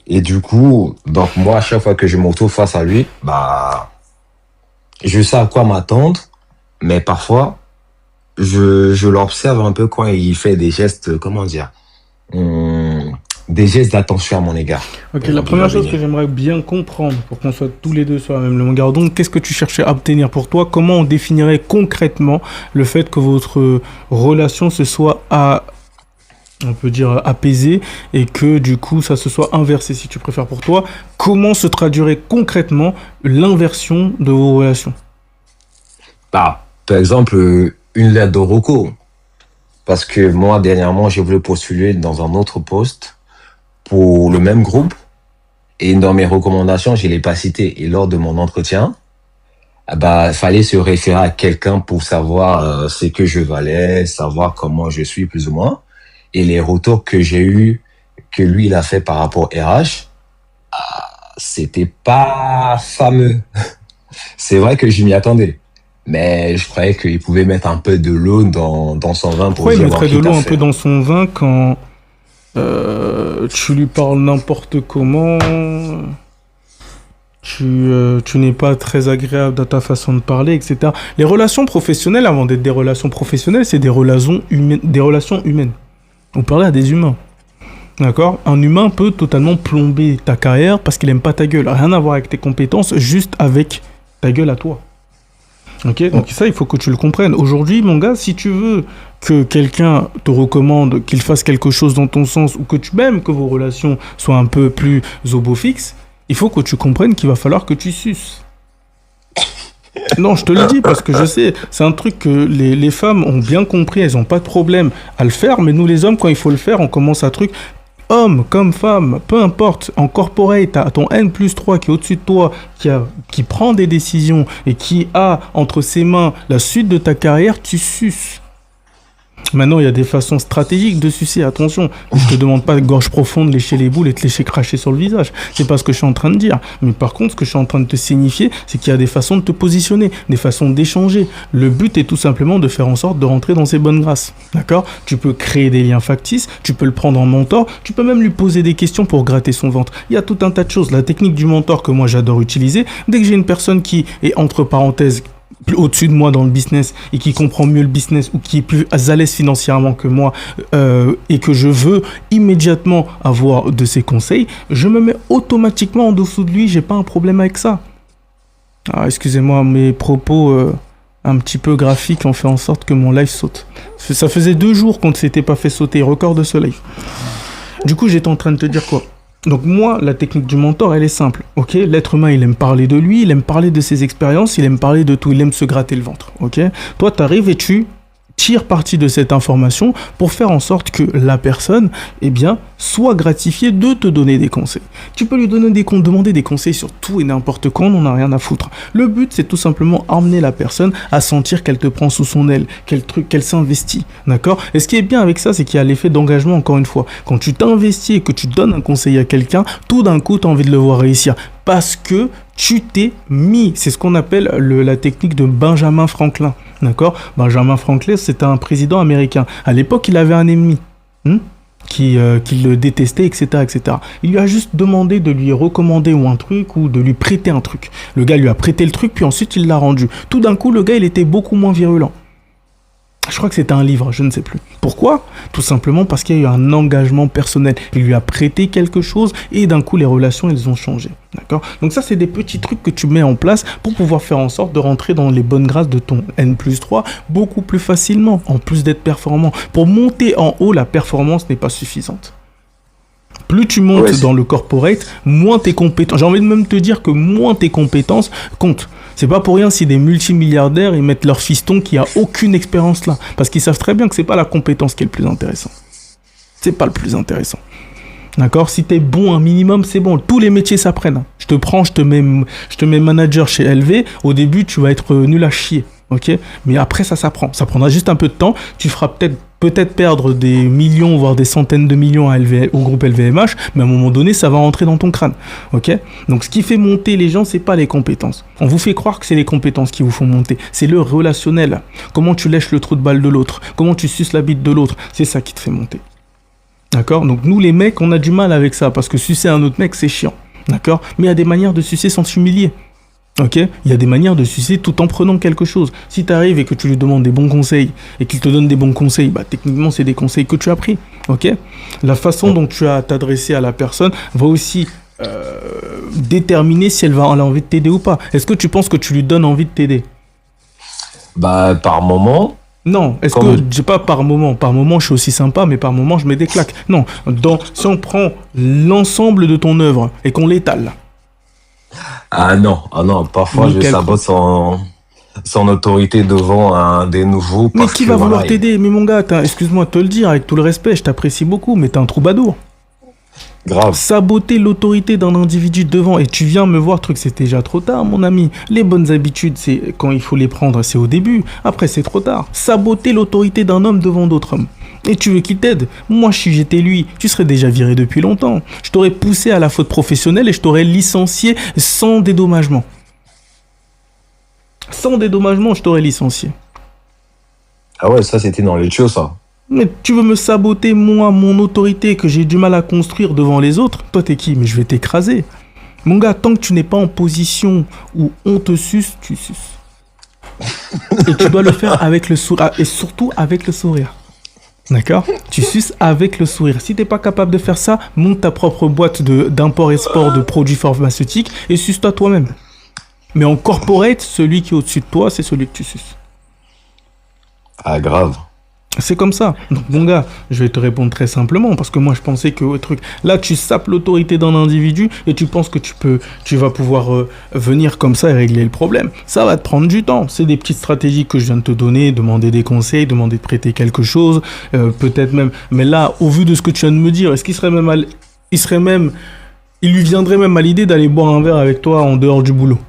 Et du coup, donc moi, à chaque fois que je me retrouve face à lui, je sais à quoi m'attendre, mais parfois, je l'observe un peu quand il fait des gestes, comment dire, des gestes d'attention à mon égard. Ok, Par la exemple, il va première chose que venir. j'aimerais bien comprendre pour qu'on soit tous les deux sur la même longueur d'onde, qu'est-ce que tu cherchais à obtenir pour toi? Comment on définirait concrètement le fait que votre relation se soit on peut dire apaisée et que du coup ça se soit inversé si tu préfères pour toi? Comment se traduirait concrètement l'inversion de vos relations? Bah, par exemple, une lettre de recours. Parce que moi, dernièrement, j'ai voulu postuler dans un autre poste pour le même groupe. Et dans mes recommandations, je l'ai pas cité. Et lors de mon entretien, ah bah, fallait se référer à quelqu'un pour savoir ce que je valais, savoir comment je suis plus ou moins. Et les retours que j'ai eu, que lui, il a fait par rapport au RH, c'était pas fameux. C'est vrai que je m'y attendais. Mais je croyais qu'il pouvait mettre un peu de l'eau dans son vin pour Pourquoi il dire, bon, mettrait de quitte l'eau à un peu faire. dans son vin quand tu lui parles n'importe comment, tu n'es pas très agréable dans ta façon de parler, etc. Les relations professionnelles, avant d'être des relations professionnelles, c'est des relations humaines, des relations humaines. On parlait à des humains. D'accord? Un humain peut totalement plomber ta carrière parce qu'il aime pas ta gueule. Rien à voir avec tes compétences, juste avec ta gueule à toi. Ok? Donc ça, il faut que tu le comprennes. Aujourd'hui, mon gars, si tu veux que quelqu'un te recommande qu'il fasse quelque chose dans ton sens ou que même que vos relations soient un peu plus au beau fixe, il faut que tu comprennes qu'il va falloir que tu suces. Non, je te le dis parce que je sais, c'est un truc que les femmes ont bien compris, elles n'ont pas de problème à le faire, mais nous les hommes, quand il faut le faire, on commence à truc. Homme comme femme, peu importe, en corporate, t'as ton N+3 qui est au-dessus de toi, qui prend des décisions et qui a entre ses mains la suite de ta carrière, tu suces. Maintenant, il y a des façons stratégiques de sucer, attention. Je te demande pas de gorge profonde, lécher les boules et te lécher cracher sur le visage. C'est pas ce que je suis en train de dire. Mais par contre, ce que je suis en train de te signifier, c'est qu'il y a des façons de te positionner, des façons d'échanger. Le but est tout simplement de faire en sorte de rentrer dans ses bonnes grâces. D'accord? Tu peux créer des liens factices, tu peux le prendre en mentor, tu peux même lui poser des questions pour gratter son ventre. Il y a tout un tas de choses. La technique du mentor que moi j'adore utiliser, dès que j'ai une personne qui est entre parenthèses au-dessus de moi dans le business et qui comprend mieux le business ou qui est plus à l'aise financièrement que moi et que je veux immédiatement avoir de ses conseils, je me mets automatiquement en dessous de lui, j'ai pas un problème avec ça. Ah, excusez-moi, mes propos un petit peu graphiques ont fait en sorte que mon live saute. Ça faisait 2 jours qu'on ne s'était pas fait sauter, record de ce live. Du coup, j'étais en train de te dire quoi? Donc moi, la technique du mentor, elle est simple, ok? L'être humain, il aime parler de lui, il aime parler de ses expériences, il aime parler de tout, il aime se gratter le ventre, ok? Toi, t'arrives et tu tires parti de cette information pour faire en sorte que la personne, eh bien, soit gratifiée de te donner des conseils. Tu peux lui donner demander des conseils sur tout et n'importe quoi, on n'en a rien à foutre. Le but, c'est tout simplement emmener la personne à sentir qu'elle te prend sous son aile, qu'elle s'investit, d'accord? Et ce qui est bien avec ça, c'est qu'il y a l'effet d'engagement, encore une fois. Quand tu t'investis et que tu donnes un conseil à quelqu'un, tout d'un coup, tu as envie de le voir réussir. Parce que tu t'es mis. C'est ce qu'on appelle la technique de Benjamin Franklin. D'accord? Benjamin Franklin, c'était un président américain. À l'époque, il avait un ennemi qui le détestait, etc., etc. Il lui a juste demandé de lui recommander ou un truc ou de lui prêter un truc. Le gars lui a prêté le truc, puis ensuite il l'a rendu. Tout d'un coup, le gars, il était beaucoup moins virulent. Je crois que c'était un livre, je ne sais plus. Pourquoi? Tout simplement parce qu'il y a eu un engagement personnel. Il lui a prêté quelque chose et d'un coup, les relations, elles ont changé. D'accord? Donc ça, c'est des petits trucs que tu mets en place pour pouvoir faire en sorte de rentrer dans les bonnes grâces de ton N+3 beaucoup plus facilement, en plus d'être performant. Pour monter en haut, la performance n'est pas suffisante. Plus tu montes dans le corporate, moins tes compétences. J'ai envie de même te dire que moins tes compétences comptent. C'est pas pour rien si des multimilliardaires ils mettent leur fiston qui a aucune expérience là, parce qu'ils savent très bien que c'est pas la compétence qui est le plus intéressant. C'est pas le plus intéressant. D'accord? Si t'es bon un minimum, c'est bon. Tous les métiers s'apprennent. Je te mets manager chez LV. Au début, tu vas être nul à chier. Ok? Mais après, ça s'apprend. Ça prendra juste un peu de temps. Tu feras peut-être perdre des millions, voire des centaines de millions au groupe LVMH, mais à un moment donné, ça va rentrer dans ton crâne. Ok? Donc, ce qui fait monter les gens, c'est pas les compétences. On vous fait croire que c'est les compétences qui vous font monter. C'est le relationnel. Comment tu lèches le trou de balle de l'autre? Comment tu suces la bite de l'autre? C'est ça qui te fait monter. D'accord? Donc, nous, les mecs, on a du mal avec ça, parce que sucer un autre mec, c'est chiant. D'accord? Mais il y a des manières de sucer sans s'humilier. Ok? Il y a des manières de sucer tout en prenant quelque chose. Si tu arrives et que tu lui demandes des bons conseils et qu'il te donne des bons conseils, bah techniquement c'est des conseils que tu as pris. Ok? La façon dont tu as à t'adresser à la personne va aussi déterminer si elle a envie de t'aider ou pas. Est-ce que tu penses que tu lui donnes envie de t'aider? Bah, par moment, Non, est-ce que, comme... je sais pas par moment je suis aussi sympa, mais par moment je mets des claques. Non, si on prend l'ensemble de ton œuvre et qu'on l'étale, Ah non, parfois je nickel. sabote son autorité devant des nouveaux Mais parce qui que va vouloir voilà, t'aider? Mais mon gars, excuse-moi de te le dire, avec tout le respect, je t'apprécie beaucoup, mais t'es un troubadour. grave. Saboter l'autorité d'un individu devant, et tu viens me voir, truc, c'est déjà trop tard, mon ami. Les bonnes habitudes, c'est quand il faut les prendre, c'est au début. Après, c'est trop tard. Saboter l'autorité d'un homme devant d'autres hommes. Et tu veux qu'il t'aide? Moi, si j'étais lui, tu serais déjà viré depuis longtemps. Je t'aurais poussé à la faute professionnelle et je t'aurais licencié sans dédommagement. Sans dédommagement, je t'aurais licencié. Ah ouais, ça c'était dans les tuyaux, ça. Mais tu veux me saboter, moi, mon autorité que j'ai du mal à construire devant les autres? Toi, t'es qui? Mais je vais t'écraser. Mon gars, tant que tu n'es pas en position où on te suce, tu suces. Et tu dois le faire avec le sourire. Et surtout avec le sourire. D'accord? Tu suces avec le sourire. Si t'es pas capable de faire ça, monte ta propre boîte d'import-export de produits pharmaceutiques et suce-toi toi-même. Mais en corporate, celui qui est au-dessus de toi, c'est celui que tu suces. Ah, grave. C'est comme ça. Donc, mon gars, je vais te répondre très simplement parce que moi, je pensais que truc. Là, tu sapes l'autorité d'un individu et tu penses que tu vas pouvoir venir comme ça et régler le problème. Ça va te prendre du temps. C'est des petites stratégies que je viens de te donner, demander des conseils, demander de prêter quelque chose, peut-être même. Mais là, au vu de ce que tu viens de me dire, est-ce qu'il serait même, il lui viendrait même à l'idée d'aller boire un verre avec toi en dehors du boulot?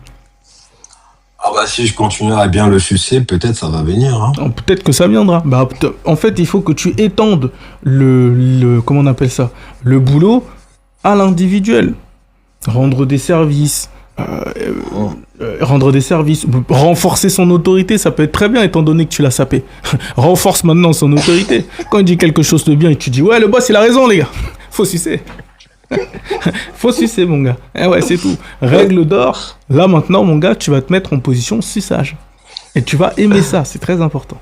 Ah bah si je continue à bien le sucer, peut-être ça va venir, hein. Peut-être que ça viendra. Bah, en fait, il faut que tu étendes comment on appelle ça? Le boulot à l'individuel. Rendre des services. Renforcer son autorité, ça peut être très bien étant donné que tu l'as sapé. Renforce maintenant son autorité. Quand il dit quelque chose de bien et que tu dis ouais, le boss il a raison les gars. Faut sucer. Faut sucer mon gars. Eh ouais, c'est tout. Règle d'or. Là maintenant mon gars, tu vas te mettre en position suçage. Et tu vas aimer ça, c'est très important.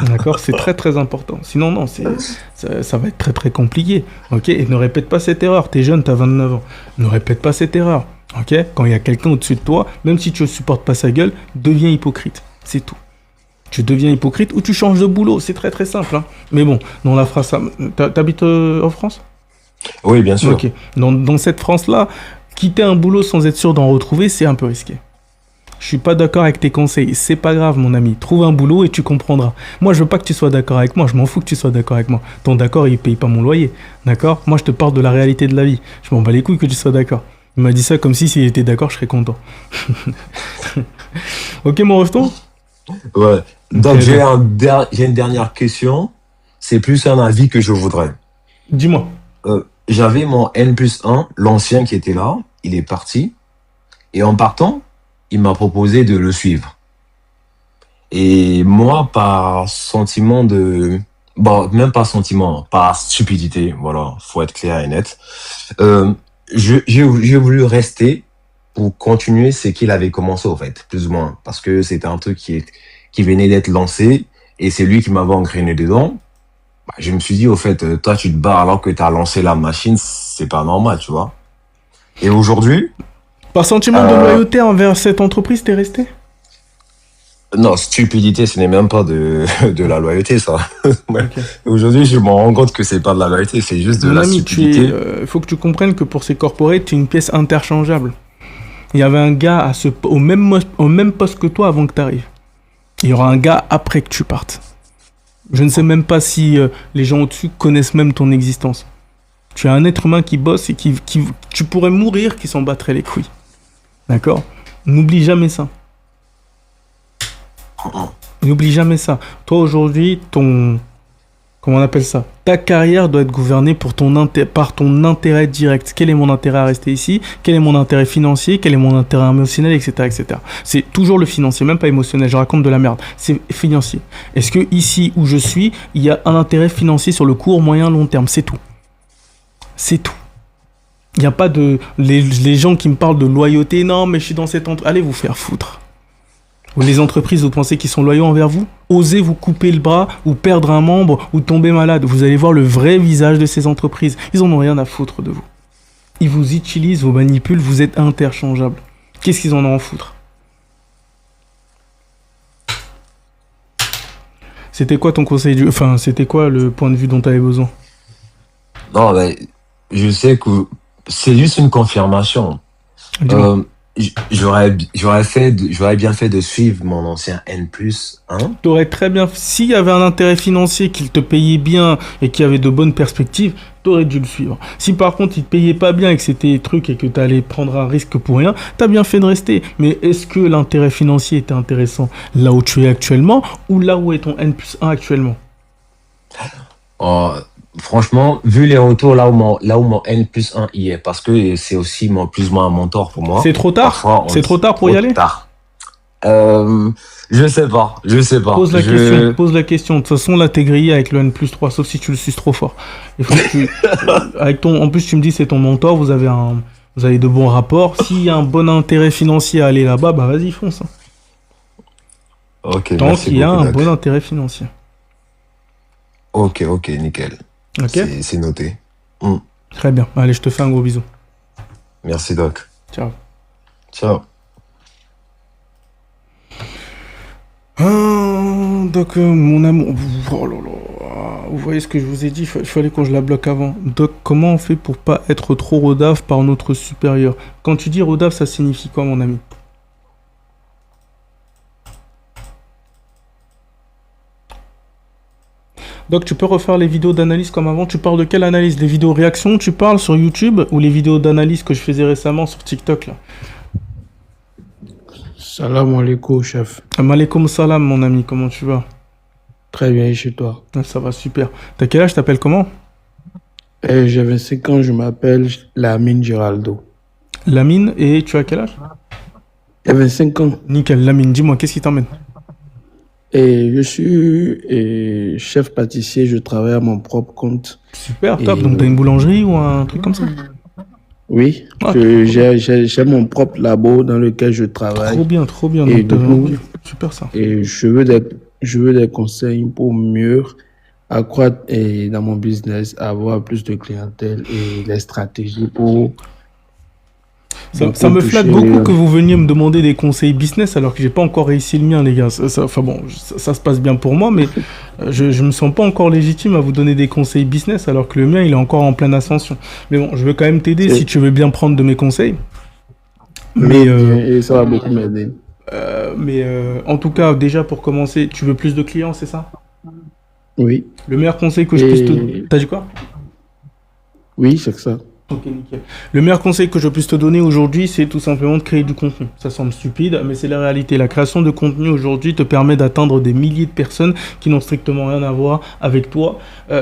D'accord, c'est très très important. Sinon non, ça va être très très compliqué. Ok, et ne répète pas cette erreur. T'es jeune, t'as 29 ans. Ne répète pas cette erreur. Ok, quand il y a quelqu'un au-dessus de toi, même si tu ne supportes pas sa gueule, deviens hypocrite. C'est tout. Tu deviens hypocrite ou tu changes de boulot. C'est très très simple. Hein. Mais bon, dans la phrase, t'habites en France? Oui, bien sûr. Ok. Dans cette France-là, quitter un boulot sans être sûr d'en retrouver, c'est un peu risqué. Je suis pas d'accord avec tes conseils. C'est pas grave, mon ami. Trouve un boulot et tu comprendras. Moi, je veux pas que tu sois d'accord avec moi. Je m'en fous que tu sois d'accord avec moi. Ton d'accord, il paye pas mon loyer. D'accord? Moi, je te parle de la réalité de la vie. Je m'en bats les couilles que tu sois d'accord. Il m'a dit ça comme si s'il était d'accord, je serais content. Ok, mon refton? Ouais. Donc, Ok, j'ai une dernière question. C'est plus un avis que je voudrais. dis-moi. J'avais mon N+1, l'ancien qui était là. Il est parti. Et en partant, il m'a proposé de le suivre. Et moi, par sentiment de... Bon, même pas sentiment, par stupidité, voilà, faut être clair et net. J'ai voulu rester pour continuer ce qu'il avait commencé, au fait, plus ou moins. Parce que c'était un truc qui venait d'être lancé et c'est lui qui m'avait engrainé dedans. Bah, je me suis dit, au fait, toi, tu te bats alors que tu as lancé la machine, c'est pas normal, tu vois. Et aujourd'hui... Par sentiment de loyauté envers cette entreprise, t'es resté? Non, stupidité, ce n'est même pas de la loyauté, ça. Ouais. Ok. Aujourd'hui, je me rends compte que c'est pas de la loyauté, c'est juste de Mon la ami, stupidité. il faut que tu comprennes que pour ces corporates, tu es une pièce interchangeable. Il y avait un gars au même poste que toi avant que tu arrives. Il y aura un gars après que tu partes. Je ne sais même pas si les gens au-dessus connaissent même ton existence. Tu es un être humain qui bosse et tu pourrais mourir qui s'en battrait les couilles. D'accord? N'oublie jamais ça. N'oublie jamais ça. Toi aujourd'hui, comment on appelle ça? Ta carrière doit être gouvernée par ton intérêt direct. Quel est mon intérêt à rester ici? Quel est mon intérêt financier? Quel est mon intérêt émotionnel, etc., etc. C'est toujours le financier, même pas émotionnel. Je raconte de la merde. C'est financier. Est-ce que ici où je suis, il y a un intérêt financier sur le court, moyen, long terme? C'est tout. C'est tout. Il n'y a pas de... Les gens qui me parlent de loyauté, non, mais je suis dans cette entreprise. Allez vous faire foutre. Ou les entreprises, vous pensez qu'ils sont loyaux envers vous? Osez vous couper le bras, ou perdre un membre, ou tomber malade. Vous allez voir le vrai visage de ces entreprises. Ils en ont rien à foutre de vous. Ils vous utilisent, vous manipulent, vous êtes interchangeables. Qu'est-ce qu'ils en ont à foutre? C'était quoi ton conseil Enfin, c'était quoi le point de vue dont tu avais besoin? Non, mais je sais que c'est juste une confirmation. Dis-moi. J'aurais bien fait de suivre mon ancien N+1. T'aurais très bien... S'il y avait un intérêt financier, qu'il te payait bien et qu'il y avait de bonnes perspectives, t'aurais dû le suivre. Si par contre il te payait pas bien et que c'était des trucs et que t'allais prendre un risque pour rien, t'as bien fait de rester. Mais est-ce que l'intérêt financier était intéressant là où tu es actuellement ou là où est ton N+1 actuellement? Franchement, vu les retours là où mon N+1 y est, parce que c'est aussi plus ou moins un mentor pour moi. C'est trop tard? Parfois, C'est trop tard pour y aller? Tard. Je sais pas. Pose la question. De toute façon, là, t'es grillé avec le N+3, sauf si tu le suces trop fort. Il faut que tu... En plus, tu me dis c'est ton mentor, vous avez de bons rapports. S'il y a un bon intérêt financier à aller là-bas, bah vas-y, fonce. Ok, tant qu'il y a un bon intérêt financier. Ok, nickel. Ok. C'est noté. Très bien. Allez, je te fais un gros bisou. Merci, Doc. Ciao. Donc, mon amour... Oh là là. Vous voyez ce que je vous ai dit, il fallait que je la bloque avant. Doc, comment on fait pour pas être trop rodave par notre supérieur? Quand tu dis rodave, ça signifie quoi, mon ami? Donc tu peux refaire les vidéos d'analyse comme avant. Tu parles de quelle analyse? Les vidéos réactions, tu parles sur YouTube ou les vidéos d'analyse que je faisais récemment sur TikTok là? Salam alaikum, chef. Alaikum salam, mon ami, comment tu vas? Très bien, et chez toi? Ça va super. T'as quel âge? T'appelles comment? J'ai 25 ans, je m'appelle Lamine Giraldo. Lamine, et tu as quel âge? J'ai 25 ans. Nickel, Lamine, dis-moi, qu'est-ce qui t'emmène? Et je suis chef pâtissier, je travaille à mon propre compte. Super, top. Donc t'as une boulangerie ou un truc comme ça? Oui, j'ai mon propre labo dans lequel je travaille. Trop bien. Et donc, super ça. Et je veux des conseils pour mieux accroître dans mon business, avoir plus de clientèle et les stratégies pour... Ça me flatte beaucoup que vous veniez me demander des conseils business alors que j'ai pas encore réussi le mien, les gars. Ça se passe bien pour moi, mais je me sens pas encore légitime à vous donner des conseils business alors que le mien, il est encore en pleine ascension. Mais bon, je veux quand même t'aider si tu veux bien prendre de mes conseils. Et ça va beaucoup m'aider. En tout cas, déjà pour commencer, tu veux plus de clients, c'est ça? Oui. Le meilleur conseil que je puisse te... T'as dit quoi? Oui, c'est ça. Ok, nickel. Le meilleur conseil que je puisse te donner aujourd'hui, c'est tout simplement de créer du contenu. Ça semble stupide, mais c'est la réalité. La création de contenu aujourd'hui te permet d'atteindre des milliers de personnes qui n'ont strictement rien à voir avec toi,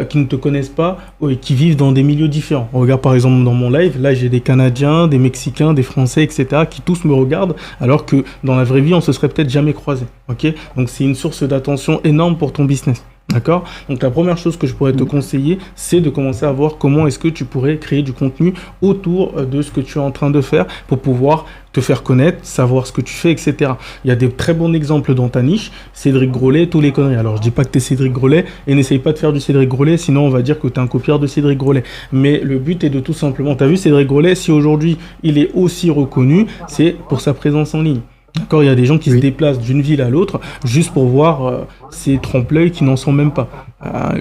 qui ne te connaissent pas et qui vivent dans des milieux différents. On regarde par exemple dans mon live, là j'ai des Canadiens, des Mexicains, des Français, etc. qui tous me regardent, alors que dans la vraie vie, on se serait peut-être jamais croisés. Ok? Donc c'est une source d'attention énorme pour ton business. D'accord? Donc la première chose que je pourrais te conseiller, c'est de commencer à voir comment est-ce que tu pourrais créer du contenu autour de ce que tu es en train de faire pour pouvoir te faire connaître, savoir ce que tu fais, etc. Il y a des très bons exemples dans ta niche. Cédric Grolet, tous les conneries. Alors je dis pas que tu es Cédric Grolet et n'essaye pas de faire du Cédric Grolet, sinon on va dire que tu es un copieur de Cédric Grolet. Mais le but est de tout simplement... Tu as vu Cédric Grolet, si aujourd'hui il est aussi reconnu, c'est pour sa présence en ligne. D'accord, il y a des gens qui se déplacent d'une ville à l'autre juste pour voir ces trompe-l'œil qui n'en sont même pas.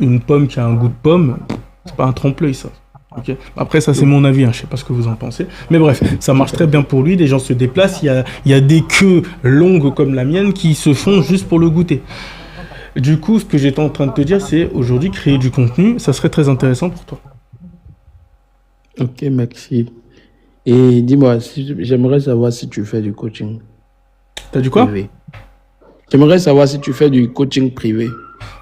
Une pomme qui a un goût de pomme, c'est pas un trompe-l'œil ça. Okay. Après ça c'est mon avis, hein, je sais pas ce que vous en pensez. Mais bref, ça marche très bien pour lui, des gens se déplacent, il y a des queues longues comme la mienne qui se font juste pour le goûter. Du coup, ce que j'étais en train de te dire, c'est aujourd'hui créer du contenu, ça serait très intéressant pour toi. Ok, merci. Et dis-moi, j'aimerais savoir si tu fais du coaching. T'as dit quoi? Privé. J'aimerais savoir si tu fais du coaching privé.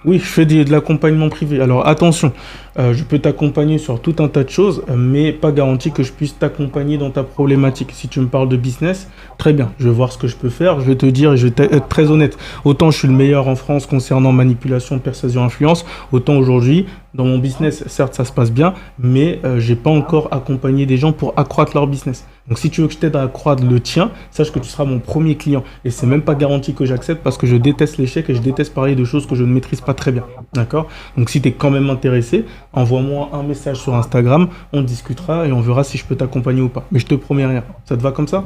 Oui, je fais de l'accompagnement privé. Alors attention, je peux t'accompagner sur tout un tas de choses, mais pas garanti que je puisse t'accompagner dans ta problématique. Si tu me parles de business, très bien, je vais voir ce que je peux faire, je vais te dire et je vais être très honnête. Autant je suis le meilleur en France concernant manipulation, persuasion, influence, autant aujourd'hui, dans mon business, certes ça se passe bien, mais j'ai pas encore accompagné des gens pour accroître leur business. Donc si tu veux que je t'aide à accroître le tien, sache que tu seras mon premier client. Et c'est même pas garanti que j'accepte parce que je déteste l'échec et je déteste parler de choses que je ne maîtrise pas très bien. D'accord? Donc si tu es quand même intéressé, envoie-moi un message sur Instagram, on discutera et on verra si je peux t'accompagner ou pas. Mais je te promets rien. Ça te va comme ça?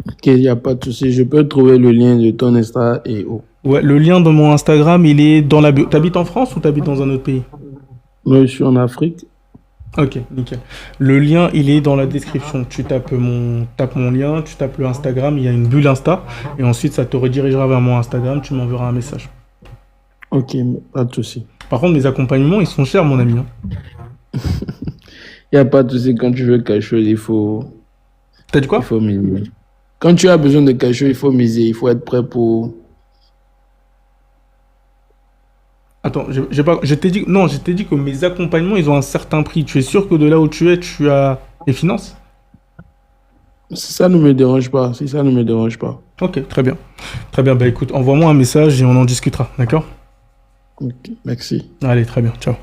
Ok, il n'y a pas de souci. Je peux trouver le lien de ton Insta et oh. Ouais, le lien de mon Instagram, il est dans la bio. T'habites en France ou t'habites dans un autre pays? Moi, je suis en Afrique. Ok, nickel. Le lien, il est dans la description. Tu tapes mon lien, tu tapes le Instagram, il y a une bulle Insta, et ensuite ça te redirigera vers mon Instagram, tu m'enverras un message. Ok, pas de souci. Par contre, mes accompagnements, ils sont chers, mon ami. Il n'y a pas de souci. Quand tu veux quelque chose, il faut. T'as dit quoi? Il faut miser. Quand tu as besoin de quelque chose, il faut miser. Il faut être prêt pour. Attends, je t'ai dit, non, je t'ai dit que mes accompagnements, ils ont un certain prix. Tu es sûr que de là où tu es, tu as les finances? Si ça ne me dérange pas. Si ça ne me dérange pas. Ok, très bien. Très bien, bah écoute, envoie-moi un message et on en discutera, d'accord? Ok, merci. Allez, très bien, ciao.